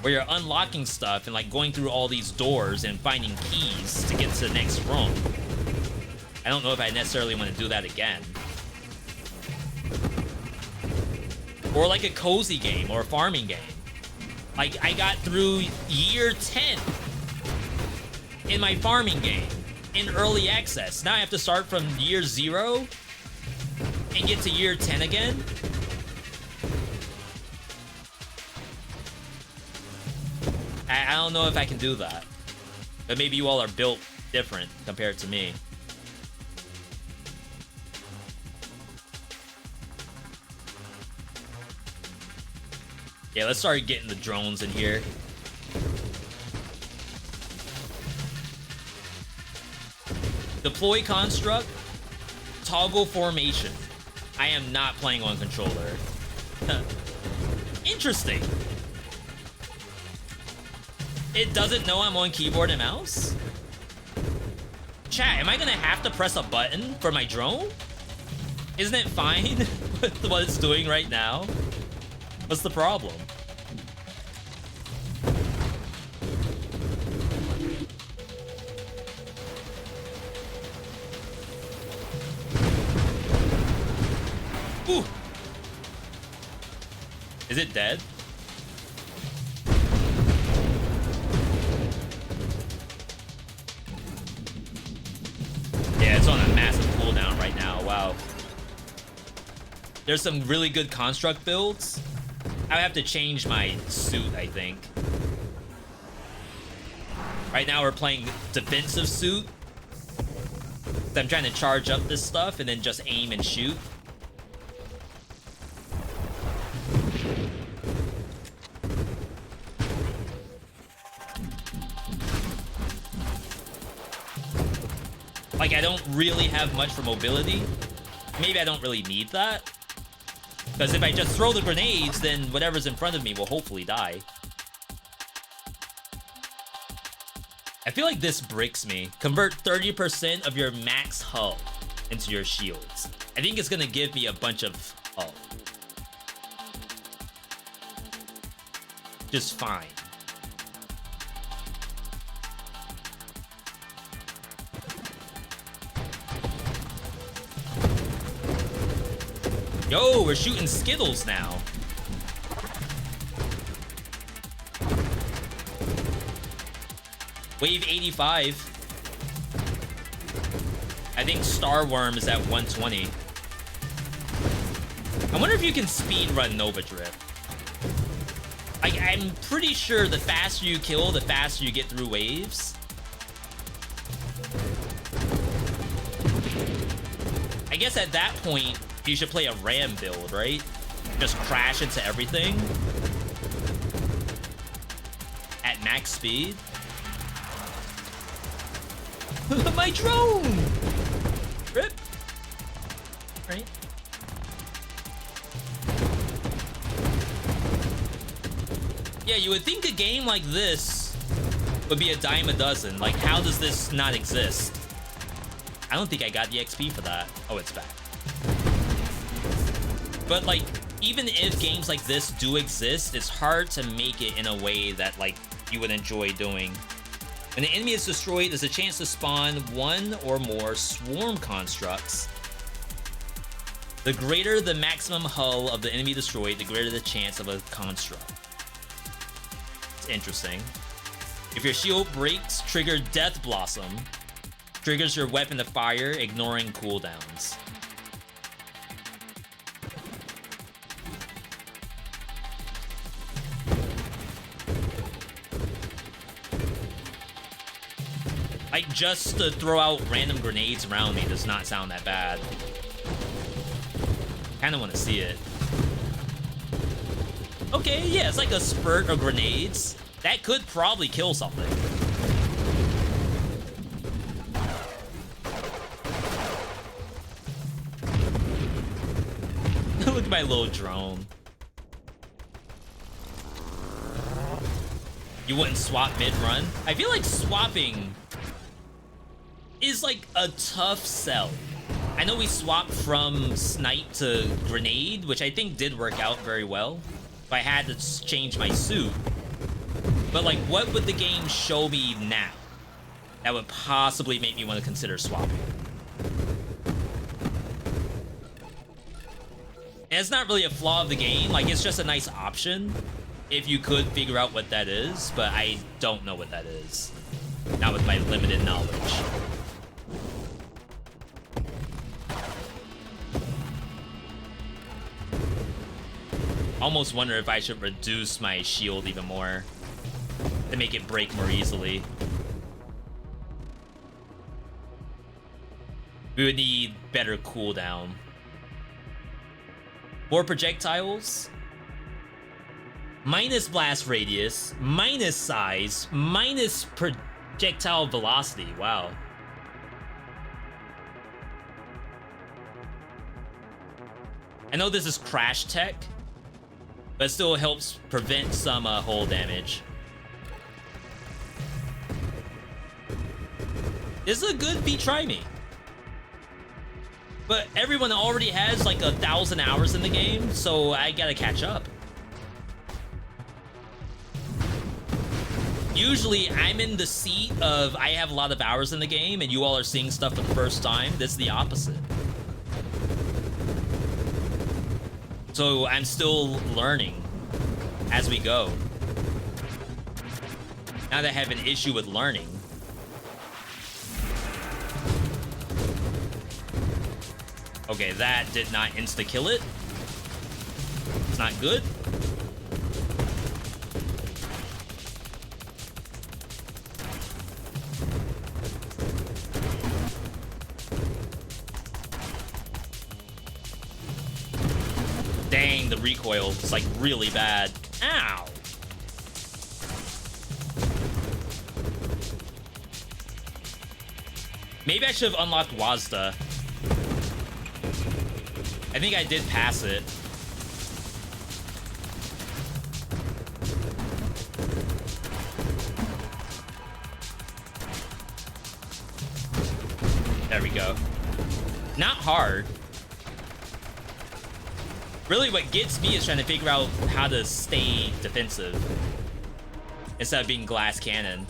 where you're unlocking stuff and like going through all these doors and finding keys to get to the next room, I don't know if I necessarily want to do that again. Or like a cozy game or a farming game. Like I got through year 10 in my farming game in early access. Now I have to start from year 0 and get to year 10 again. I don't know if I can do that. But maybe you all are built different compared to me. Yeah, let's start getting the drones in here. Deploy construct, toggle formation. I am not playing on controller. Interesting. It doesn't know I'm on keyboard and mouse? Chat, am I gonna have to press a button for my drone? Isn't it fine with what it's doing right now? What's the problem? Ooh! Is it dead? Yeah, it's on a massive cooldown right now. Wow. There's some really good construct builds. I have to change my suit, I think. Right now we're playing defensive suit. I'm trying to charge up this stuff and then just aim and shoot. Like, I don't really have much for mobility. Maybe I don't really need that. Because if I just throw the grenades, then whatever's in front of me will hopefully die. I feel like this bricks me. Convert 30% of your max hull into your shields. I think it's gonna give me a bunch of hull. Just fine. Yo, we're shooting Skittles now. Wave 85. I think Star Worm is at 120. I wonder if you can speedrun Nova Drift. I'm pretty sure the faster you kill, the faster you get through waves. I guess at that point, you should play a ram build, right? Just crash into everything at max speed. My drone! Rip. Right. Yeah, you would think a game like this would be a dime a dozen. Like, how does this not exist? I don't think I got the XP for that. Oh, it's back. But, like, even if games like this do exist, it's hard to make it in a way that, like, you would enjoy doing. When the enemy is destroyed, there's a chance to spawn one or more swarm constructs. The greater the maximum hull of the enemy destroyed, the greater the chance of a construct. It's interesting. If your shield breaks, trigger Death Blossom. Triggers your weapon to fire, ignoring cooldowns. Like, just to throw out random grenades around me does not sound that bad. Kinda wanna see it. Okay, yeah, it's like a spurt of grenades. That could probably kill something. Look at my little drone. You wouldn't swap mid-run? I feel like swapping is like a tough sell. I know we swapped from snipe to grenade, which I think did work out very well. If I had to change my suit. But like, what would the game show me now that would possibly make me want to consider swapping? And it's not really a flaw of the game, like, it's just a nice option if you could figure out what that is, but I don't know what that is. Not with my limited knowledge. Almost wonder if I should reduce my shield even more to make it break more easily. We would need better cooldown. More projectiles. Minus blast radius, minus size, minus projectile velocity. Wow. I know this is crash tech, but it still helps prevent some hull damage. This is a good Try Me. But everyone already has like 1,000 hours in the game, so I gotta catch up. Usually, I'm in the seat of I have a lot of hours in the game, and you all are seeing stuff for the first time. This is the opposite. So I'm still learning as we go. Now that I have an issue with learning. Okay, that did not insta-kill it. It's not good. Dang, the recoil is like really bad. Ow! Maybe I should have unlocked Wazda. I think I did pass it. There we go. Not hard. Really, what gets me is trying to figure out how to stay defensive instead of being glass cannon.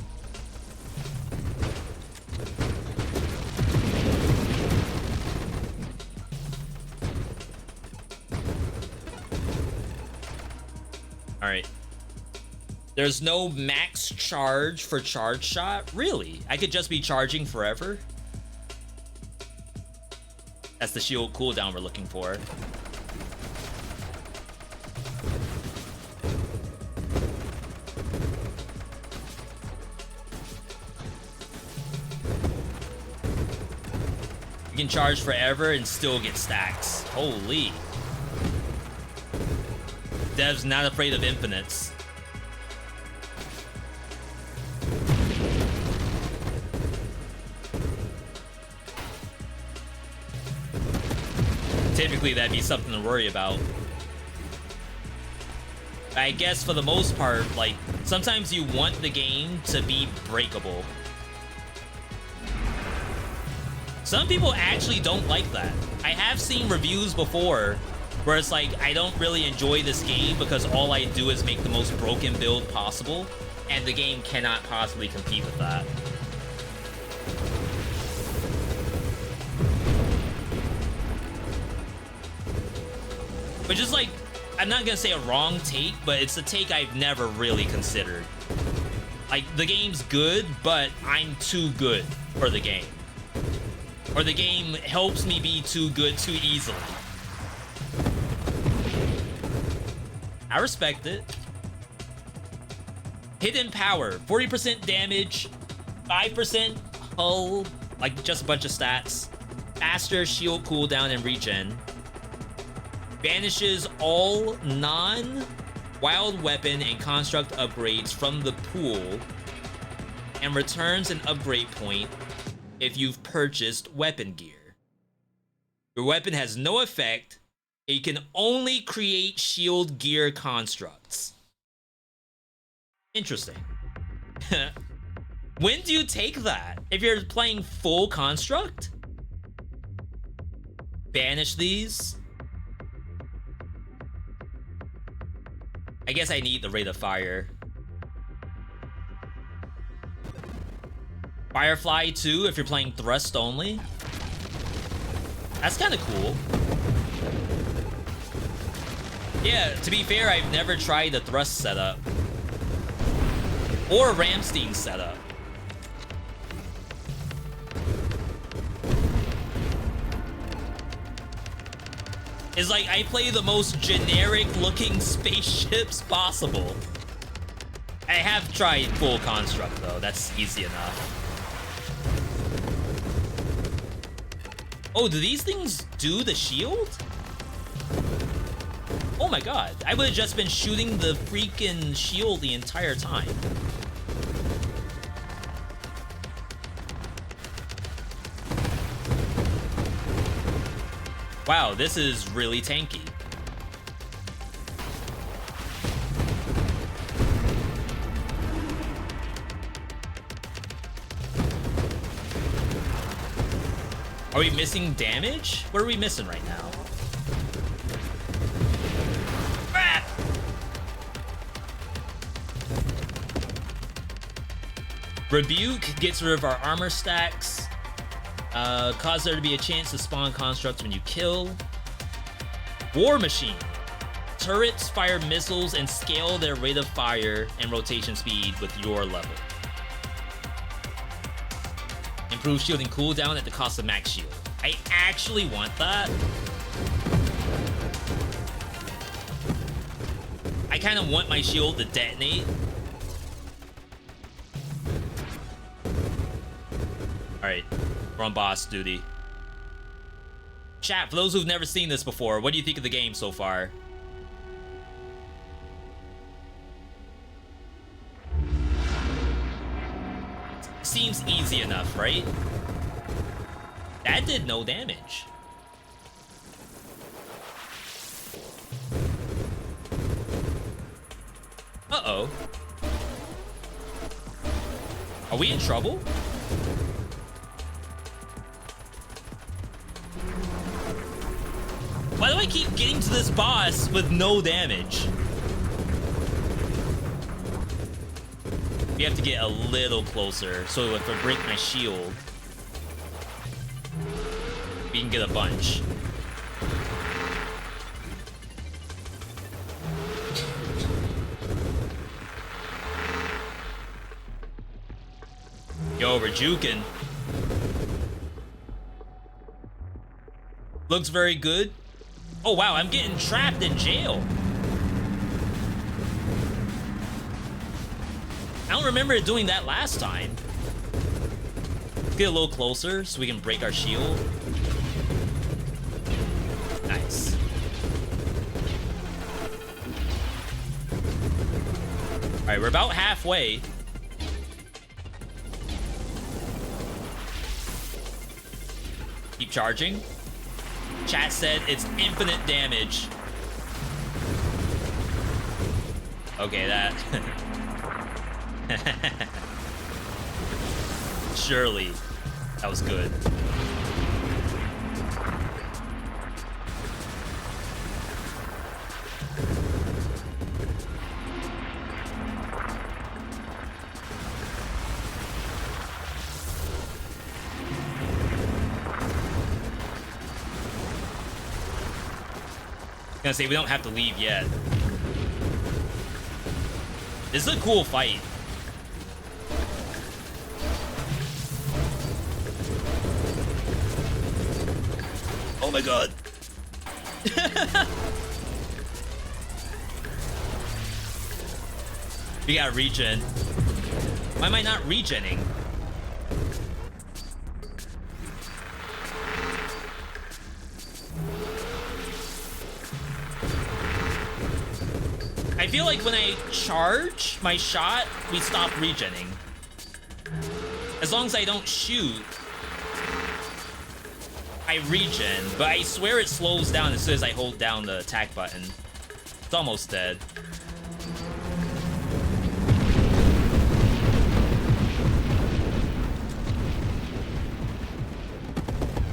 All right. There's no max charge for charge shot? Really? I could just be charging forever? That's the shield cooldown we're looking for. You can charge forever and still get stacks. Holy. Dev's not afraid of infinites. Typically, that'd be something to worry about. I guess for the most part, like, sometimes you want the game to be breakable. Some people actually don't like that. I have seen reviews before where it's like, I don't really enjoy this game because all I do is make the most broken build possible, and the game cannot possibly compete with that. Which is like, I'm not gonna say a wrong take, but it's a take I've never really considered. Like, the game's good, but I'm too good for the game. Or the game helps me be too good too easily. I respect it. Hidden power, 40% damage, 5% hull, like just a bunch of stats. Faster shield cooldown and regen. Banishes all non-wild weapon and construct upgrades from the pool. And returns an upgrade point if you've purchased weapon gear. Your weapon has no effect. You can only create shield gear constructs. Interesting. When do you take that? If you're playing full construct? Banish these? I guess I need the rate of fire. Firefly too, if you're playing thrust only. That's kind of cool. Yeah, to be fair, I've never tried the thrust setup. Or Ramstein setup. It's like I play the most generic looking spaceships possible. I have tried full construct though, that's easy enough. Oh, do these things do the shield? Oh my god, I would have just been shooting the freaking shield the entire time. Wow, this is really tanky. Are we missing damage? What are we missing right now? Ah! Rebuke gets rid of our armor stacks. Cause there to be a chance to spawn constructs when you kill. War Machine. Turrets fire missiles and scale their rate of fire and rotation speed with your level. Improve shielding cooldown at the cost of max shield. I actually want that. I kind of want my shield to detonate. Alright, we're on boss duty. Chat, for those who've never seen this before, what do you think of the game so far? Seems easy enough, right? That did no damage. Uh-oh. Are we in trouble? Why do I keep getting to this boss with no damage? We have to get a little closer, so if I break my shield, we can get a bunch. Yo, we're juking. Looks very good. Oh wow, I'm getting trapped in jail. I don't remember doing that last time. Let's get a little closer so we can break our shield. Nice. Alright, we're about halfway. Keep charging. Chat said it's infinite damage. Okay, that... Surely. That was good. I was gonna say, we don't have to leave yet. This is a cool fight. Oh my god. We got regen. Why am I not regenning? I feel like when I charge my shot, we stop regenning. As long as I don't shoot, I regen, but I swear it slows down as soon as I hold down the attack button. It's almost dead.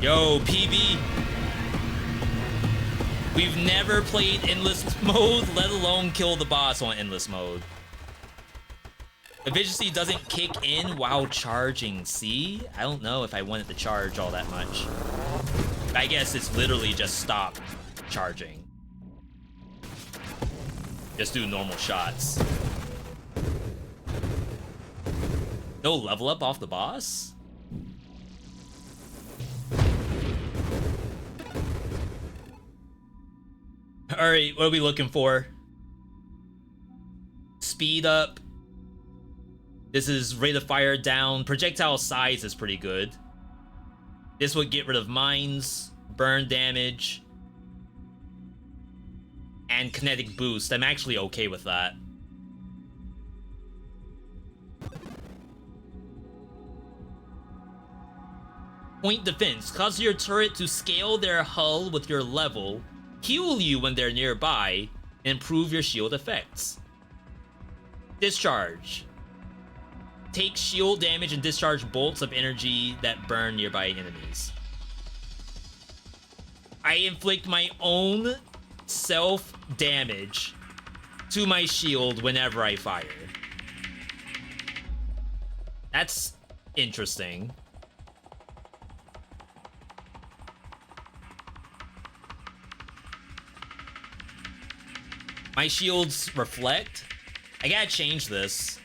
Yo, PB. We've never played endless mode, let alone kill the boss on endless mode. Efficiency doesn't kick in while charging. See? I don't know if I wanted to charge all that much. I guess it's literally just stop charging. Just do normal shots. No level up off the boss? Alright, what are we looking for? Speed up. This is rate of fire down. Projectile size is pretty good. This would get rid of mines, burn damage, and kinetic boost. I'm actually okay with that. Point defense. Cause your turret to scale their hull with your level, heal you when they're nearby, and improve your shield effects. Discharge. Take shield damage and discharge bolts of energy that burn nearby enemies. I inflict my own self-damage to my shield whenever I fire. That's interesting. My shields reflect. I gotta change this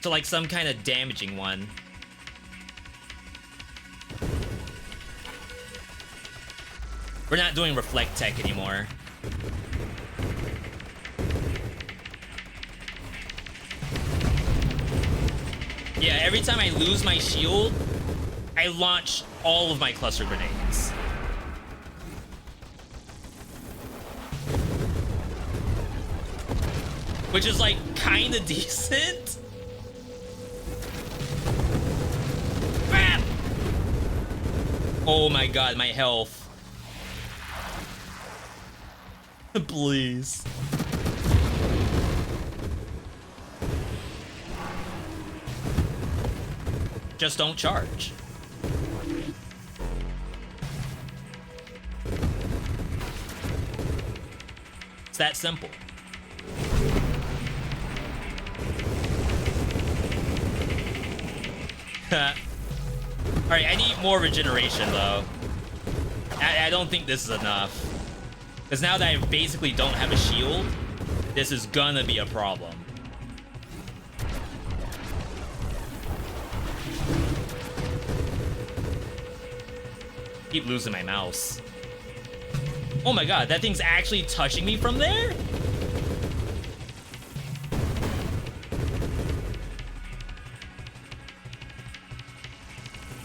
to like some kind of damaging one. We're not doing reflect tech anymore. Yeah, every time I lose my shield, I launch all of my cluster grenades. Which is like kinda decent. Ah! Oh my god, my health. Please. Just don't charge. It's that simple. Alright, I need more regeneration though. I don't think this is enough. Because now that I basically don't have a shield, this is gonna be a problem. Keep losing my mouse. Oh my god, that thing's actually touching me from there?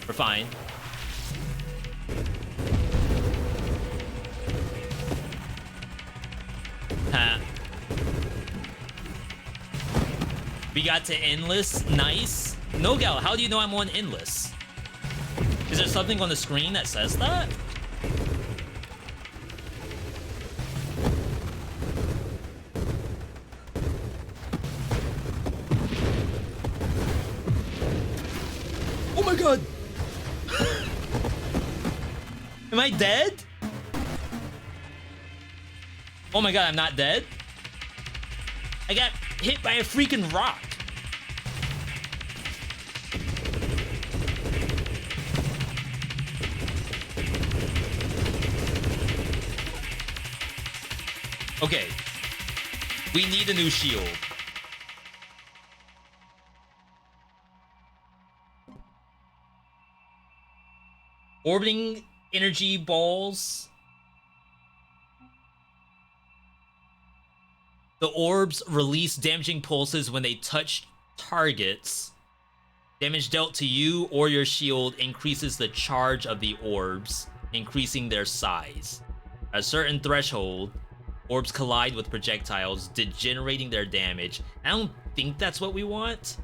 We're fine. Huh. We got to endless. Nice. Nogal, how do you know I'm on endless? Is there something on the screen that says that? Oh my god! Am I dead? Oh my god, I'm not dead? I got hit by a freaking rock. Okay. We need a new shield. Orbiting energy balls. The orbs release damaging pulses when they touch targets. Damage dealt to you or your shield increases the charge of the orbs, increasing their size. At a certain threshold, orbs collide with projectiles, degenerating their damage. I don't think that's what we want.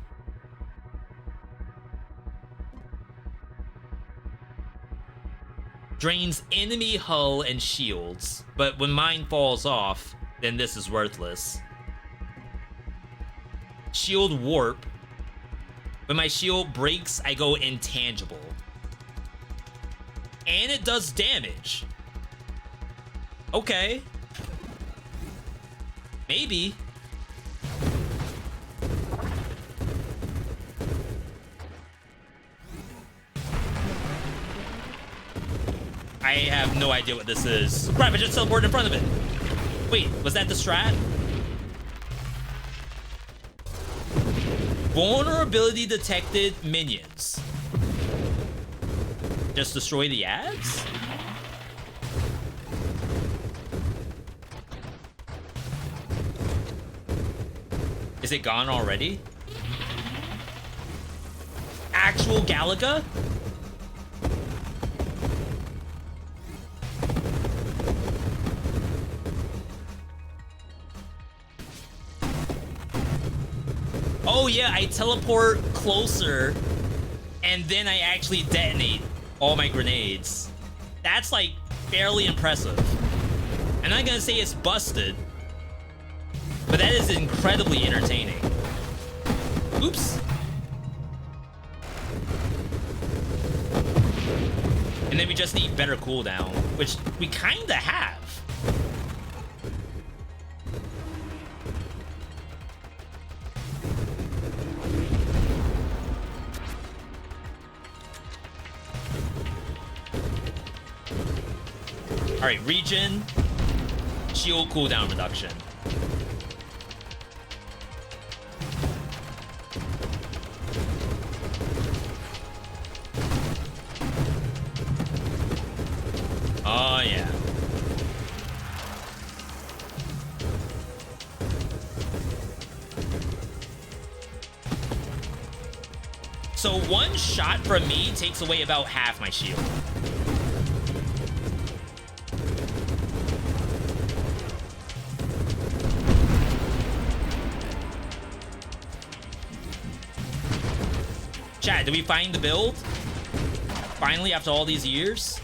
Drains enemy hull and shields, but when mine falls off, then this is worthless. Shield warp. When my shield breaks, I go intangible. And it does damage. Okay. Maybe. I have no idea what this is. Crap, I just teleported in front of it. Wait, was that the strat? Vulnerability detected minions. Just destroy the ads? Is it gone already? Actual Galaga? Oh yeah, I teleport closer and then I actually detonate all my grenades. That's like fairly impressive. I'm not gonna say it's busted, but that is incredibly entertaining. Oops. And then we just need better cooldown, which we kinda have. Alright, regen, shield cooldown reduction. Oh, yeah. So one shot from me takes away about half my shield. Chat, did we find the build? Finally, after all these years?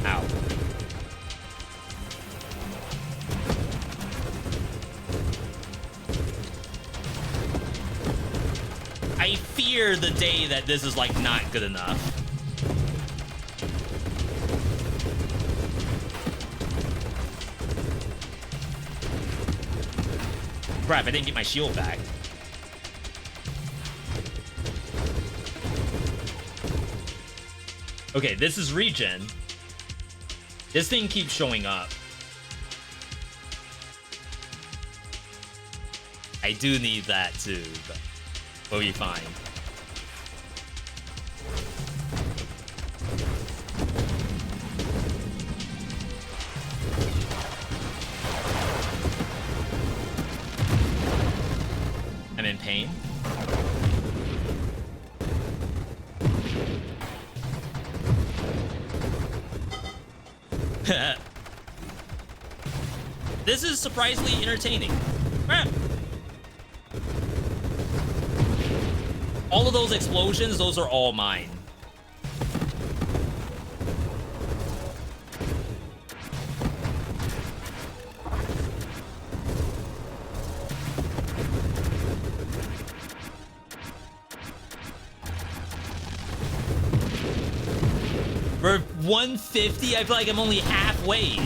Ow. I fear the day that this is, like, not good enough. Crap, I didn't get my shield back. Okay, this is regen. This thing keeps showing up. I do need that too, but we'll be fine. I'm in pain. This is surprisingly entertaining. All of those explosions, those are all mine. For 150, I feel like I'm only halfway.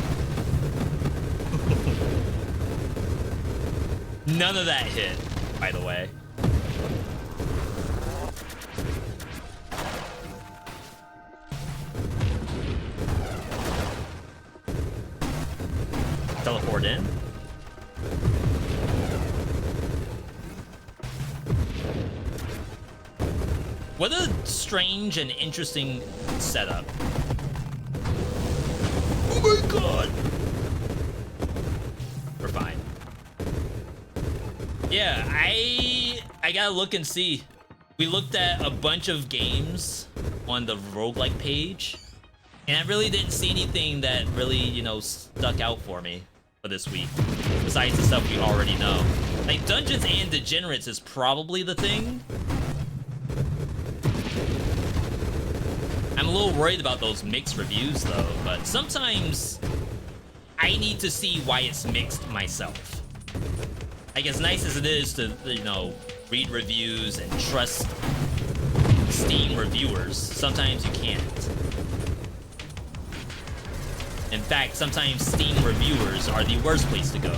None of that hit, by the way. Teleport in. What a strange and interesting setup. Oh my god! We're fine. Yeah, I gotta look and see. We looked at a bunch of games on the Roguelike page, and I really didn't see anything that really, you know, stuck out for me for this week, besides the stuff we already know. Like, Dungeons and Degenerates is probably the thing. I'm a little worried about those mixed reviews, though, but sometimes I need to see why it's mixed myself. Like, as nice as it is to, you know, read reviews and trust Steam reviewers, sometimes you can't. In fact, sometimes Steam reviewers are the worst place to go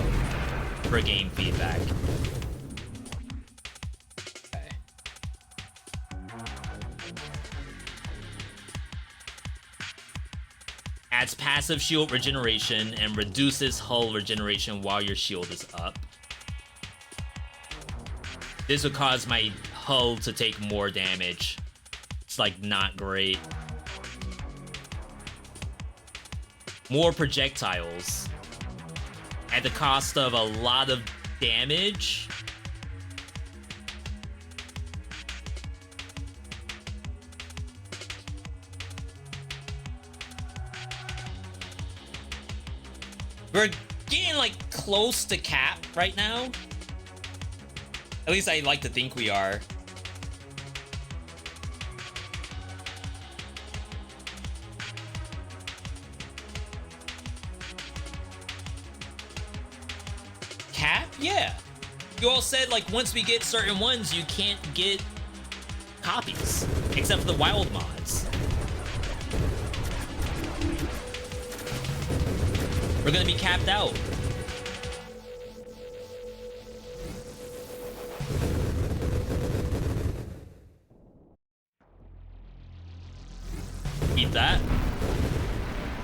for game feedback. Okay. Adds passive shield regeneration and reduces hull regeneration while your shield is up. This would cause my hull to take more damage. It's like not great. More projectiles at the cost of a lot of damage. We're getting like close to cap right now. At least I like to think we are. Cap? Yeah. You all said, like, once we get certain ones, you can't get copies, except for the wild mods. We're gonna be capped out. Eat that.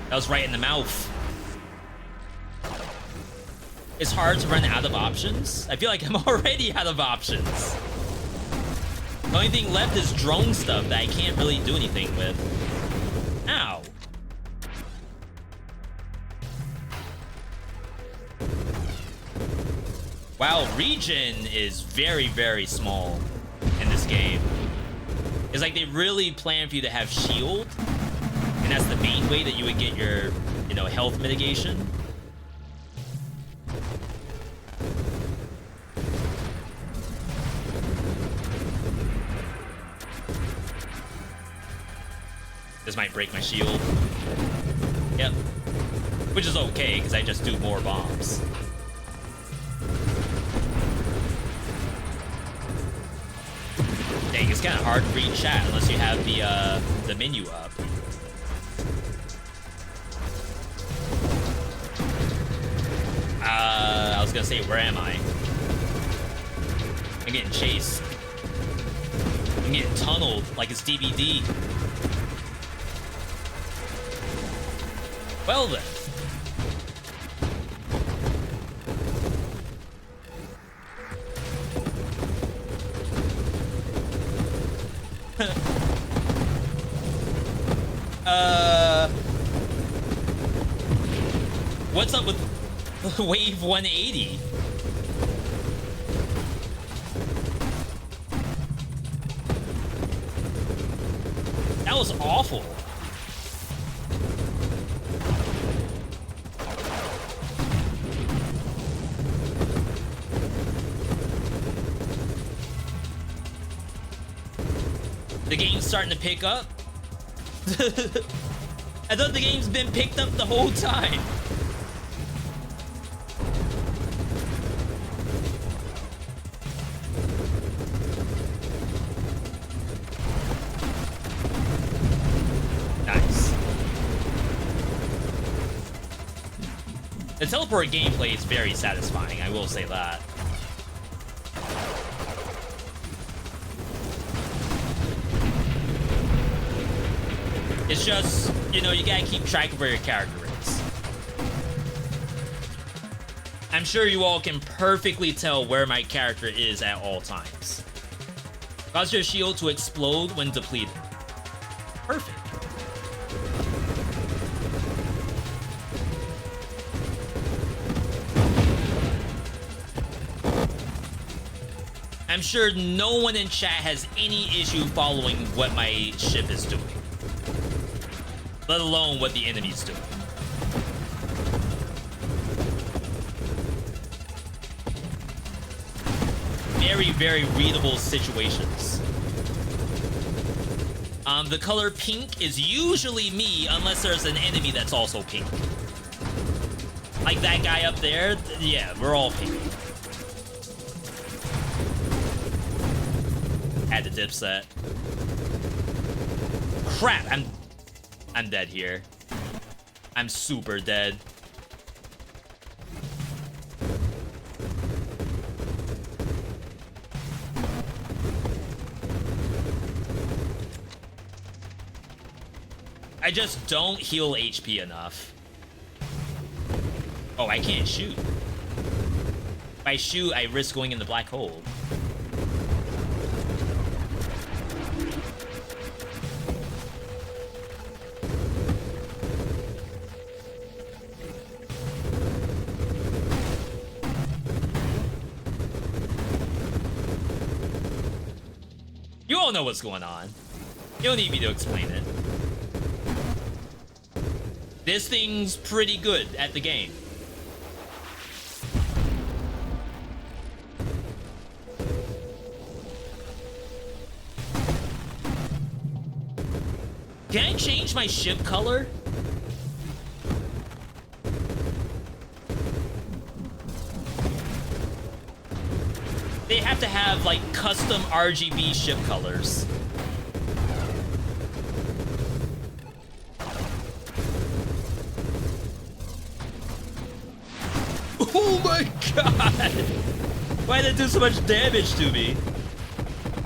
That was right in the mouth. It's hard to run out of options. I feel like I'm already out of options. The only thing left is drone stuff that I can't really do anything with. Ow. Wow, regen is very, very small in this game. It's like they really plan for you to have shield, and that's the main way that you would get your, you know, health mitigation. This might break my shield. Yep. Which is okay, because I just do more bombs. Dang, it's kind of hard to read chat unless you have the menu up. I was gonna say, where am I? I'm getting chased. I'm getting tunneled like it's DBD. Well then. What's up with wave 180? That was awful. The game's starting to pick up. I thought the game's been picked up the whole time. Nice. The teleport gameplay is very satisfying, I will say that. It's just, you know, you gotta keep track of where your character is. I'm sure you all can perfectly tell where my character is at all times. Cause your shield to explode when depleted. Perfect. I'm sure no one in chat has any issue following what my ship is doing. Let alone what the enemy's doing. Very, very readable situations. The color pink is usually me unless there's an enemy that's also pink. Like that guy up there, yeah, we're all pink. Had the dip set. Crap, I'm dead here. I'm super dead. I just don't heal HP enough. Oh, I can't shoot. If I shoot, I risk going in the black hole. You all know what's going on. You don't need me to explain it. This thing's pretty good at the game. Can I change my ship color? They have to have like custom RGB ship colors. Oh my god! Why did it do so much damage to me?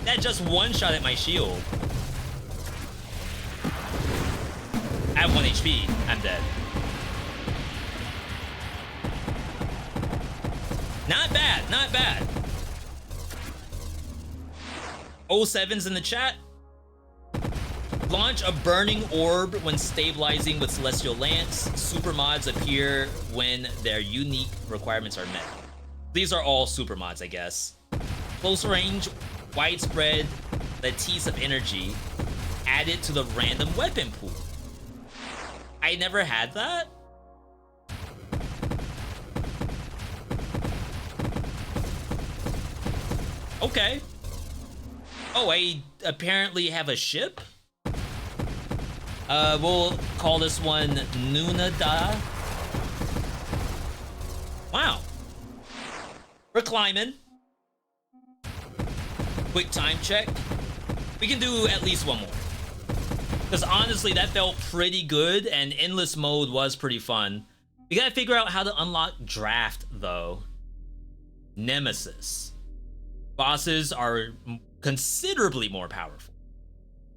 That just one shot at my shield. I have 1 HP. I'm dead. Not bad, not bad. 07's in the chat. Launch a burning orb when stabilizing with Celestial Lance. Super mods appear when their unique requirements are met. These are all super mods, I guess. Close range, widespread, lattice of energy added to the random weapon pool. I never had that. Okay. Oh, I apparently have a ship? We'll call this one Nunada. Wow. We're climbing. Quick time check. We can do at least one more. Because honestly, that felt pretty good, and endless mode was pretty fun. We gotta figure out how to unlock draft, though. Nemesis. Bosses are considerably more powerful.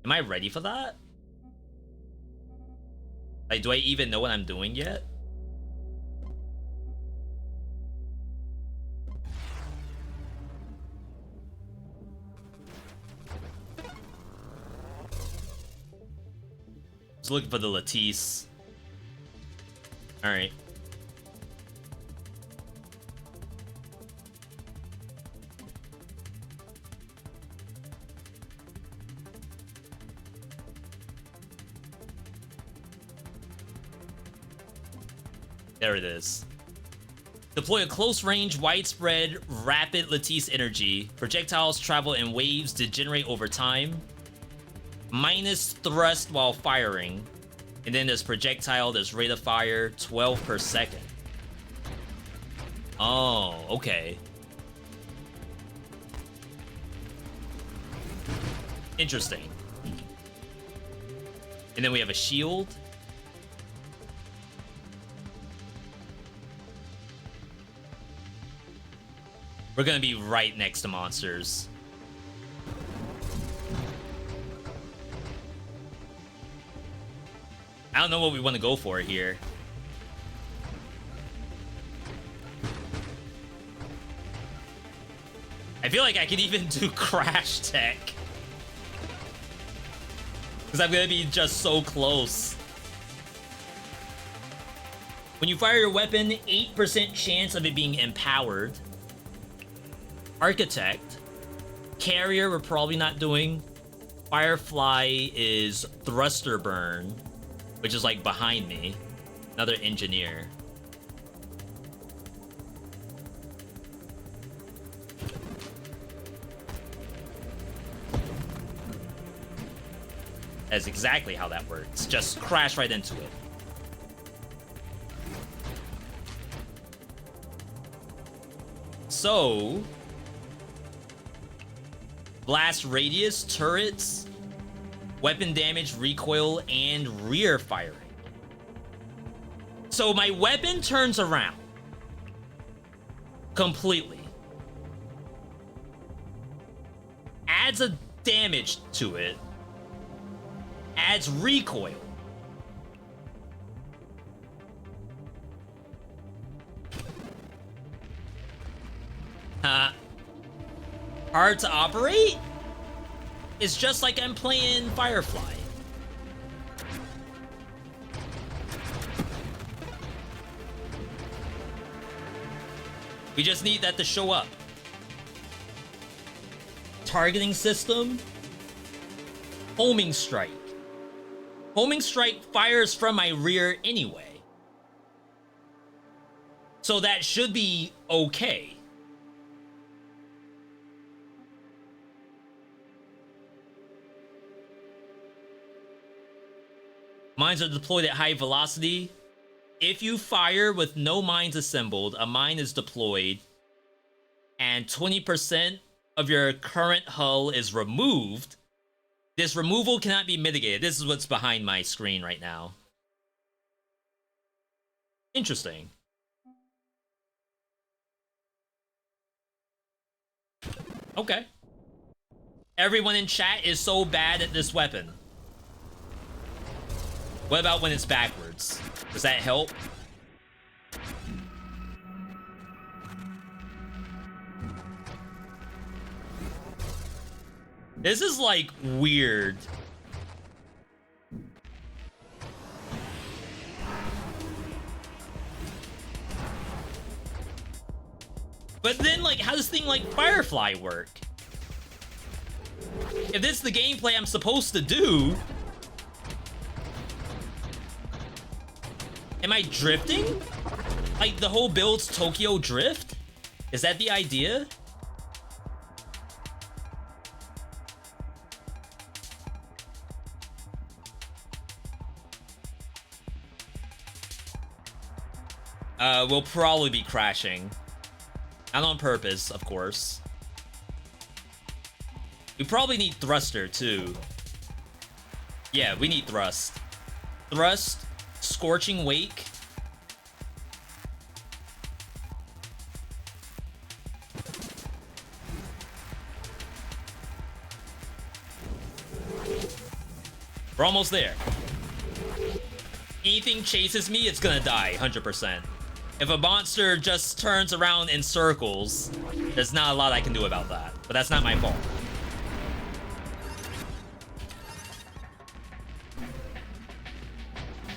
Am I ready for that? Like, do I even know what I'm doing yet? Just looking for the lattice. All right. There it is. Deploy a close-range, widespread, rapid lattice energy. Projectiles travel in waves, degenerate over time. Minus thrust while firing. And then there's projectile, there's rate of fire, 12 per second. Oh, okay. Interesting. And then we have a shield. We're gonna be right next to monsters. I don't know what we want to go for here. I feel like I could even do crash tech. Because I'm gonna be just so close. When you fire your weapon, 8% chance of it being empowered. Architect. Carrier, we're probably not doing. Firefly is thruster burn, which is like behind me. Another engineer. That's exactly how that works. Just crash right into it. So, blast radius, turrets, weapon damage, recoil, and rear firing. So my weapon turns around completely. Adds a damage to it. Adds recoil. Hard to operate? It's just like I'm playing Firefly. We just need that to show up. Targeting system. Homing strike. Homing strike fires from my rear anyway. So that should be okay. Mines are deployed at high velocity. If you fire with no mines assembled, a mine is deployed, and 20% of your current hull is removed. This removal cannot be mitigated. This is what's behind my screen right now. Interesting. Okay. Everyone in chat is so bad at this weapon. What about when it's backwards? Does that help? This is like weird. But then, like, how does thing like Firefly work? If this is the gameplay I'm supposed to do, am I drifting? Like, the whole build's Tokyo Drift? Is that the idea? We'll probably be crashing. Not on purpose, of course. We probably need thruster, too. Yeah, we need thrust. Thrust, scorching wake. We're almost there. Anything chases me, it's gonna die, 100%. If a monster just turns around in circles, there's not a lot I can do about that. But that's not my fault.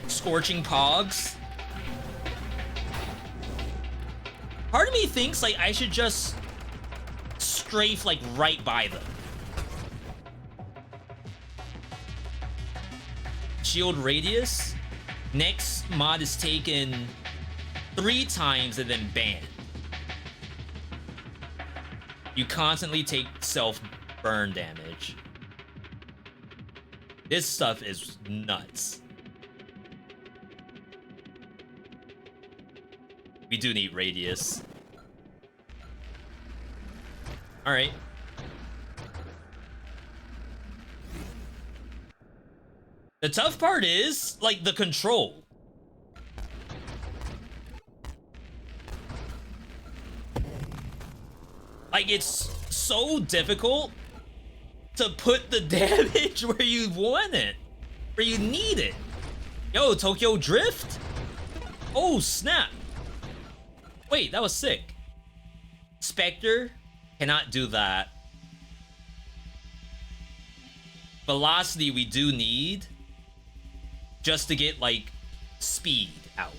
Scorching pogs. Part of me thinks like I should just strafe like right by them. Shield radius. Next mod is taken 3 times and then banned. You constantly take self-burn damage. This stuff is nuts. We do need radius. Alright. The tough part is, like, the control. Like, it's so difficult to put the damage where you want it. Where you need it. Yo, Tokyo Drift? Oh, snap. Wait, that was sick. Spectre cannot do that. Velocity we do need just to get, like, speed out.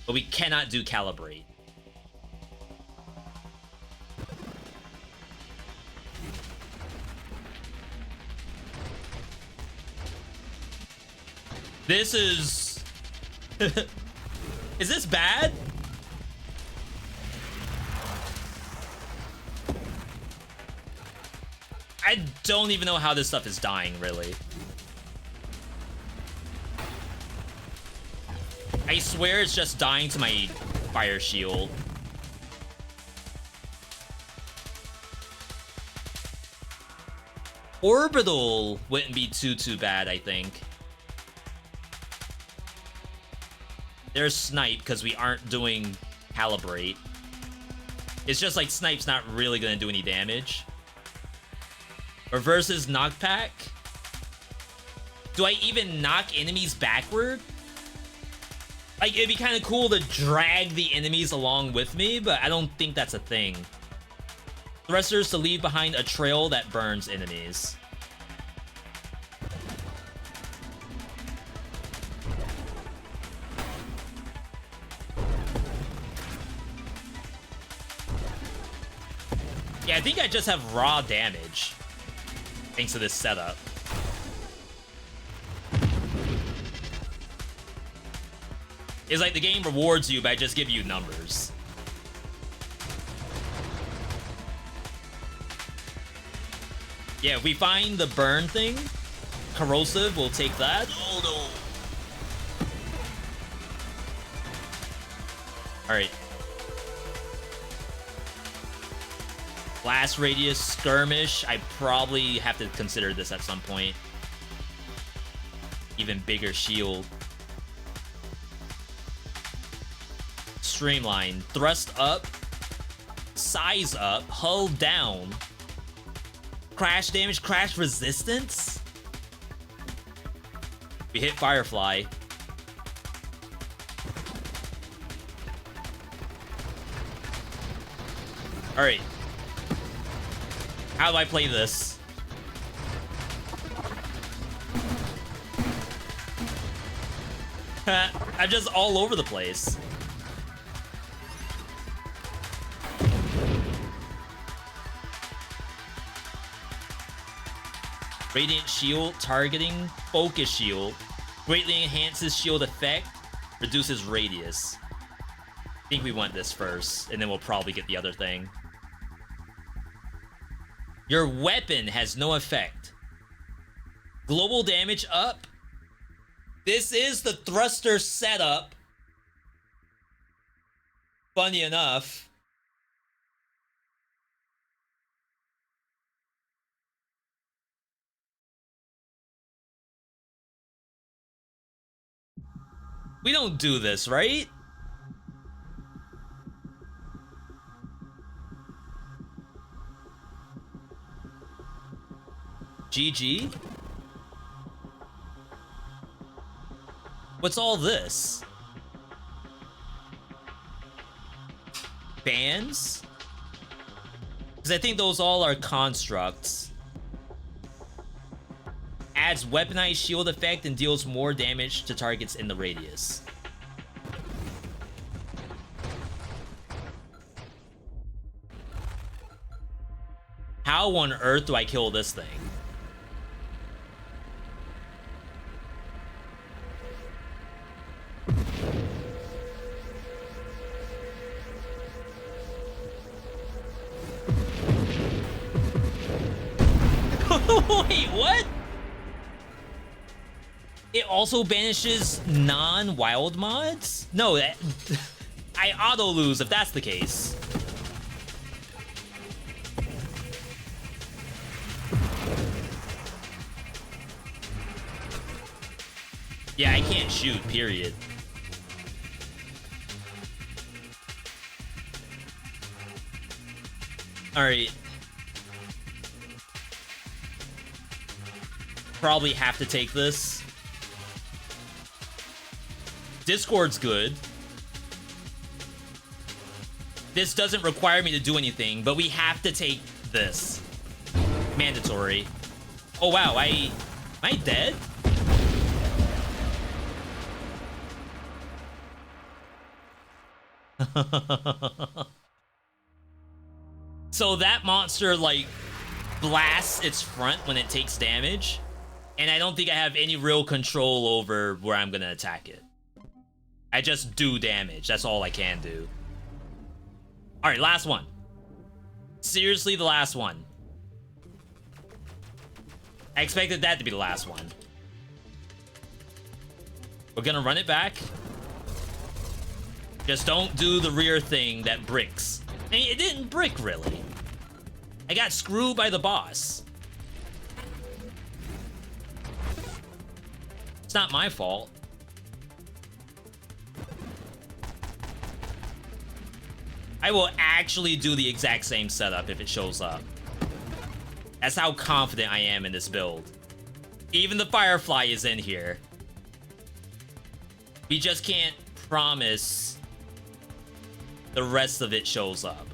But we cannot do calibrate. This is... Is this bad? I don't even know how this stuff is dying, really. I swear it's just dying to my fire shield. Orbital wouldn't be too bad, I think. There's Snipe, because we aren't doing Calibrate. It's just like Snipe's not really going to do any damage. Or versus Knockback. Do I even knock enemies backward? Like, it'd be kind of cool to drag the enemies along with me, but I don't think that's a thing. Thrusters to leave behind a trail that burns enemies. Yeah, I think I just have raw damage, thanks to this setup. It's like the game rewards you by just giving you numbers. Yeah, if we find the burn thing, corrosive, we'll take that. Oh no. Alright. Blast radius, skirmish. I probably have to consider this at some point. Even bigger shield. Streamline. Thrust up. Size up. Hull down. Crash damage, crash resistance? We hit Firefly. Alright. How do I play this? I'm just all over the place. Radiant Shield, targeting, Focus Shield. Greatly enhances shield effect, reduces radius. I think we want this first, and then we'll probably get the other thing. Your weapon has no effect. Global damage up. This is the thruster setup. Funny enough. We don't do this, right? GG? What's all this? Bands? Because I think those all are constructs. Adds weaponized shield effect and deals more damage to targets in the radius. How on earth do I kill this thing? Wait, what? It also banishes non-wild mods? No, that... I auto-lose if that's the case. Yeah, I can't shoot, period. Alright. Probably have to take this. Discord's good. This doesn't require me to do anything, but we have to take this. Mandatory. Oh wow, am I dead? So that monster, like, blasts its front when it takes damage, and I don't think I have any real control over where I'm gonna attack it. I just do damage. That's all I can do. Alright, last one. Seriously, the last one. I expected that to be the last one. We're gonna run it back. Just don't do the rear thing that bricks. I mean, it didn't brick, really. I got screwed by the boss. It's not my fault. I will actually do the exact same setup if it shows up. That's how confident I am in this build. Even the Firefly is in here. We just can't promise the rest of it shows up.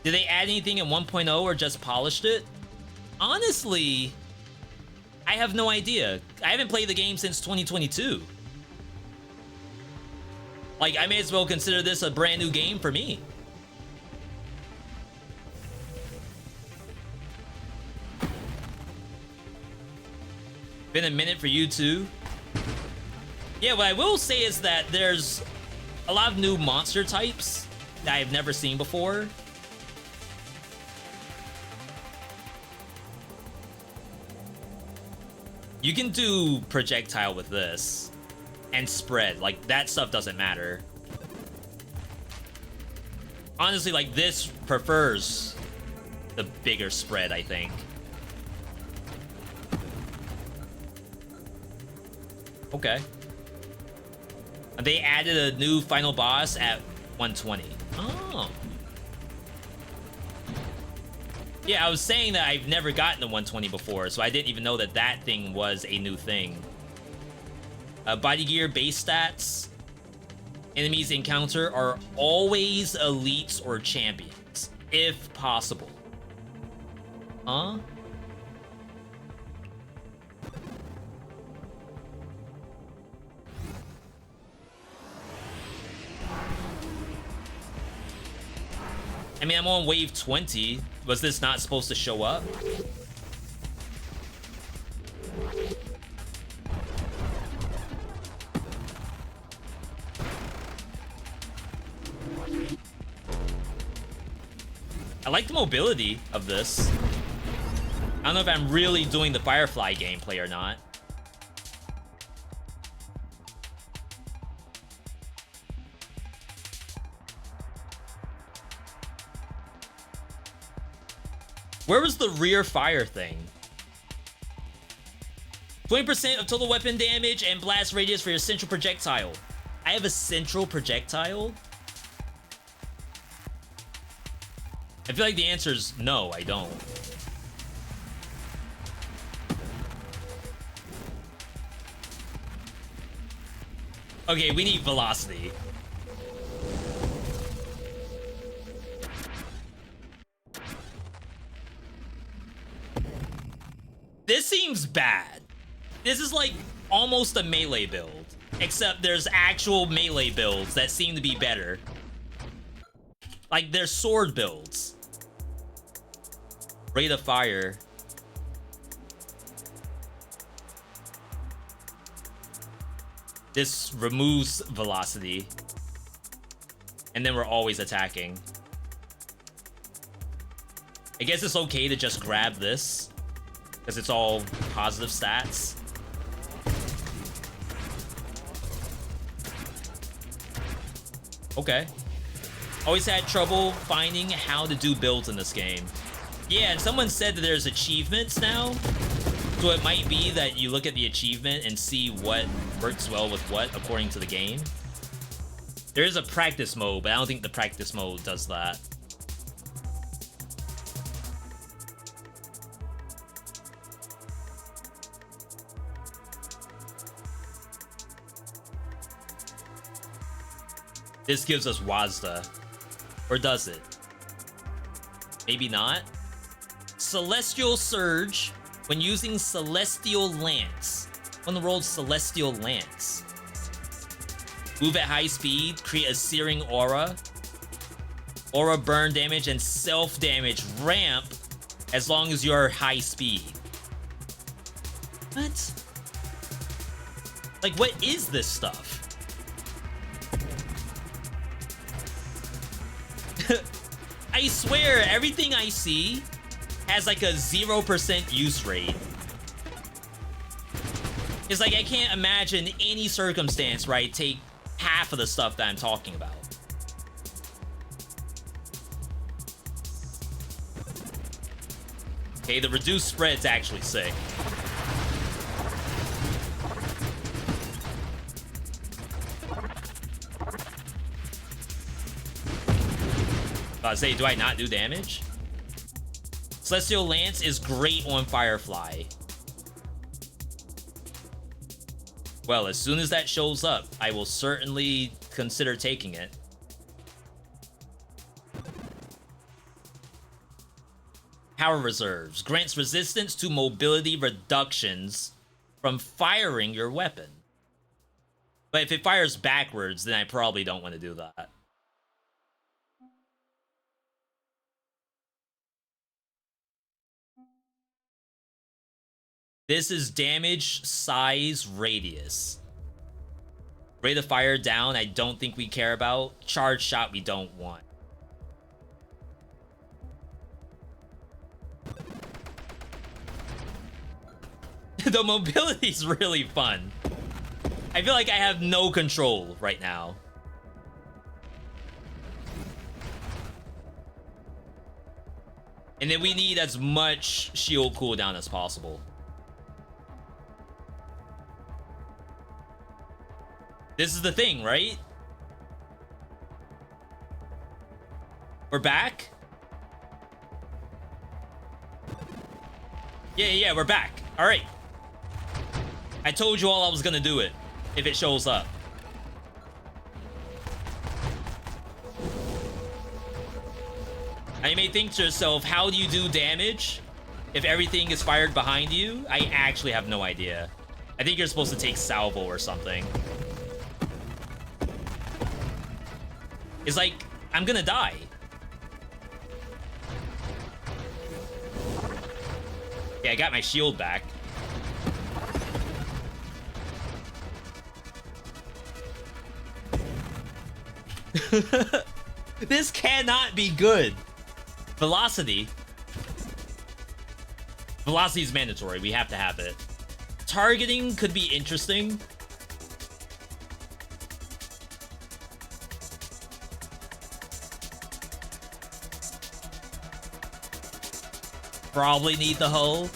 Did they add anything in 1.0 or just polished it? Honestly, I have no idea. I haven't played the game since 2022. Like, I may as well consider this a brand new game for me. Been a minute for you too. Yeah, what I will say is that there's a lot of new monster types that I've never seen before. You can do projectile with this and spread. Like, that stuff doesn't matter. Honestly, like, this prefers the bigger spread, I think. Okay. They added a new final boss at 120. Oh. Yeah, I was saying that I've never gotten the 120 before, so I didn't even know that that thing was a new thing. Body gear base stats. Enemies encounter are always elites or champions, if possible. Huh? I mean, I'm on wave 20. Was this not supposed to show up? I like the mobility of this. I don't know if I'm really doing the Firefly gameplay or not. Where was the rear fire thing? 20% of total weapon damage and blast radius for your central projectile. I have a central projectile? I feel like the answer is no, I don't. Okay, we need velocity. This seems bad. This is like almost a melee build, except there's actual melee builds that seem to be better. Like, they're sword builds. Rate of fire. This removes velocity. And then we're always attacking. I guess it's okay to just grab this, because it's all positive stats. Okay. Always had trouble finding how to do builds in this game. Yeah, and someone said that there's achievements now. So it might be that you look at the achievement and see what works well with what according to the game. There is a practice mode, but I don't think the practice mode does that. This gives us Wazda. Or does it? Maybe not. Celestial Surge when using Celestial Lance. On the rolled Celestial Lance. Move at high speed, create a searing aura. Aura burn damage and self-damage ramp as long as you're high speed. What? Like, what is this stuff? I swear, everything I see has like a 0% use rate. It's like I can't imagine any circumstance where I take half of the stuff that I'm talking about. Okay, the reduced spread's actually sick. I say, do I not do damage? Celestial Lance is great on Firefly. Well, as soon as that shows up, I will certainly consider taking it. Power Reserves. Grants resistance to mobility reductions from firing your weapon. But if it fires backwards, then I probably don't want to do that. This is damage, size, radius. Rate of fire down, I don't think we care about. Charge shot, we don't want. The mobility's really fun. I feel like I have no control right now. And then we need as much shield cooldown as possible. This is the thing, right? We're back? Yeah, we're back. All right. I told you all I was gonna do it if it shows up. Now you may think to yourself, how do you do damage if everything is fired behind you? I actually have no idea. I think you're supposed to take salvo or something. It's like, I'm gonna die. Yeah, I got my shield back. This cannot be good. Velocity. Velocity is mandatory. We have to have it. Targeting could be interesting. Probably need the hull.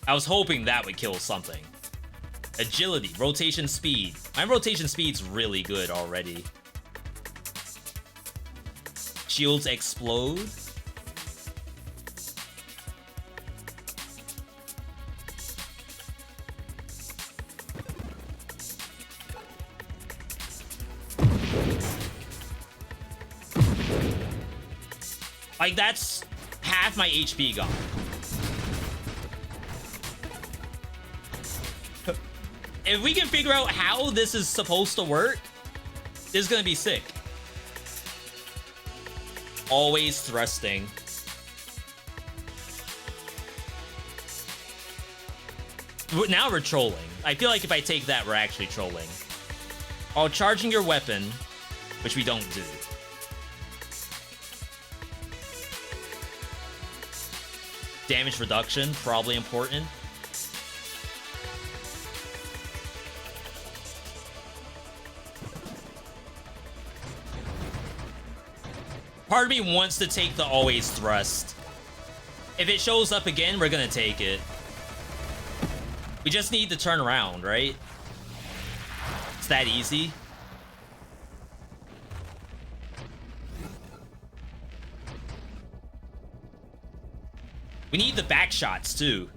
I was hoping that would kill something. Agility, rotation speed. My rotation speed's really good already. Shields explode. Like, that's half my HP gone. If we can figure out how this is supposed to work, this is gonna be sick. Always thrusting. Now we're trolling. I feel like if I take that, we're actually trolling. While charging your weapon, which we don't do. Damage reduction, probably important. Part of me wants to take the always thrust. If it shows up again, we're gonna take it. We just need to turn around, right? It's that easy. We need the back shots too.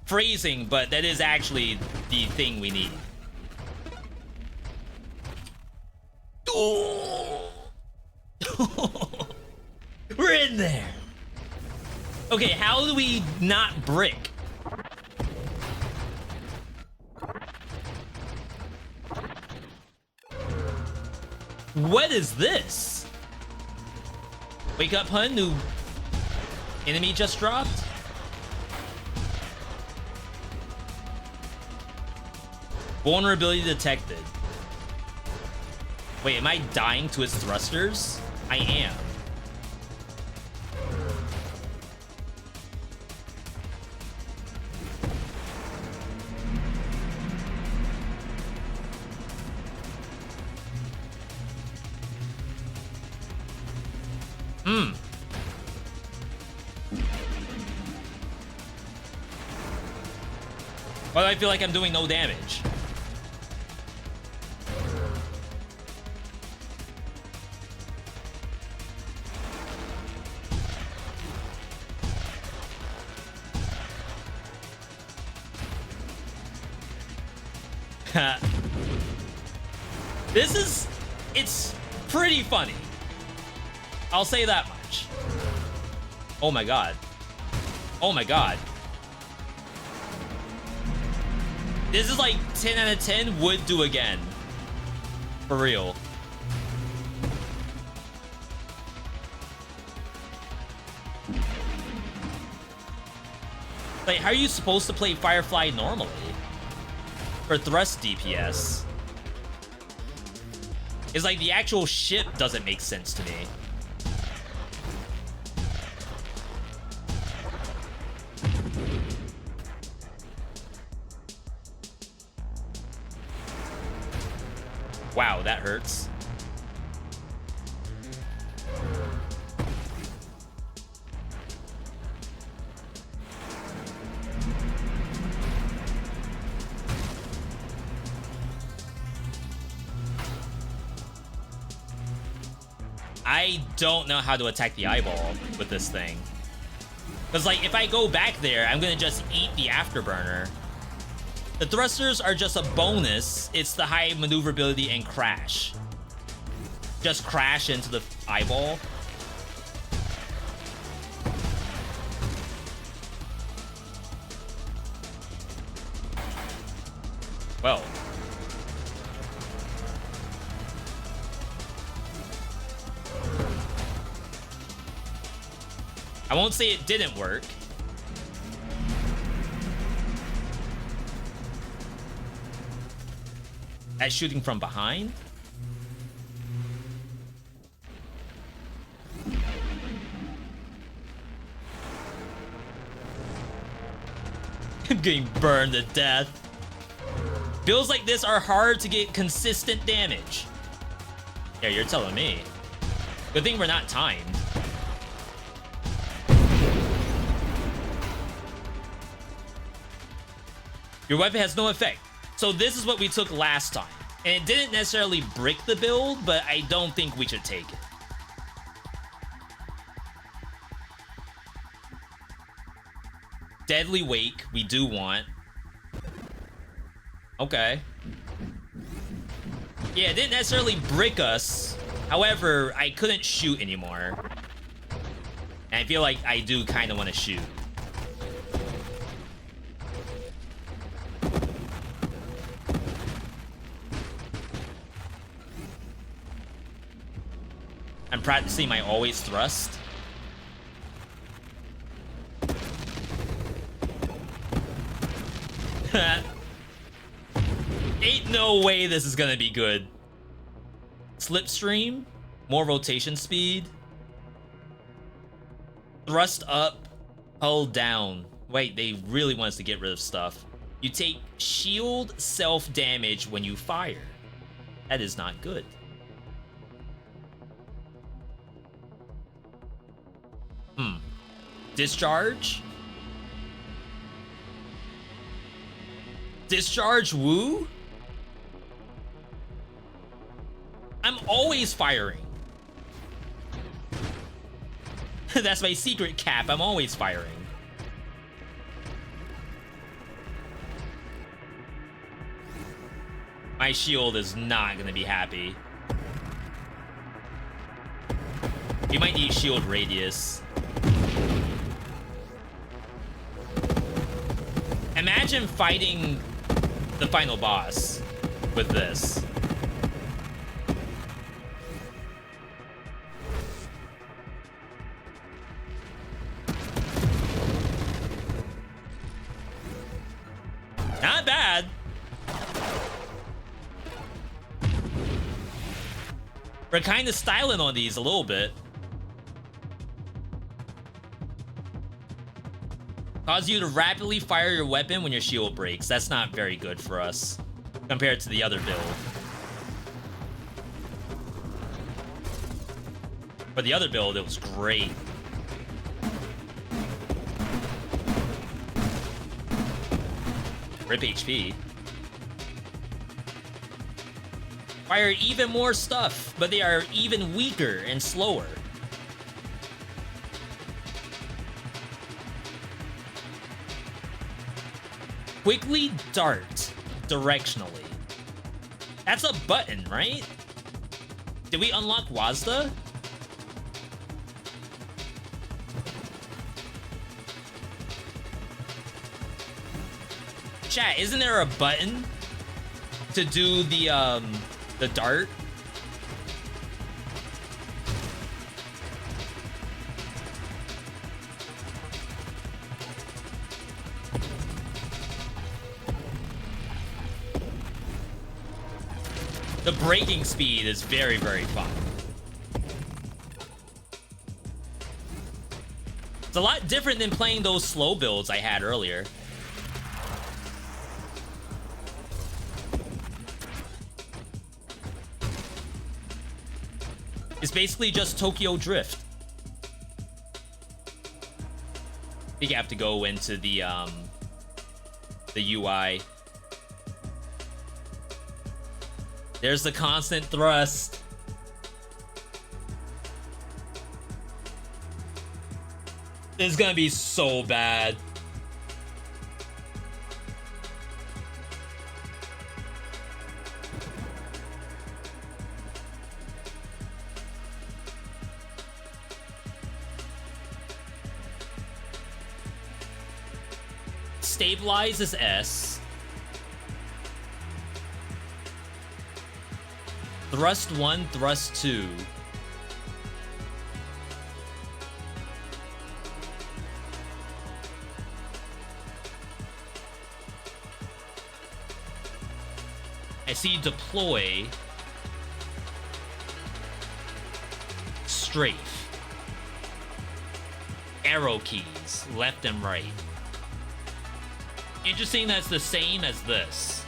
Phrasing, but that is actually the thing we need. Oh. We're in there. Okay, how do we not brick? What is this? Wake up, hun. New enemy just dropped. Vulnerability detected. Wait, am I dying to its thrusters? I am. Why do I feel like I'm doing no damage? It's pretty funny. I'll say that much. Oh my god. Oh my god. This is like 10 out of 10 would do again. For real. Like, how are you supposed to play Firefly normally? For thrust DPS? It's like the actual ship doesn't make sense to me. Wow, that hurts. I don't know how to attack the eyeball with this thing. Because, like, if I go back there, I'm going to just eat the afterburner. The thrusters are just a bonus. It's the high maneuverability and crash. Just crash into the eyeball. Well. I won't say it didn't work. At shooting from behind? I'm getting burned to death. Builds like this are hard to get consistent damage. Yeah, you're telling me. Good thing we're not timed. Your weapon has no effect. So this is what we took last time. And it didn't necessarily brick the build, but I don't think we should take it. Deadly Wake, we do want. Okay. Yeah, it didn't necessarily brick us. However, I couldn't shoot anymore. And I feel like I do kind of want to shoot. I'm practicing my always thrust. Ain't no way this is gonna be good. Slipstream, more rotation speed. Thrust up, hold down. Wait, they really want us to get rid of stuff. You take shield self-damage when you fire. That is not good. Discharge? Discharge woo? I'm always firing. That's my secret cap. I'm always firing. My shield is not gonna be happy. You might need shield radius. Imagine fighting the final boss with this. Not bad. We're kind of styling on these a little bit. Cause you to rapidly fire your weapon when your shield breaks. That's not very good for us compared to the other build. For the other build, it was great. Rip HP. Fire even more stuff, but they are even weaker and slower. Quickly dart directionally. That's a button, right? Did we unlock Wazda? Chat, isn't there a button to do the dart? The braking speed is very, very fun. It's a lot different than playing those slow builds I had earlier. It's basically just Tokyo Drift. I think you have to go into the UI. There's the constant thrust. This is gonna be so bad. Stabilize is S. Thrust 1, thrust 2. I see deploy. Strafe. Arrow keys, left and right. Interesting that's the same as this.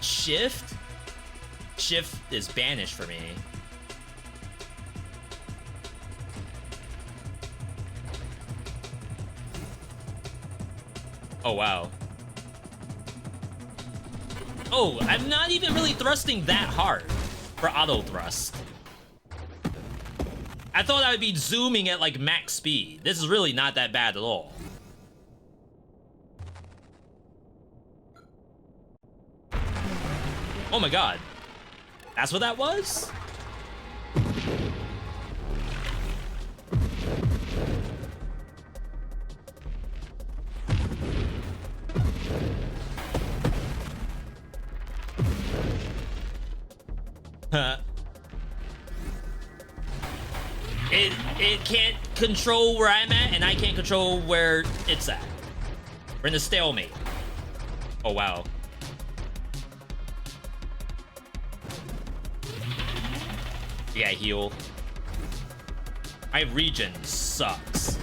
Shift? Shift is banished for me. Oh, wow. Oh, I'm not even really thrusting that hard for auto thrust. I thought I would be zooming at like max speed. This is really not that bad at all. Oh my god. That's what that was? Huh. It can't control where I'm at, and I can't control where it's at. We're in a stalemate. Oh, wow. Yeah, heal. My region sucks.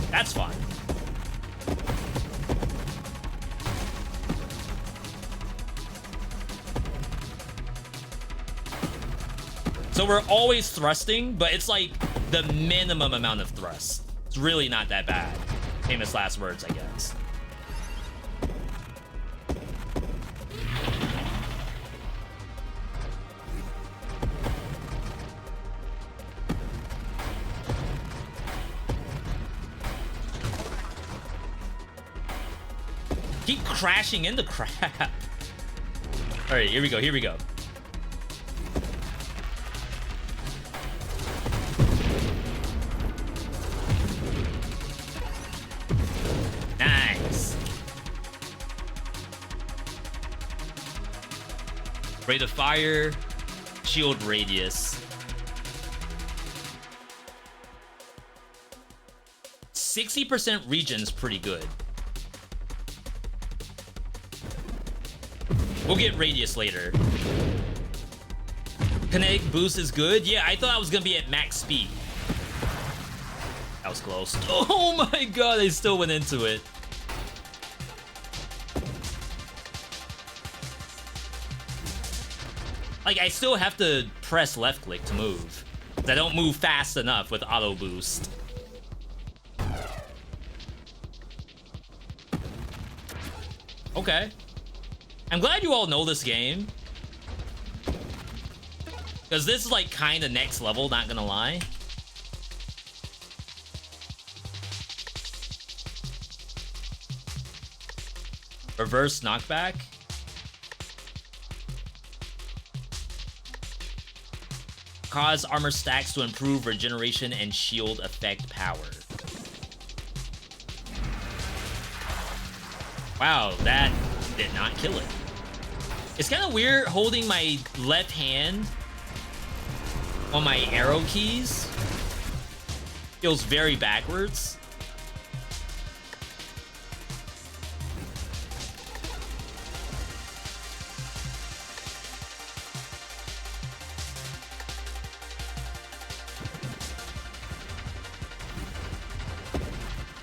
That's fine. So we're always thrusting, but it's like the minimum amount of thrust. It's really not that bad. Famous last words, I guess. Keep crashing into crap. All right, here we go, here we go. Nice. Rate of fire, shield radius. 60% region's pretty good. We'll get radius later. Kinetic boost is good. Yeah, I thought I was gonna be at max speed. That was close. Oh my god, I still went into it. Like, I still have to press left click to move. I don't move fast enough with auto boost. Okay. I'm glad you all know this game. Because this is like kind of next level, not gonna lie. Reverse knockback. Cause armor stacks to improve regeneration and shield effect power. Wow, that did not kill it. It's kind of weird holding my left hand on my arrow keys. Feels very backwards.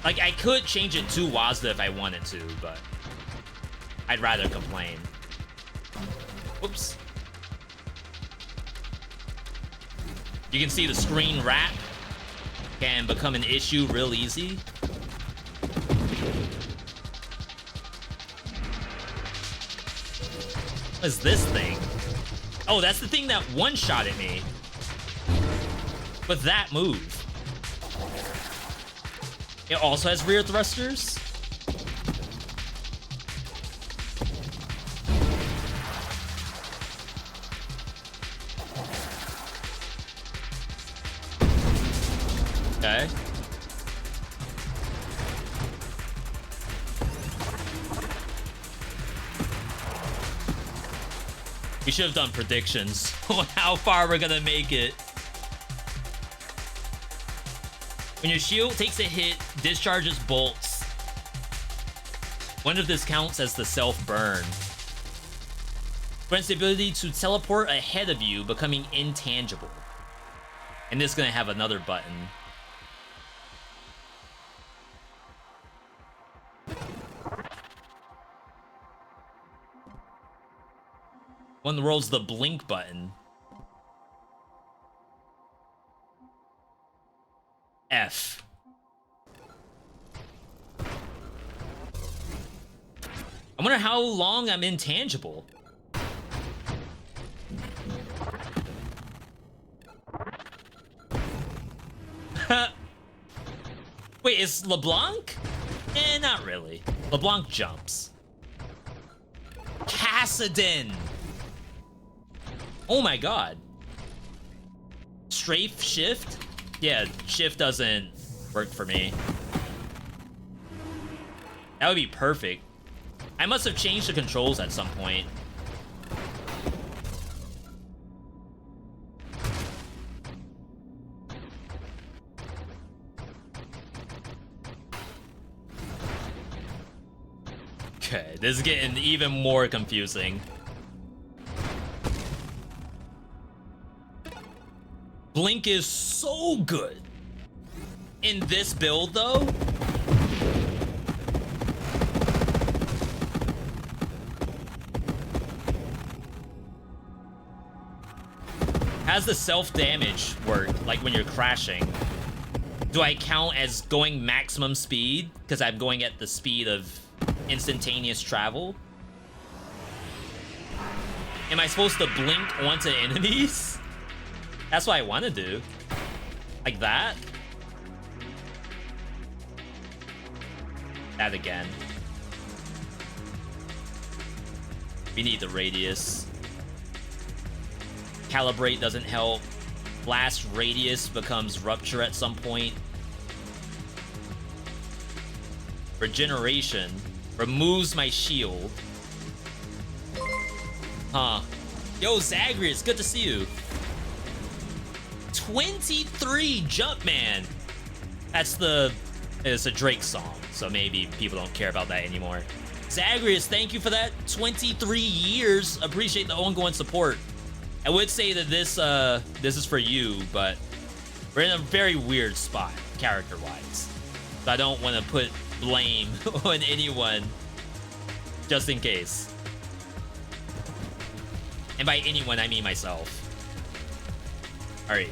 Like, I could change it to Wazda if I wanted to, but I'd rather complain. Whoops. You can see the screen wrap can become an issue real easy. What is this thing? Oh, that's the thing that one-shot at me. With that move. It also has rear thrusters. Okay. We should have done predictions on how far we're gonna make it. When your shield takes a hit, discharges bolts. One of this counts as the self-burn. Grants the ability to teleport ahead of you, becoming intangible. And this is gonna have another button. One rolls the blink button. F. I wonder how long I'm intangible. Wait, is LeBlanc? Eh, not really. LeBlanc jumps. Cassidon! Oh my god. Strafe shift? Yeah, shift doesn't work for me. That would be perfect. I must have changed the controls at some point. Okay, this is getting even more confusing. Blink is so good. In this build, though, how's the self-damage work, like when you're crashing? Do I count as going maximum speed because I'm going at the speed of instantaneous travel? Am I supposed to blink onto enemies? That's what I want to do. Like that? That again. We need the radius. Calibrate doesn't help. Blast radius becomes rupture at some point. Regeneration removes my shield. Huh. Yo, Zagreus, good to see you. 23 Jumpman. It's a Drake song, so maybe people don't care about that anymore. Zagreus, thank you for that. 23 years. Appreciate the ongoing support. I would say that this is for you, but we're in a very weird spot, character-wise. So I don't want to put blame on anyone, just in case. And by anyone, I mean myself. All right.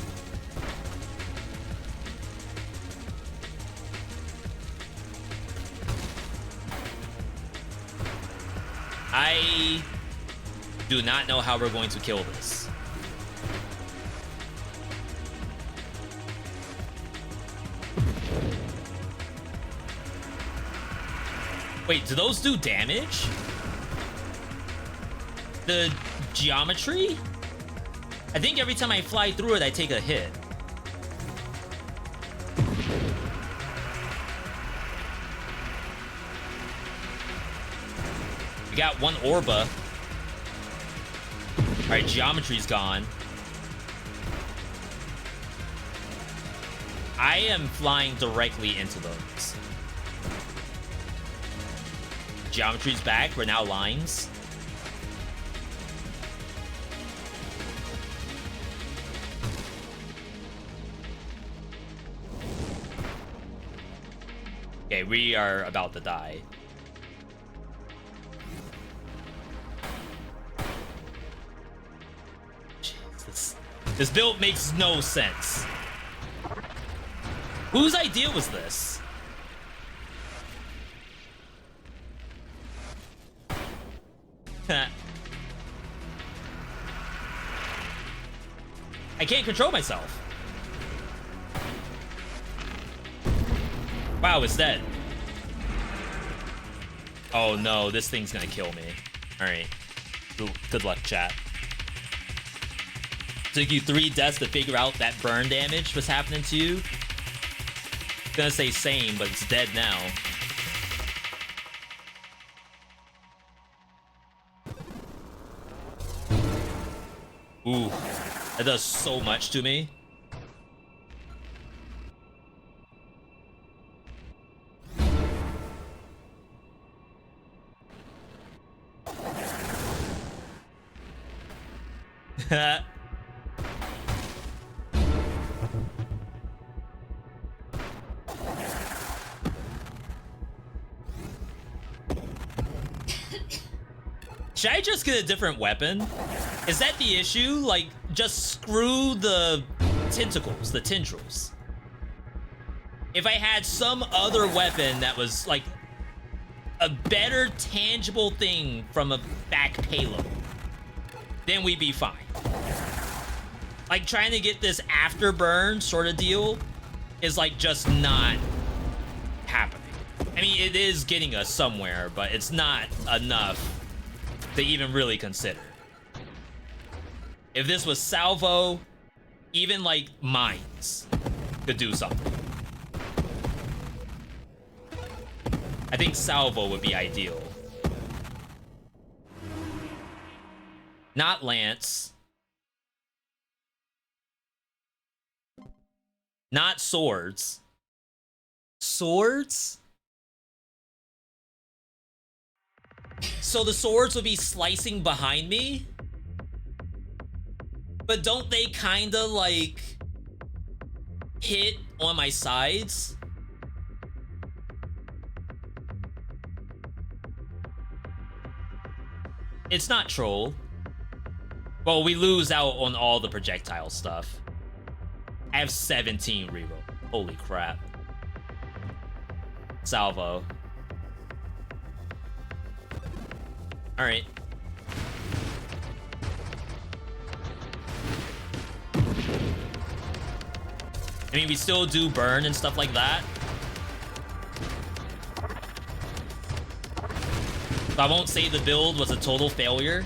I do not know how we're going to kill this. Wait, do those do damage? The geometry? I think every time I fly through it, I take a hit. We got one Orba. All right, geometry's gone. I am flying directly into those. Geometry's back. We're now lines. Okay, we are about to die. Jesus. This build makes no sense. Whose idea was this? I can't control myself. Wow, it's dead. Oh no, this thing's gonna kill me. Alright. Good luck, chat. Took you 3 deaths to figure out that burn damage was happening to you. Gonna say same, but it's dead now. Ooh, that does so much to me. Should I just get a different weapon? Is that the issue? Like, just screw the tentacles, the tendrils. If I had some other weapon that was like a better tangible thing from a back payload, then we'd be fine. Like, trying to get this afterburn sort of deal is like just not happening. I mean, it is getting us somewhere, but it's not enough to even really consider. If this was salvo, even like mines could do something. I think salvo would be ideal. Not lance. Not swords. Swords? So the swords would be slicing behind me? But don't they kinda like hit on my sides? It's not troll. Well, we lose out on all the projectile stuff. I have 17 reroll. Holy crap. Salvo. Alright. I mean, we still do burn and stuff like that. So I won't say the build was a total failure.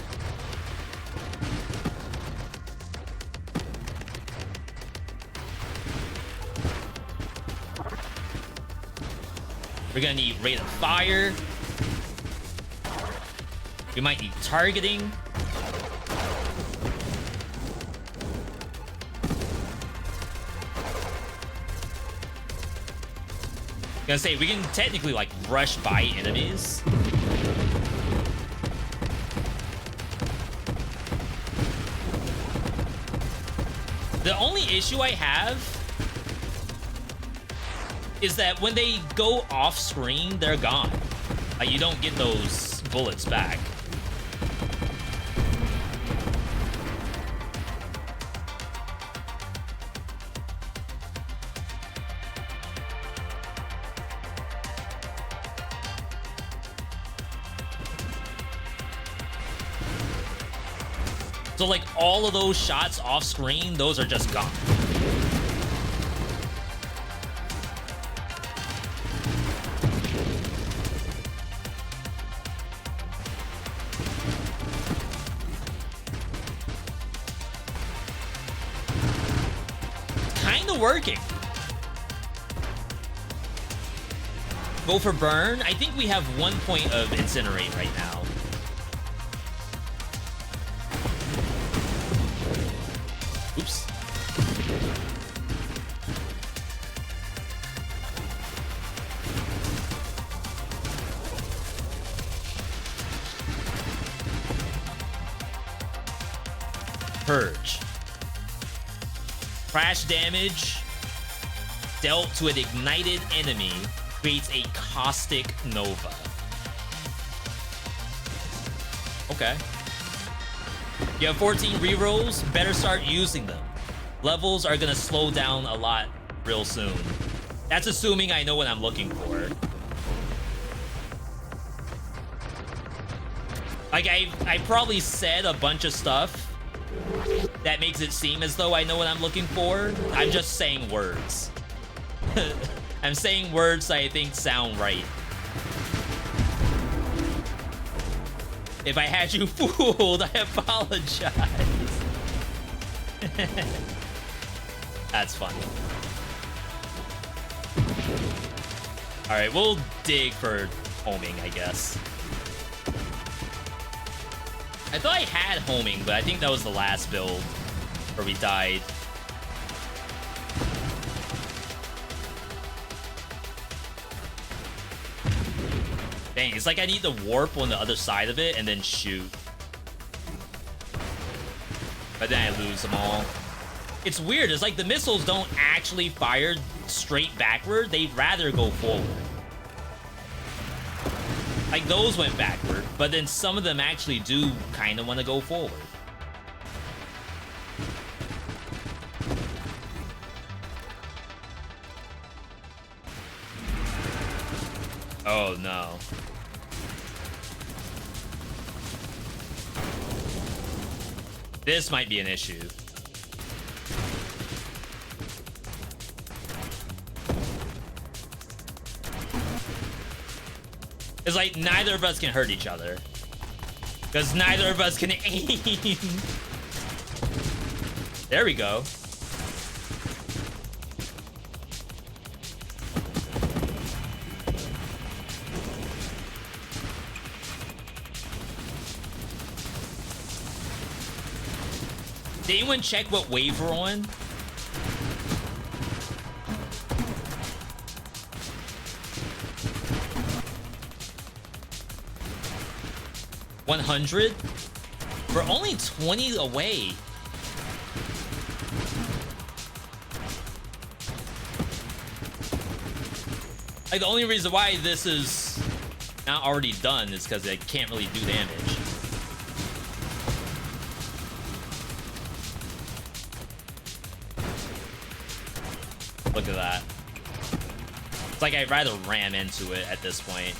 We're gonna need rate of fire. We might need targeting. Gonna say, we can technically like rush by enemies. The only issue I have is that when they go off screen, they're gone. Like, you don't get those bullets back. So like all of those shots off screen, those are just gone. Kinda working. Go for burn. I think we have 1 point of incinerate right now. Oops. Purge. Crash damage dealt to an ignited enemy creates a caustic nova. Okay. You have 14 rerolls, better start using them. Levels are gonna slow down a lot real soon. That's assuming I know what I'm looking for. Like, I probably said a bunch of stuff that makes it seem as though I know what I'm looking for. I'm just saying words. I'm saying words that I think sound right. If I had you fooled, I apologize. That's funny. Alright, we'll dig for homing, I guess. I thought I had homing, but I think that was the last build where we died. Dang, it's like I need to warp on the other side of it and then shoot. But then I lose them all. It's weird. It's like the missiles don't actually fire straight backward. They'd rather go forward. Like those went backward, but then some of them actually do kind of want to go forward. Oh no. This might be an issue. It's like neither of us can hurt each other. Because neither of us can aim. There we go. Did anyone check what wave we're on? $100? We're only 20 away. Like, the only reason why this is not already done is because it can't really do damage. Look at that. It's like I'd rather ram into it at this point.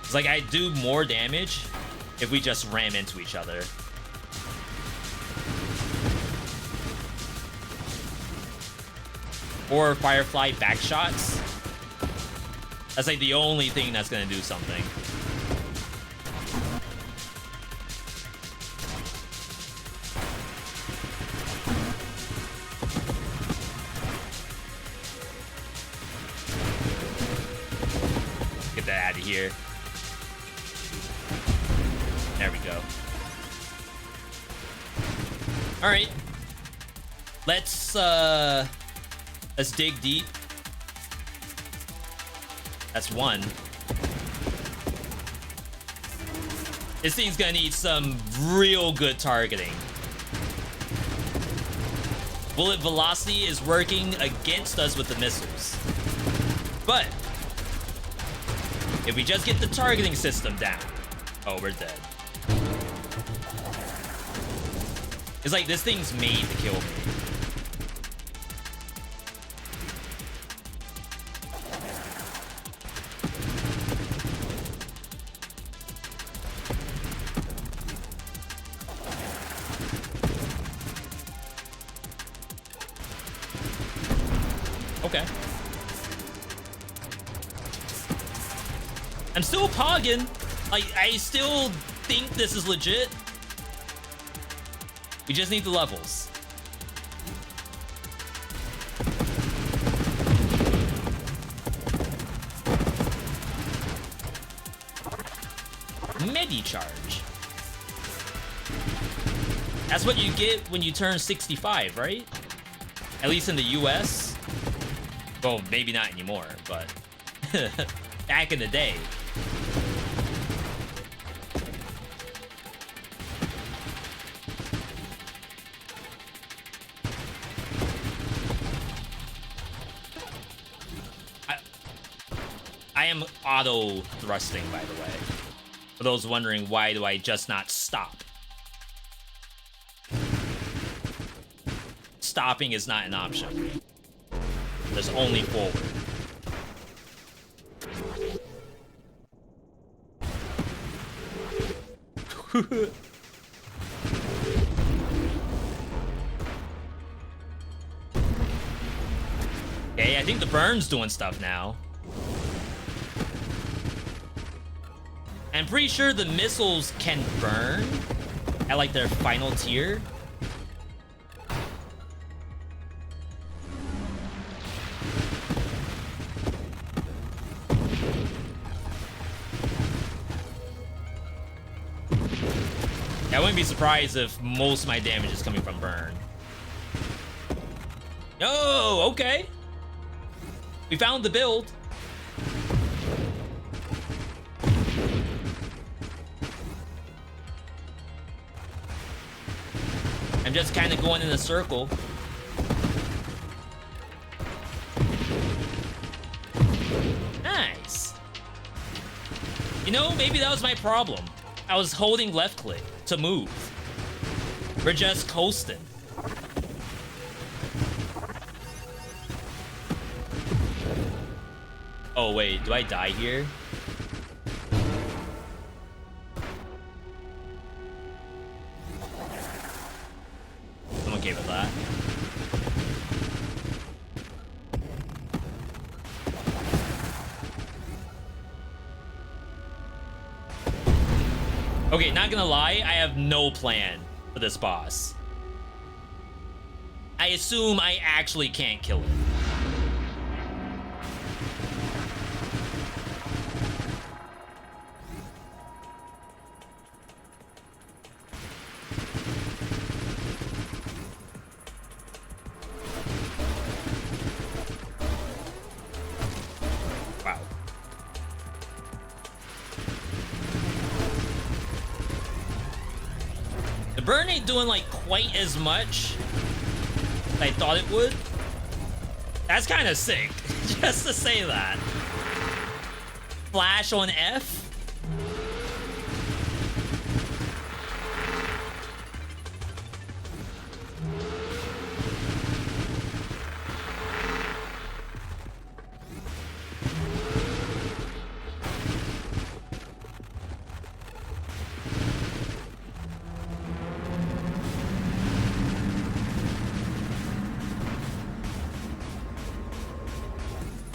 It's like I do more damage if we just ram into each other. Or Firefly backshots. That's like the only thing that's gonna do something. Get that out of here. There we go. All right. Let's dig deep. That's one. This thing's gonna need some real good targeting. Bullet velocity is working against us with the missiles. But if we just get the targeting system down, oh, we're dead. It's like this thing's made to kill me. Okay. I'm still pogging. I still think this is legit. We just need the levels. Medi-charge. That's what you get when you turn 65, right? At least in the US. Well, maybe not anymore, but back in the day. I am auto thrusting, by the way. For those wondering, why do I just not stop? stopping is not an option. There's only forward. Okay, I think the burn's doing stuff now. I'm pretty sure the missiles can burn at like their final tier. I wouldn't be surprised if most of my damage is coming from burn. Oh, okay. We found the build. I'm just kind of going in a circle. Nice. You know, maybe that was my problem. I was holding left click to move. We're just coasting. Oh wait, do I die here? I'm okay with that. Okay, not gonna lie, I have no plan for this boss. I assume I actually can't kill it. Wow. The burn ain't doing like quite as much as I thought it would. That's kind of sick, just to say that. Flash on F.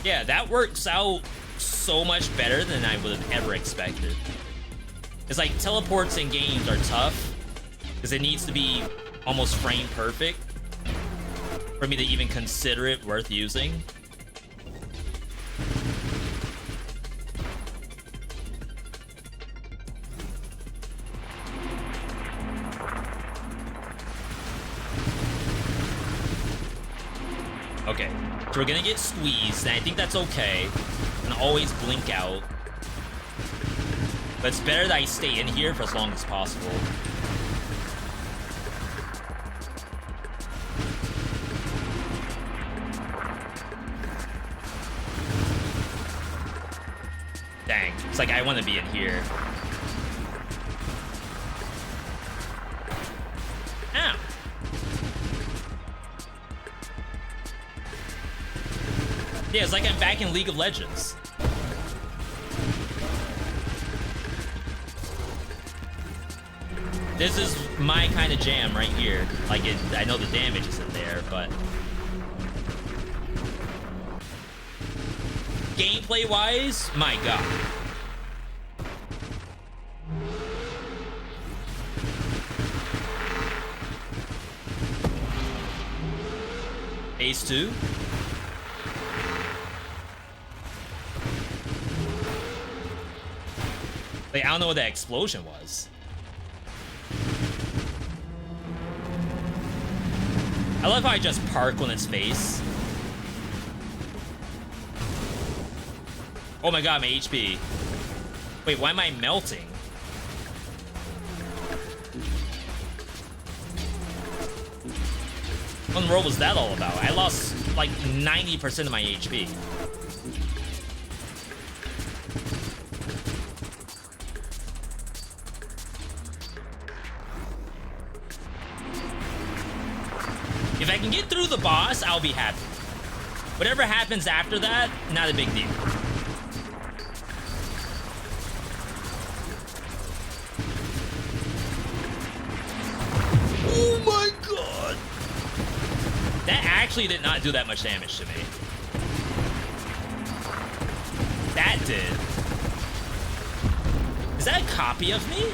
Yeah, that works out so much better than I would have ever expected. It's like teleports in games are tough because it needs to be almost frame perfect for me to even consider it worth using. Okay, so we're gonna get squeezed, and I think that's okay. And always blink out. But it's better that I stay in here for as long as possible. Dang, it's like I want to be in here. Ow. Yeah, it's like I'm back in League of Legends. This is my kind of jam right here. Like, I know the damage isn't there, but gameplay-wise, my god. Ace 2. Like, I don't know what that explosion was. I love how I just park on its face. Oh my god, my HP. Wait, why am I melting? What in the world was that all about? I lost like 90% of my HP. If I can get through the boss, I'll be happy. Whatever happens after that, not a big deal. Oh my god! That actually did not do that much damage to me. That did. Is that a copy of me?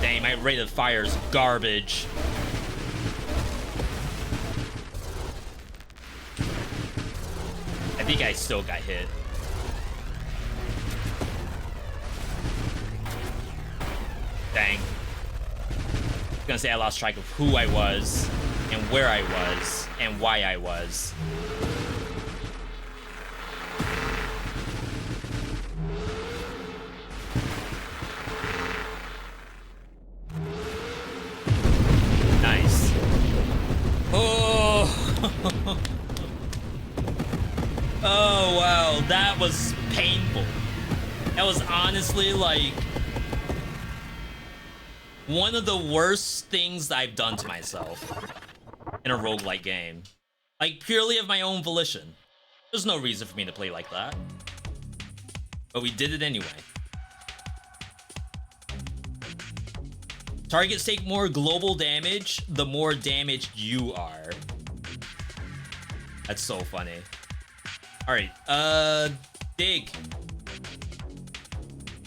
Dang, my rate of fire is garbage. I think I still got hit. Dang. I was gonna say I lost track of who I was, and where I was, and why I was. Nice. Oh! Oh, wow. That was painful. That was honestly, like, one of the worst things I've done to myself in a roguelike game. Like, purely of my own volition. There's no reason for me to play like that. But we did it anyway. Targets take more global damage the more damaged you are. That's so funny. Alright, dig.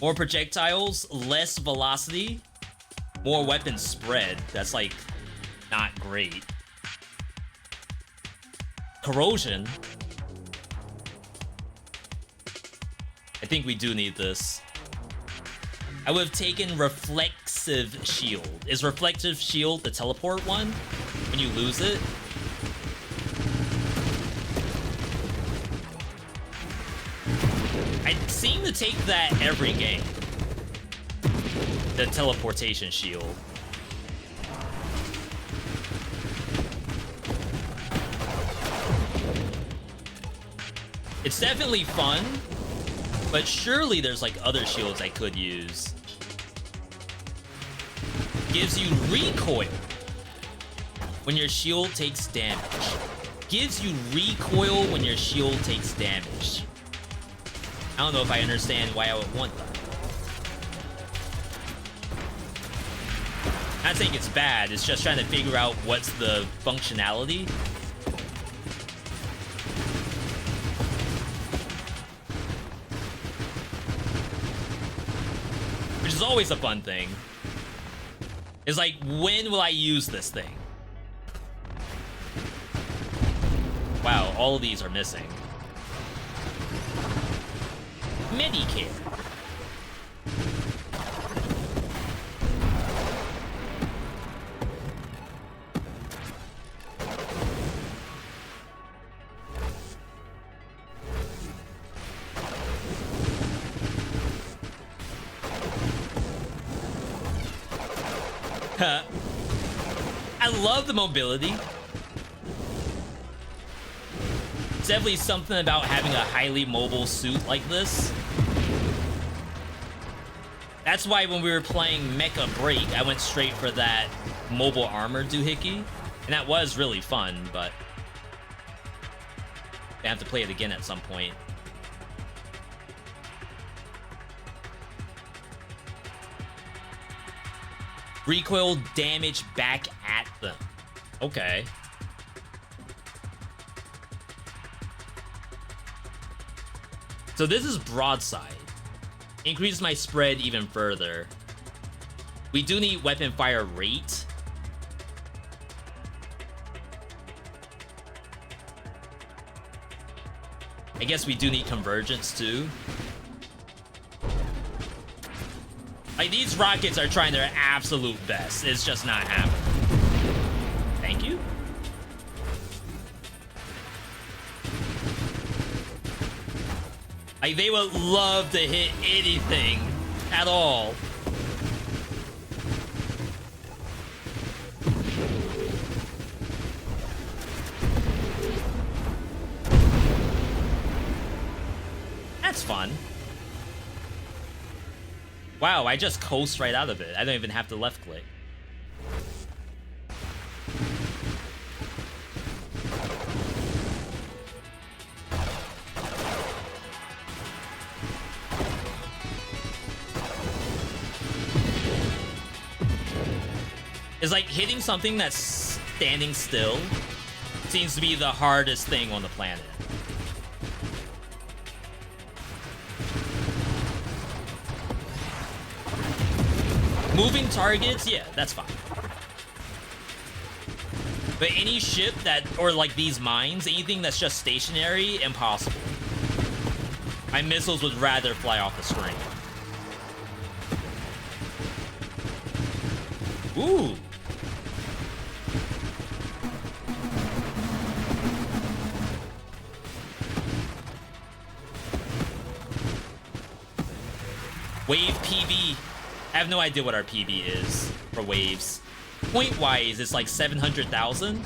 More projectiles, less velocity, more weapon spread. That's like not great. Corrosion. I think we do need this. I would have taken reflexive shield. Is reflective shield the teleport one when you lose it? I seem to take that every game. The teleportation shield. It's definitely fun, but surely there's like other shields I could use. Gives you recoil when your shield takes damage. Gives you recoil when your shield takes damage. I don't know if I understand why I would want that. Not saying it's bad, it's just trying to figure out what's the functionality. Which is always a fun thing. It's like, when will I use this thing? Wow, all of these are missing. Medicare. I love the mobility. It's definitely something about having a highly mobile suit like this. That's why when we were playing Mecha Break, I went straight for that mobile armor doohickey. And that was really fun, but I have to play it again at some point. Recoil damage back at them. Okay. So this is broadside. Increases my spread even further. We do need weapon fire rate. I guess we do need convergence too. Like, these rockets are trying their absolute best. It's just not happening. Thank you. Like, they would love to hit anything at all. That's fun. Wow, I just coast right out of it. I don't even have to left click. It's like hitting something that's standing still seems to be the hardest thing on the planet. Moving targets, yeah, that's fine. But any ship that, or like these mines, anything that's just stationary, impossible. My missiles would rather fly off the screen. Ooh. Wave PB. I have no idea what our PB is for waves. Point-wise, it's like 700,000.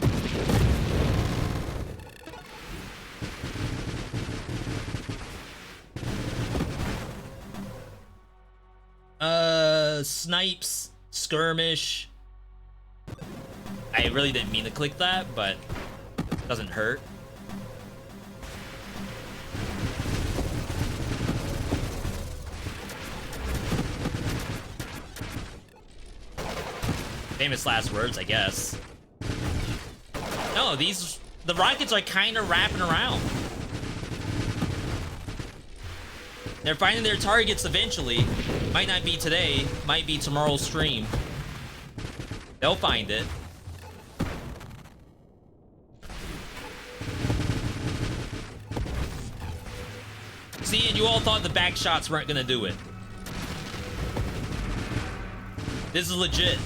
Snipes, skirmish. I really didn't mean to click that, but it doesn't hurt. Famous last words, I guess. No, the rockets are kind of wrapping around. They're finding their targets eventually. Might not be today, might be tomorrow's stream. They'll find it. See, and you all thought the back shots weren't gonna do it. This is legit.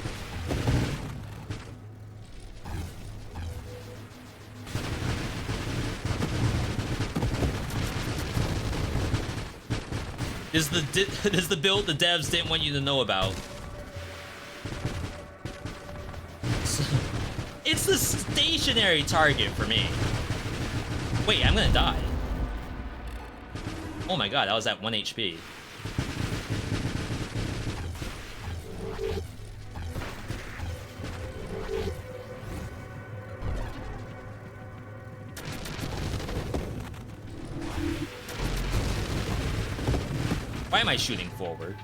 This is the build the devs didn't want you to know about. It's the stationary target for me. Wait, I'm gonna die. Oh my god, that was at 1 HP. Why am I shooting forward?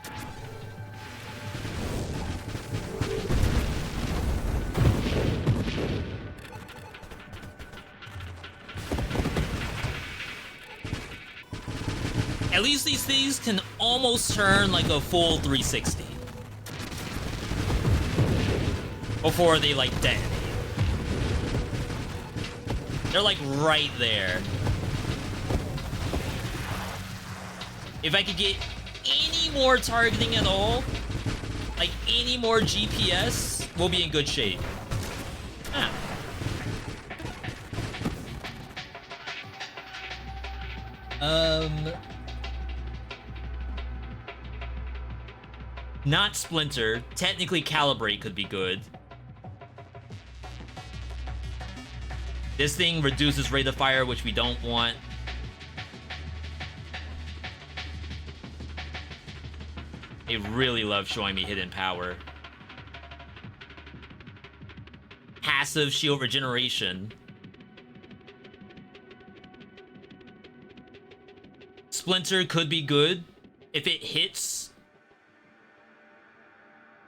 At least these things can almost turn like a full 360 before they like detonate. They're like right there. If I could get any more targeting at all, like any more GPS, we'll be in good shape. Ah. Not Splinter. Technically Calibrate could be good. This thing reduces rate of fire, which we don't want. They really love showing me hidden power. Passive shield regeneration. Splinter could be good if it hits.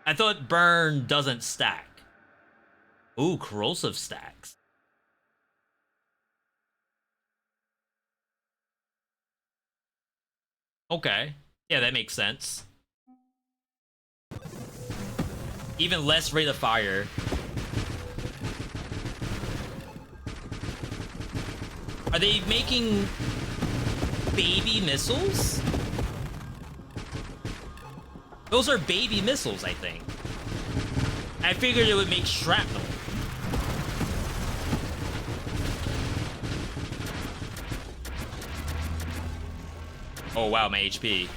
I thought burn doesn't stack. Ooh, corrosive stacks. Okay. Yeah, that makes sense. Even less rate of fire. Are they making baby missiles? Those are baby missiles, I think. I figured it would make shrapnel. Oh wow, my HP.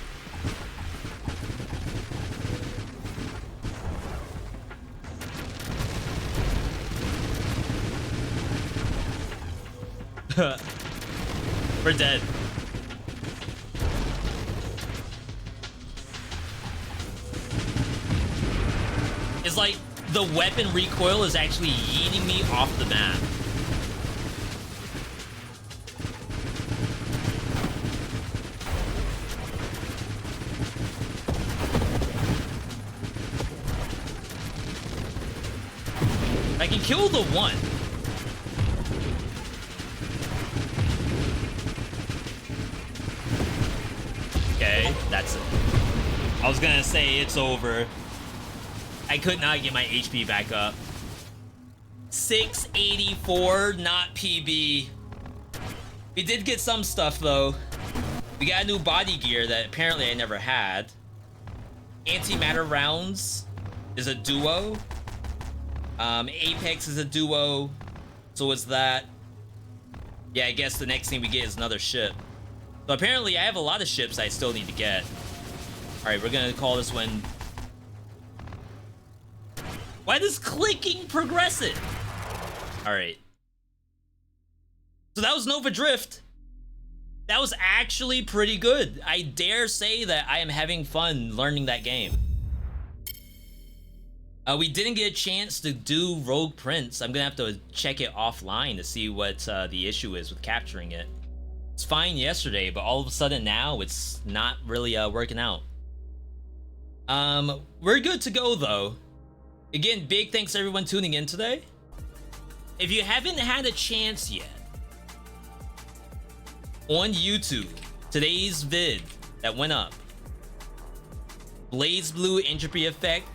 We're dead. Because, like, the weapon recoil is actually yeeting me off the map. I can kill the one. Okay, that's it. I was gonna say it's over. I could not get my HP back up. 684, not PB. We did get some stuff though. We got a new body gear that apparently I never had. Antimatter rounds is a duo. Apex is a duo. So is that. Yeah, I guess the next thing we get is another ship. So apparently I have a lot of ships I still need to get. Alright, we're gonna call this one. Why does clicking progress it? Alright. So that was Nova Drift. That was actually pretty good. I dare say that I am having fun learning that game. We didn't get a chance to do Rogue Prince. I'm gonna have to check it offline to see what the issue is with capturing it. It's fine yesterday, but all of a sudden now it's not really working out. We're good to go though. Again, big thanks to everyone tuning in today. If you haven't had a chance yet, on YouTube, today's vid that went up, Blaze Blue Entropy Effect,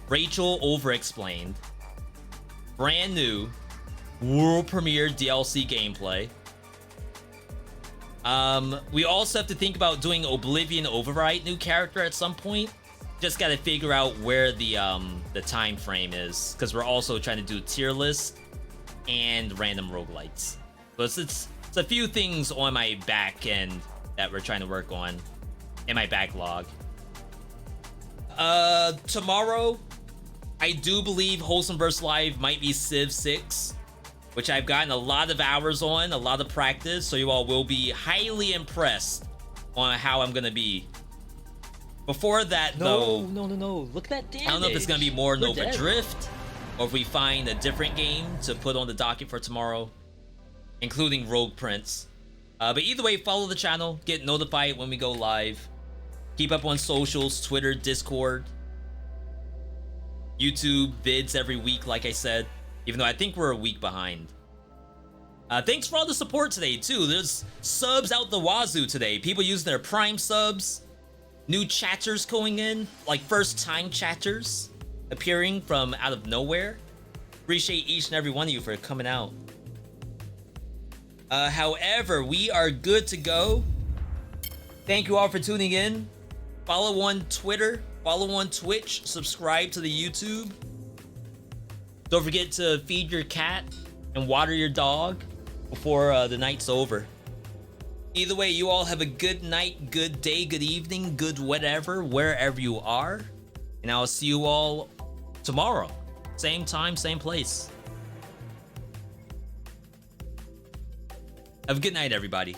Rachel Overexplained, brand new, world premiere DLC gameplay. We also have to think about doing Oblivion Override new character at some point. Just gotta figure out where the time frame is, because we're also trying to do tier list and random roguelites. So it's a few things on my back end that we're trying to work on in my backlog. Tomorrow, I do believe Wholesome vs. Live might be Civ 6, which I've gotten a lot of hours on, a lot of practice, so you all will be highly impressed on how I'm gonna be. Before that, though, No. Look at that damage. I don't know if it's gonna be more Nova Drift, or if we find a different game to put on the docket for tomorrow, including Rogue Prince. But either way, follow the channel, get notified when we go live. Keep up on socials, Twitter, Discord, YouTube, vids every week, like I said, even though I think we're a week behind. Thanks for all the support today, too. There's subs out the wazoo today. People using their Prime subs. New chatters going in, like first-time chatters appearing from out of nowhere. Appreciate each and every one of you for coming out. However, we are good to go. Thank you all for tuning in. Follow on Twitter, follow on Twitch, subscribe to the YouTube. Don't forget to feed your cat and water your dog before the night's over. Either way, you all have a good night, good day, good evening, good whatever, wherever you are. And I'll see you all tomorrow. Same time, same place. Have a good night, everybody.